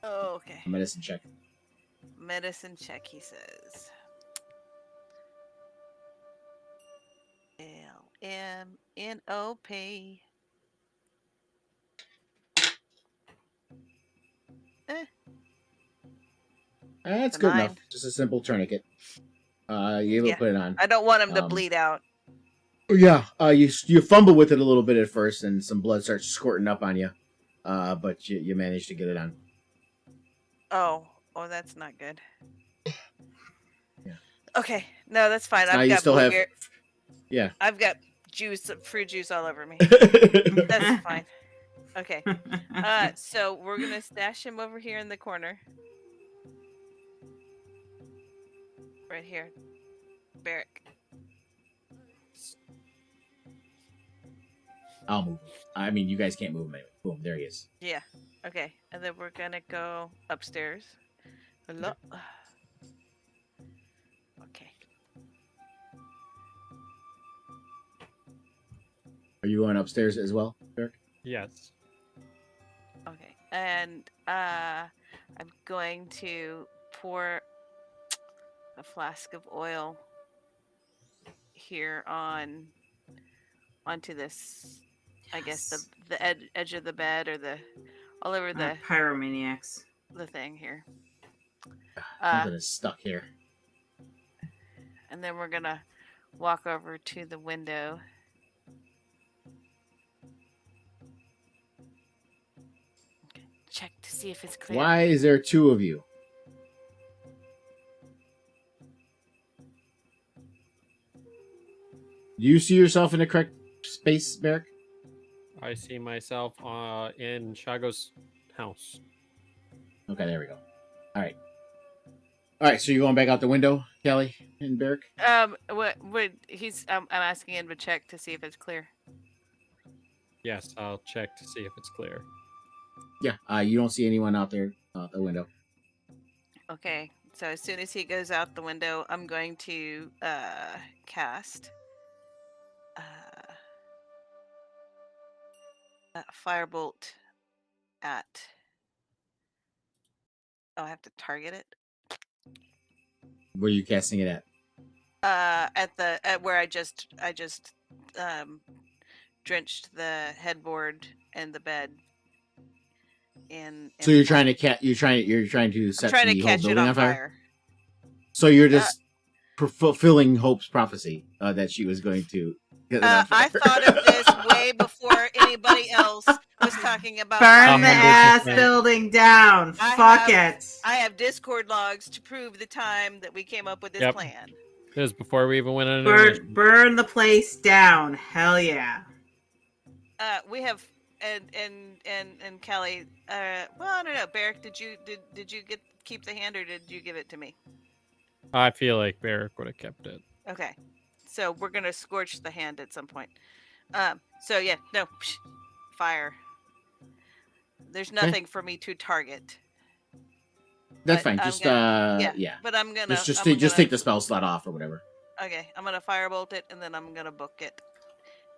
okay, medicine check. medicine check. He says. LMNOP. That's A good 9. enough. Just a simple tourniquet. You able Yeah. to put it on. I don't want him to Um, bleed out. Yeah, you fumble with it a little bit at first, and some blood starts squirting up on you. But you manage to get it on. Oh, that's not good. Yeah. Okay, no, that's fine. Now you still have. Yeah. I've got fruit juice all over me. That's fine. Okay. So we're gonna stash him over here in the corner. Right here. Barrack. I'll move. I mean, you guys can't move him anyway. Boom, there he is. Yeah. Okay. And then we're gonna go upstairs. Hello. Okay. Are you going upstairs as well, Derek? Yes. Okay. And I'm going to pour a flask of oil here onto this, I guess the edge of the bed, or all over the Pyromaniacs. the thing here. Something is stuck here. And then we're gonna walk over to the window. Okay, check to see if it's clear. Why is there two of you? Do you see yourself in the correct space, Barrack? I see myself in Shago's house. Okay, there we go. All right. So you're going back out the window, Kelly and Barrack? What he's I'm asking him to check to see if it's clear. Yes, I'll check to see if it's clear. Yeah. You don't see anyone out there out the window. Okay, so as soon as he goes out the window, I'm going to cast a firebolt at. Oh, I have to target it. Where are you casting it at? At where I just drenched the headboard and the bed. So you're trying to you're trying to set I'm trying the to whole catch it building on on fire. fire. So you're just fulfilling Hope's prophecy that she was going to get it on fire. I thought of this way before anybody else was talking about Burn the 100%. ass building down. Fuck it. I have Discord logs to prove the time that we came up with this Yep. plan. It was before we even went on an mission. Burn the place down. Hell yeah. We have and Kelly. Well, I don't know. Barrick, did you keep the hand or did you give it to me? I feel like Barrick would have kept it. Okay, so we're gonna scorch the hand at some point. So yeah, no, fire. There's nothing for me to target. That's but fine. I'm Just gonna- yeah. But I'm gonna Just I'm just gonna- take the spell slot off or whatever. Okay, I'm gonna firebolt it and then I'm gonna book it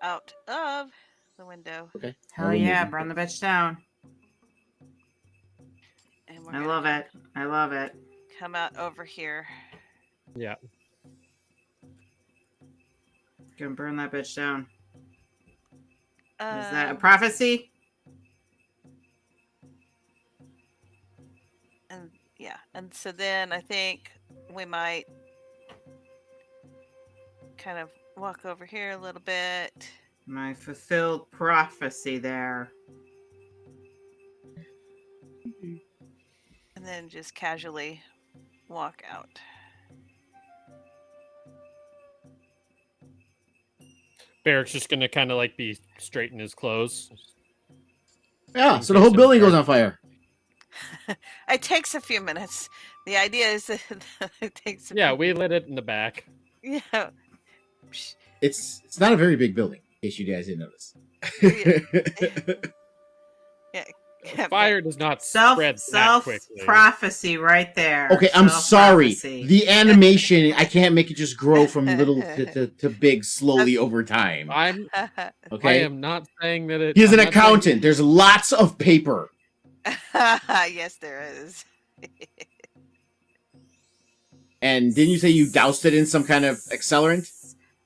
out of the window. Okay. Hell yeah, burn the bitch down. And we're I gonna love it. I love it. come out over here. Yeah. Gonna burn that bitch down. Is that a Um, prophecy? And yeah, and so then I think we might kind of walk over here a little bit. My fulfilled prophecy there. And then just casually walk out. Barrick's just gonna kind of like be straight in his clothes. Yeah. So the whole building goes on fire. It takes a few minutes. The idea is that it takes. Yeah, we lit it in the back. Yeah. It's not a very big building, in case you guys didn't notice. Yeah, Fire does not Self spread that quickly. prophecy right there. Okay, I'm sorry. Self-prophecy. The animation, I can't make it just grow from little to big slowly over time. I Okay. am not saying that it. He's an I'm not saying- accountant. There's lots of paper. Yes, there is. And didn't you say you doused it in some kind of accelerant?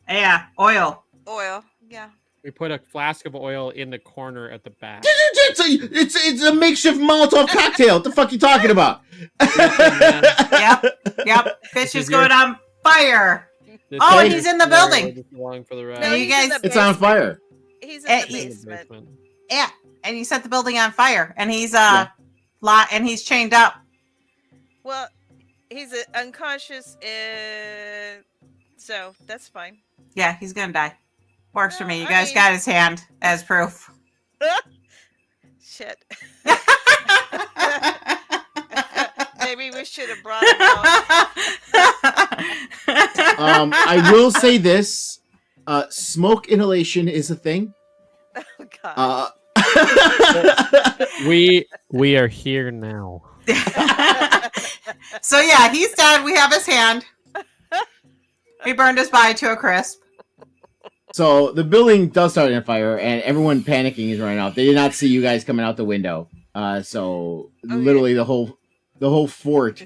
Yeah, oil. Oil. Yeah. We put a flask of oil in the corner at the back. It's a makeshift Molotov cocktail. What the fuck you talking about? Yep. Bitch is is your- going on fire. This Oh, and is he's in the scenario building. just along for the ride. No, you he's in guys- the It's on basement. fire. He's Eh, in the In the basement. basement. Yeah, and you set the building on fire, and he's Yeah. and he's chained up. Well, he's unconscious, so that's fine. Yeah, he's gonna die. Works for No, me. You I guys mean- got his hand as proof. Shit. Maybe we should have brought him out. I will say this: smoke inhalation is a thing. Oh, God. We are here now. So yeah, he's dead. We have his hand. He burned his body to a crisp. So the building does start on fire, and everyone panicking is running out. They did not see you guys coming out the window. So literally the whole fort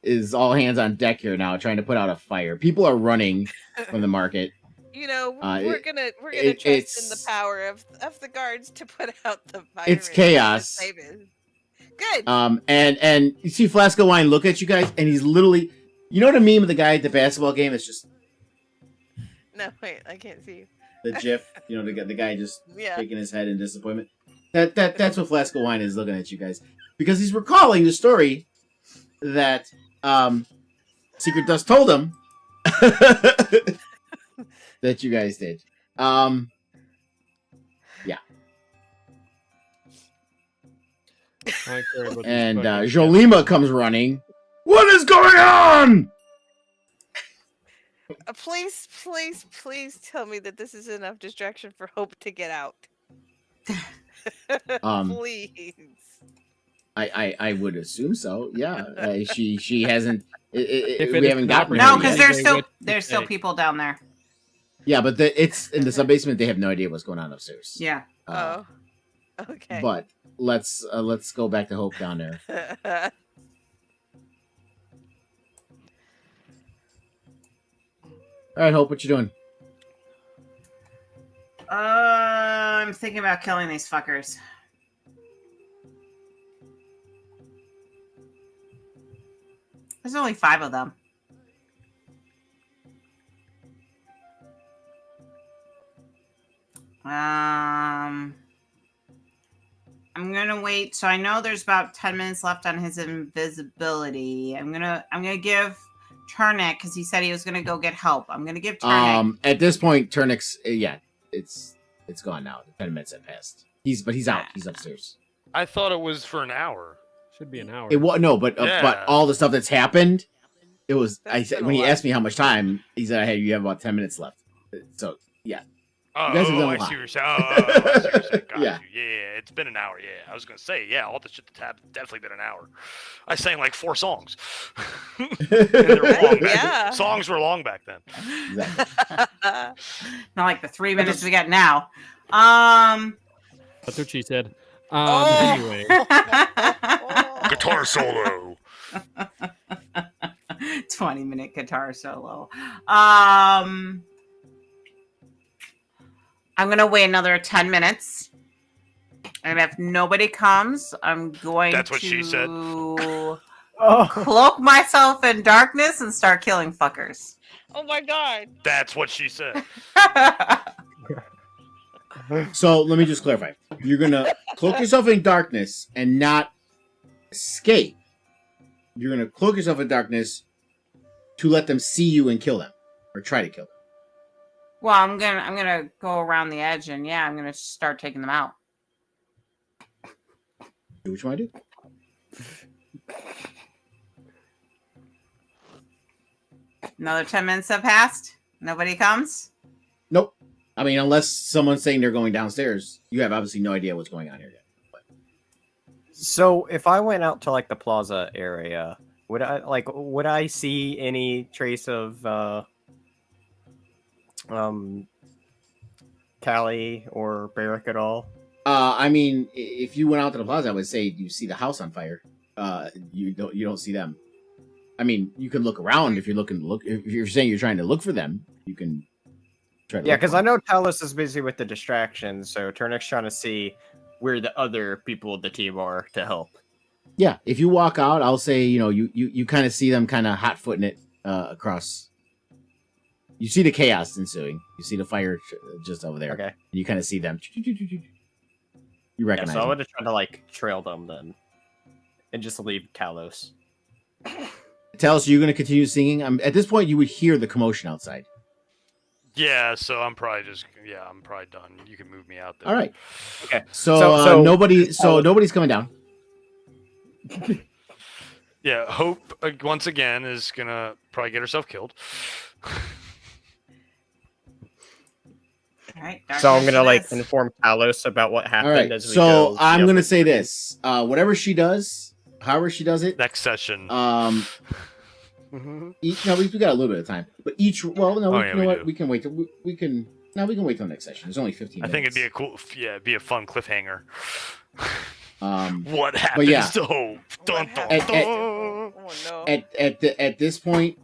is all hands on deck here now, trying to put out a fire. People are running from the market. You know, it- we're gonna trust in the it's- power of the guards to put out the fire. It's and chaos. save it. Good. And you see Flasco Wine look at you guys, and he's literally, you know, the meme of the guy at the basketball game. It's just No, wait, I can't see you. the GIF. You know, the guy just Yeah. shaking his head in disappointment. That's what Flasco Wine is looking at you guys, because he's recalling the story that Secret Dust told him that you guys did. I don't care about these And fucking- Jolima comes running. What is going on? Please, please, please tell me that this is enough distraction for Hope to get out. Please. I would assume so. Yeah, she hasn't. If We it is haven't not gotten No, her ready because yet. yet. there's still people down there. Yeah, but it's in the sub basement. They have no idea what's going on upstairs. Yeah. Oh. Okay. But let's go back to Hope down there. All right, Hope, what you doing? I'm thinking about killing these fuckers. There's only 5 of them. I'm gonna wait. So I know there's about 10 minutes left on his invisibility. I'm gonna give Turnick, because he said he was gonna go get help. I'm gonna give Turnick. At this point, Turnix, yeah, it's It's gone now. The 10 minutes have passed. He's out. He's upstairs. I thought it was for an hour. Should be an hour. It was no, but all the stuff that's happened, it was. That's I said been a when he lot. asked me how much time, he said, "Hey, you have about 10 minutes left." So yeah, Oh, guys have done a I lot. see what you're saying. I see what you're saying. Got Yeah. you. Yeah, it's been an hour. Yeah, I was gonna say, yeah, all the shit that's happened definitely been an hour. I sang like 4 songs. And they were long back. Yeah. Songs were long back then. exactly. Not like the 3 minutes we got now. That's what she said. Oh. Anyway, Guitar solo. 20-minute guitar solo. I'm gonna wait another 10 minutes. And if nobody comes, I'm going That's what to she said. Oh, cloak myself in darkness and start killing fuckers. Oh my god. That's what she said. So let me just clarify. You're gonna cloak yourself in darkness and not escape. You're gonna cloak yourself in darkness to let them see you and kill them, or try to kill them. Well, I'm gonna go around the edge and yeah, I'm gonna start taking them out. Do what you want to do. Another 10 minutes have passed. Nobody comes. Nope. I mean, unless someone's saying they're going downstairs, you have obviously no idea what's going on here yet. But so if I went out to like the plaza area, would I see any trace of Callie or Barrick at all? I mean, if you went out to the plaza, I would say you see the house on fire. You don't see them. I mean, you can look around if you're looking to look. If you're saying you're trying to look for them, you can try to. Yeah, look because for I them. know Talos is busy with the distractions, so Turnix trying to see where the other people of the team are to help. Yeah, if you walk out, I'll say you kind of see them kind of hot footing it across. You see the chaos ensuing. You see the fire just over there. Okay. You kind of see them. You Yeah, recognize. so I them. would have tried to like trail them then, and just leave Talos. Tell us, you're going to continue singing. At this point, you would hear the commotion outside. Yeah, so I'm probably done. You can move me out there. All right. Okay. So, So- nobody's coming down. Yeah, Hope once again is gonna probably get herself killed. All right. So I'm gonna like darkness. inform Talos about what All happened right. as we So go. I'm Yeah. going to say this. Whatever she does, however she does it, Next session. we got a little bit of time, but each. Well, no, Oh, you yeah, know we what? do. We can wait. We can wait till next session. There's only 15 I minutes. think it'd be a fun cliffhanger. Um, What happens yeah. to Hope? Dun, dun, At- dun. Oh no. at this point,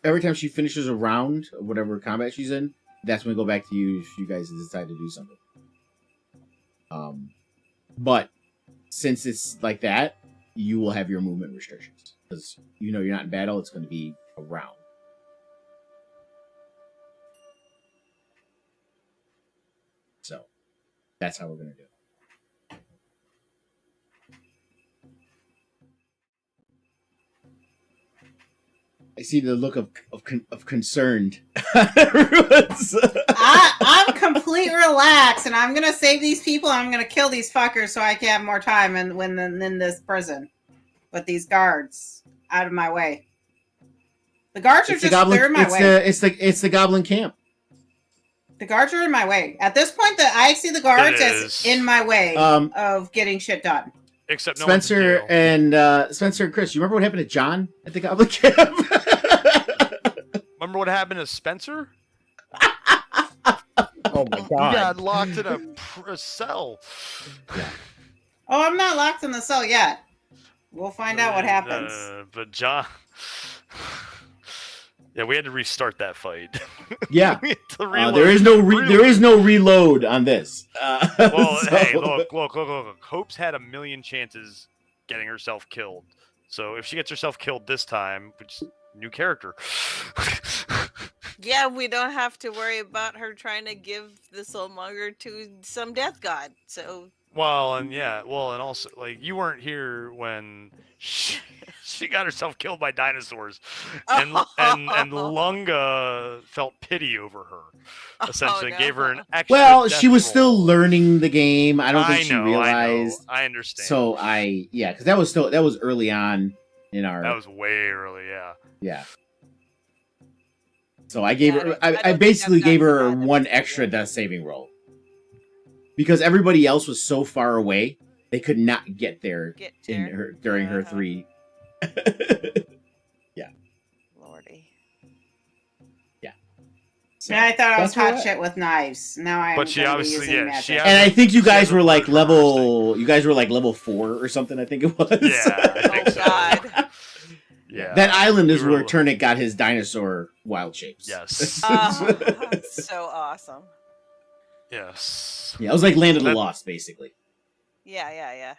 every time she finishes a round of whatever combat she's in, that's when we go back to you if you guys decide to do something. But since it's like that, you will have your movement restrictions because you're not in battle. It's going to be a round. So that's how we're going to do it. I see the look of concerned. Everyone's- I'm complete relaxed, and I'm gonna save these people. And I'm gonna kill these fuckers so I can have more time in this prison with these guards out of my way. The guards are It's the just they're in my way. It's the goblin camp. The guards are in my way. At this point, I see the guards It as is. in my way Um, of getting shit done. Except no one's in Spencer jail. and Spencer and Chris, you remember what happened to John at the goblin camp? Remember what happened to Spencer? Oh my He god. got locked in a cell. Oh, I'm not locked in the cell yet. We'll find out what happens. But John, yeah, we had to restart that fight. Yeah. We had to reload. There is no reload on this. Well, so- hey, look. Hope's had a million chances getting herself killed. So if she gets herself killed this time, which is new character. Yeah, we don't have to worry about her trying to give the soulmonger to some death god. So Well, and also like you weren't here when she got herself killed by dinosaurs, and Lunga felt pity over her, essentially, and gave her an extra. Well, death she was roll. still learning the game. I don't think she know, realized. I understand. So because that was early on in our. That was way early, yeah. Yeah. So I gave Yeah, her. I don't I think basically I've gave gotten her to that one episode extra yet. death saving roll because everybody else was so far away they could not get there Get in there. her during her Uh-huh. 3. Lordy. So, And I thought I was that's where hot we're at. shit with knives. Now I'm But she gonna be obviously- using yeah, magic. she And I think you She guys hasn't were like learned her first level. You guys were like level 4 or something. I think it was. Yeah, I think Oh, so. God. Yeah. That island is We were- where Turnip got his dinosaur wild shapes. Yes. Oh, so awesome. Yes. Yeah, it was like Land of the That- Lost, basically. Yeah.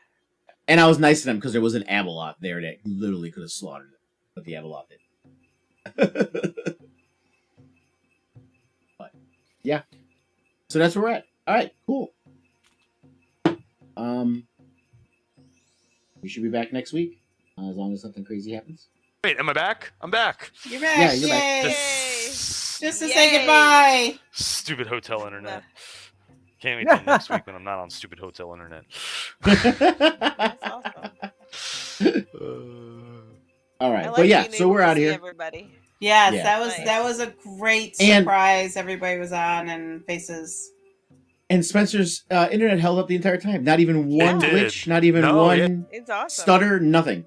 And I was nice to them because there was an Avalot there that literally could have slaughtered it, but the Avalot did. But yeah, so that's where we're at. All right, cool. We should be back next week, as long as nothing crazy happens. Wait, am I back? I'm back. You're back. Yeah, you're back. Yay. This Just to Yay. say goodbye. stupid hotel internet. Can't wait till next week when I'm not on stupid hotel internet. That's awesome. All I right, like but yeah, being so able we're to out see here. Everybody. Yes, Yeah. Nice. that was a great And- surprise. Everybody was on and faces. And Spencer's internet held up the entire time. Not even one did. glitch, not even No, one It's awesome. stutter, nothing.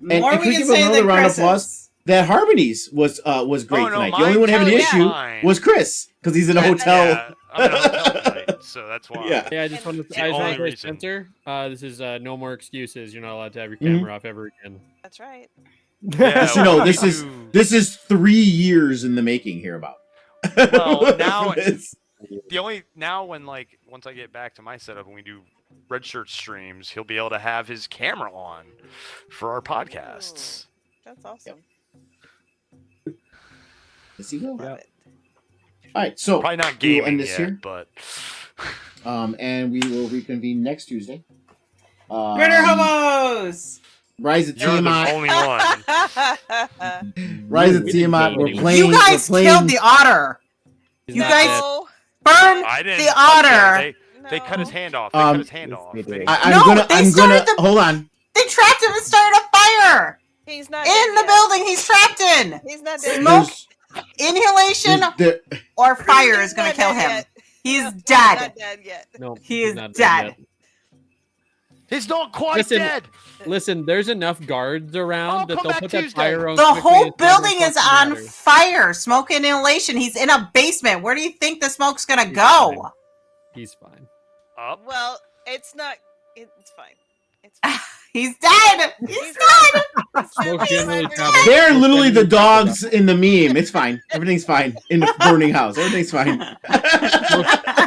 More and we can can give say another than round of Chris's. applause? That Harmonies was great Oh, no, tonight. The only one having an mine- issue mine. was Chris because he's in a Yeah, hotel. Yeah, I'm in a hotel tonight, so that's why. Yeah. Yeah, I just wanted the to, I just only wanted to say, reason. Spencer, this is no more excuses. You're not allowed to have your Mhm. camera off ever again. That's right. Yeah, So no, well, this we is- do- This is 3 years in the making here about. Well, now- This. the only now when like once I get back to my setup and we do red shirt streams, he'll be able to have his camera on for our podcasts. That's awesome. Does he go? Love Yeah. it. All right, so Probably not We will gaming end this yet, here. but and we will reconvene next Tuesday. Murder hobos. Rise of you're the Tiamat. only one. Rise of We didn't Tiamat. kill We're anyone. playing. You guys we're playing, killed the otter. He's You not guys- dead. No, Burn. I didn't. The touch that. otter. They cut his no. hand off. They Um, cut his hand off. me They- too. I'm No, gonna. they I'm gonna started the- hold on. They trapped him and started a fire He's not in dead the yet. building. He's trapped in. He's not dead. Smoke. There's- Inhalation there- or fire He's is going not to kill dead him. yet. He's No, dead. Not dead yet. No, He he's is not dead. yet. He's not quite Listen, dead. Listen, there's enough guards around I'll that come they'll back put that Tuesday. fire on. The quickly, whole it's never building is fucking on matter. fire. Smoke and inhalation. He's in a basement. Where do you think the smoke's going to He's go? fine. He's fine. Up. Well, it's not. It's fine. It's fine. He's dead. He's He's dead. Smoke generally He's travels. They're Smoke literally the generally dogs in the meme. It's fine. Everything's fine in the burning house. Everything's fine.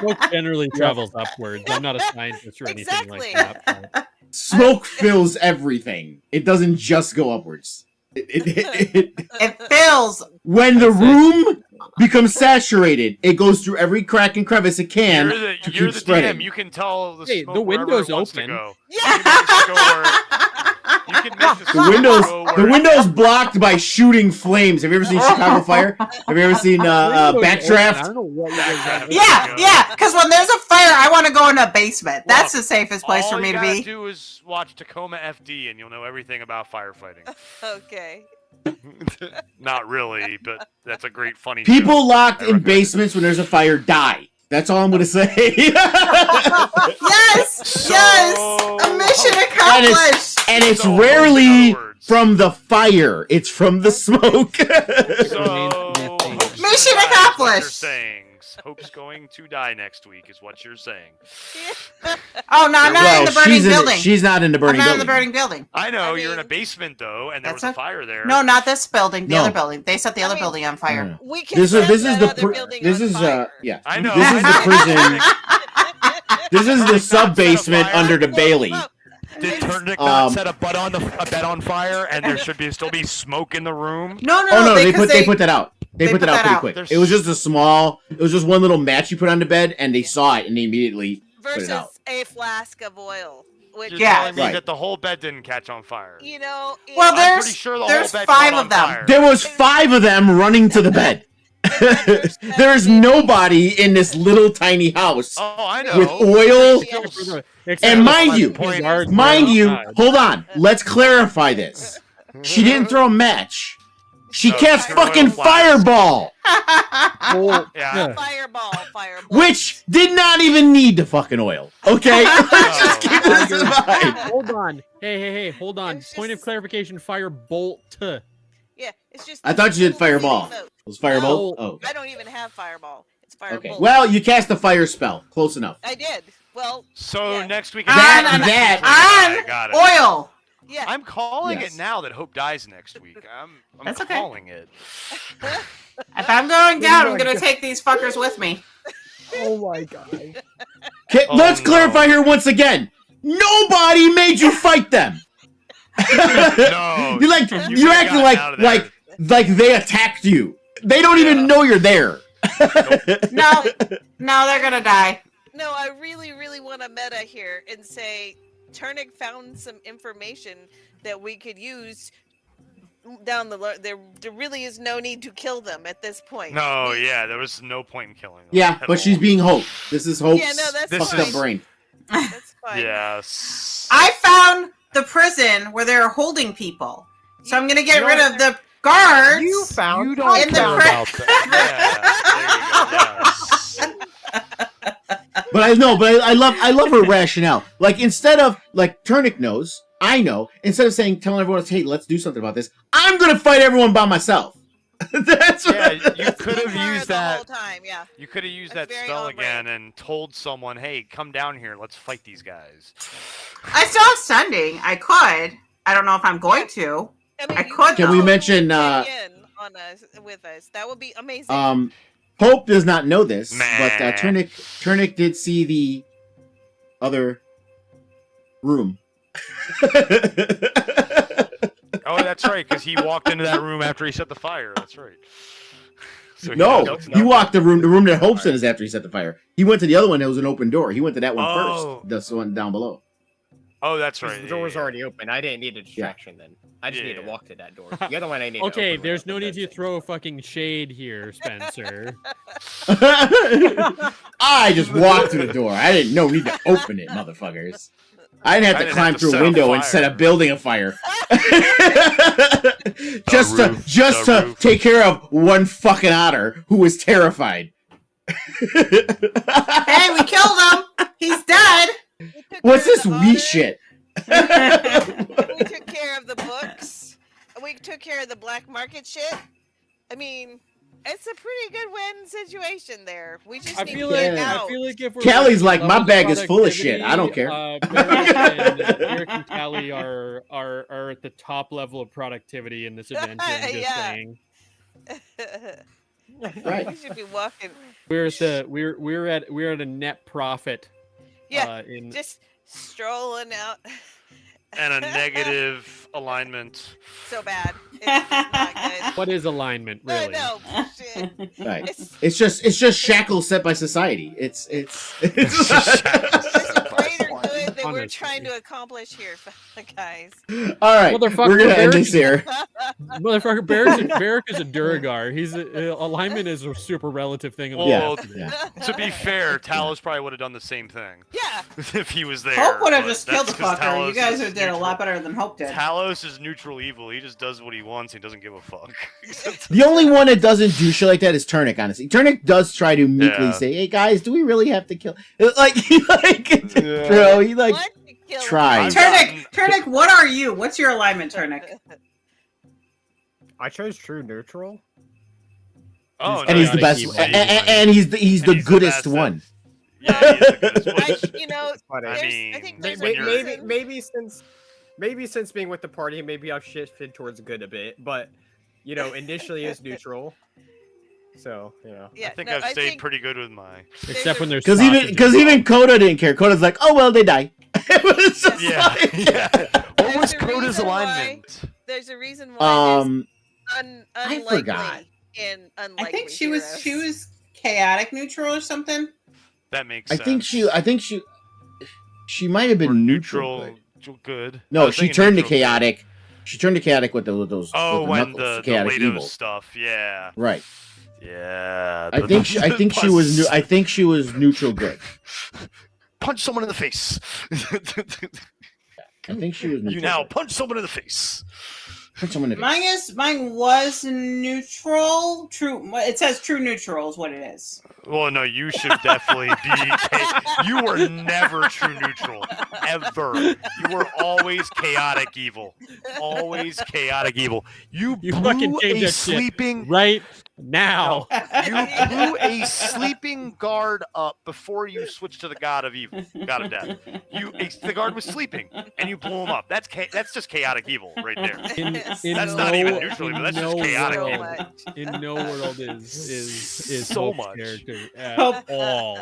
Smoke generally travels upwards. I'm not a scientist or anything Exactly. like that. but- Smoke fills everything. It doesn't just go upwards. It fills. When the That's it. room becomes saturated, it goes through every crack and crevice it can. You're the, to you're keep the spreading. DM. You can tell the Hey, smoke the wherever window's it wants to open. go. Yeah. You can make the The smoke windows, go the wherever- window's blocked by shooting flames. Have you ever seen Chicago Fire? Have you ever seen Windows open. I Backdraft? don't know what you guys have. Yeah, yeah. Because when there's a fire, I want to go in a basement. That's the safest place All for me you to gotta be. do is watch Tacoma FD, and you'll know everything about firefighting. Okay. Not really, but that's a great funny. People joke. locked I in recommend it. basements when there's a fire die. That's all I'm going to say. Yes, yes. A mission accomplished. And it's So, rarely in other words- from the fire. It's from the smoke. So, Remains Hope's nothing. gonna Mission die is what you're accomplished. saying. Hope's going to die next week, is what you're saying. Oh no, I'm not in the burning building. She's not in the I'm burning not in building. the burning building. I know I you're in a mean- basement though, and there was That's a fire there. No, not this building. The No. other building. They set the I other mean- building on fire. No. We can This is set this is that the other pr- building this on is fire. yeah. I know. This I is know. the prison. This is the sub basement fire. under the Look, Bailey. look, Did Turnic not set a bed on fire, and there should still be smoke in the room? No, Oh no, they put that out. They put that out pretty out. quick. There's- It was just one little match you put on the bed, and they saw it, and they immediately put Versus it out. a flask of oil. Which, You're Yeah. telling me Right. that the whole bed didn't catch on fire. you know, Well, I'm pretty sure the there's whole bed 5 caught of them. on fire. There was 5 of them running to the bed. There's nobody in this little tiny house Oh, I know. with oil. Yes. And mind you, Guards hold on. Let's clarify this. She didn't throw a match. She No, cast she threw fucking oil flask. fireball, Yeah. Fireball. which did not even need the fucking oil. Okay, let's just keep this in mind. Hold on. Hey, hold on. It's Point of just- clarification, firebolt. Yeah, it's just. I thought you did fireball. No, It was fireball. No. Oh, I don't even have fireball. It's fireball. okay. Well, you cast a fire spell. Close enough. I did. Well, So yeah. next week. That- I got it. Oil. Yeah. I'm calling Yes. it now that Hope dies next week. I'm That's okay. calling it. If I'm going down, I'm gonna take these fuckers with me. Oh my god. Okay, Oh, let's no. clarify here once again. Nobody made you fight them. No. You're like You you're could've acting gotten out of there. like they attacked you. They don't Yeah. even know you're there. No, they're gonna die. No, I really, really want to meta here and say Turnic found some information that we could use down the road. There really is no need to kill them at this point. No, yeah, there was no point in killing them. Yeah, at but she's all. being Hope. This is Hope's Yeah, no, that's This fucked is- up brain. That's fine. Yes. I found the prison where they're holding people, so I'm gonna get You rid don't- of the guards. You found. You don't In the care pri- about that. Yeah, there you go. Yes. But I love her rationale. Like instead of like Turnic knows, I know. Instead of telling everyone, hey, let's do something about this. I'm gonna fight everyone by myself. That's what. Yeah, you could have Fire used the that. whole time. Yeah. You could have used That's that very spell on again brand. and told someone, "Hey, come down here. Let's fight these guys." I still have sending. I could. I don't know if I'm going to. I you could, Can we though. mention? in on us with us? That would be amazing. Hope does not know this, Meh. but Turnic did see the other room. Oh, that's right, because he walked into that room after he set the fire. That's right. So No, knows he nothing. walked the room that Hope said is after he set the fire. He went to the other one that was an open door. He went to that one Oh. first. That's the one down below. Oh, that's Because right. the door was yeah, yeah. already open. I didn't need a distraction then. I just need to Yeah. walk to that door. The other one I need. to Okay, open there's right no up need and to then- throw fucking shade here, Spencer. I just walked through the door. I didn't need to open it, motherfuckers. I didn't have I to didn't climb have to through a set a window and fire. set a building afire. just roof, to the roof. take care of one fucking otter who was terrified. Hey, we killed him. He's dead. We took What's care of this the wee otter, shit? We took care of the books. We took care of the black market shit. I mean, it's a pretty good win situation there. We just I need feel to get like Yeah. out. I feel like if we're Callie's looking like, at my levels bag of is full of shit. I don't Eric and Callie are at the top level of productivity in this adventure. I'm just Yeah. saying. Right. We should be walking. We're at a net profit. Yeah, In just strolling out. And a negative alignment. So bad. It's not good. what is alignment really? No, shit. Right. It's It's just shackles set by society. It's There's a greater good that we're Honestly. trying to accomplish here, guys. all right. Motherfucker, We're gonna end Eric- this here. Motherfucker, Barrick is a Duragar. Alignment is a super relative thing. in the Yeah. Well, Yeah. To be fair, Talos probably would have done the same thing Yeah. if he was there. Hope would have but just killed the that's 'cause fucker. You Talos guys is did a lot neutral. better than Hope did. Talos is neutral evil. He just does what he wants. He doesn't give a fuck. The only one that doesn't do shit like that is Turnic, honestly. Turnic does try to meekly Yeah. say, hey guys, do we really have to kill? Like, he Yeah. bro, he like, What? You killed try. I've Turnic, what are you? What's your alignment, Turnic? I chose true neutral. Oh, and no, he's the yeah, best, he's and he's the and goodest best one. Yeah, he is the goodest one. I, you know, But I there's, mean, I think May- there's when a you're- reason. maybe since being with the party, maybe I've shifted towards good a bit. But you know, initially it's neutral. So Yeah, I think no, I've stayed think pretty good with my. Except when there's Because even Coda didn't care. Coda's like, oh well, they die. It was just Yeah. like, Yeah. What There's was a Coda's reason why- alignment? There's a reason why I unlikely forgot. in unlikely. I think she was heroes. chaotic neutral or something. That makes I sense. think she might have been Or neutral. neutral good. I No, was she thinking turned to neutral good. chaotic. She turned to chaotic with those. Oh, with when knuckles, the chaotic Lato evil. stuff, yeah. Right. Yeah. I think she was. I think she was neutral good. Punch someone in the face. I think she was neutral. You now good. punch someone in the face. Punch someone in the face. Mine was neutral. True. It says true neutral is what it is. Well, no, you should definitely be. You were never true neutral, ever. You were always chaotic evil. Always chaotic evil. You fucking blew changed a that shit sleeping. right now. You blew a sleeping guard up before you switched to the god of evil, god of death. The guard was sleeping, and you blew him up. That's just chaotic evil right there. That's not even neutral evil. That's just chaotic so evil. much. In no world is So Hope's much. character at Hope. all.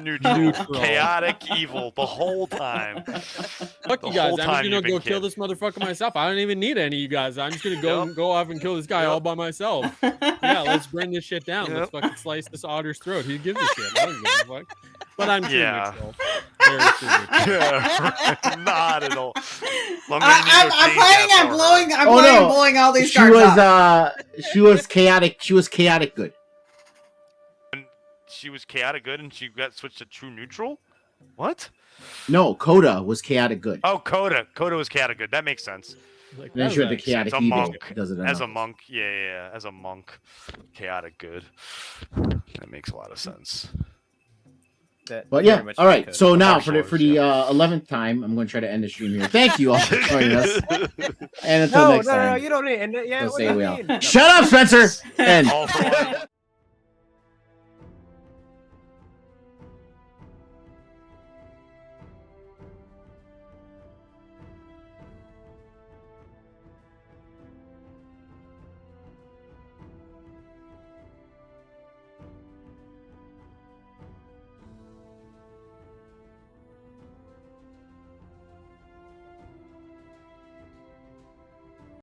Neutral, Neutral. chaotic evil the whole time. Fuck The you guys! whole I'm time just you've gonna been go kill kid. this motherfucker myself. I don't even need any of you guys. I'm just gonna Yep. go off and kill this guy all by myself. Yeah, let's bring this shit down. Yep. Let's fucking slice this otter's throat. Who gives a shit? I don't give a fuck. But I'm true Yeah. neutral. Very true neutral. Yeah, right. Not at all. I'm I'm planning on blowing. I'm planning on blowing all these She cards was. up. She was chaotic. She was chaotic good. She was chaotic good, and she got switched to true neutral. What? No, Coda was chaotic good. Oh, Coda. Coda was chaotic good. That makes sense. Like, And then she went to that chaotic As a evil. monk. Does it As a enough. monk, yeah. As a monk, chaotic good. That makes a lot of sense. That But very yeah, much all right. could. So now Martial for the 11th time, I'm going to try to end the stream here. Thank you all for joining us, and until No, next no, time. no, you don't need. Yeah, Go what say do you we out. mean? Shut up, Spencer. End. All for one.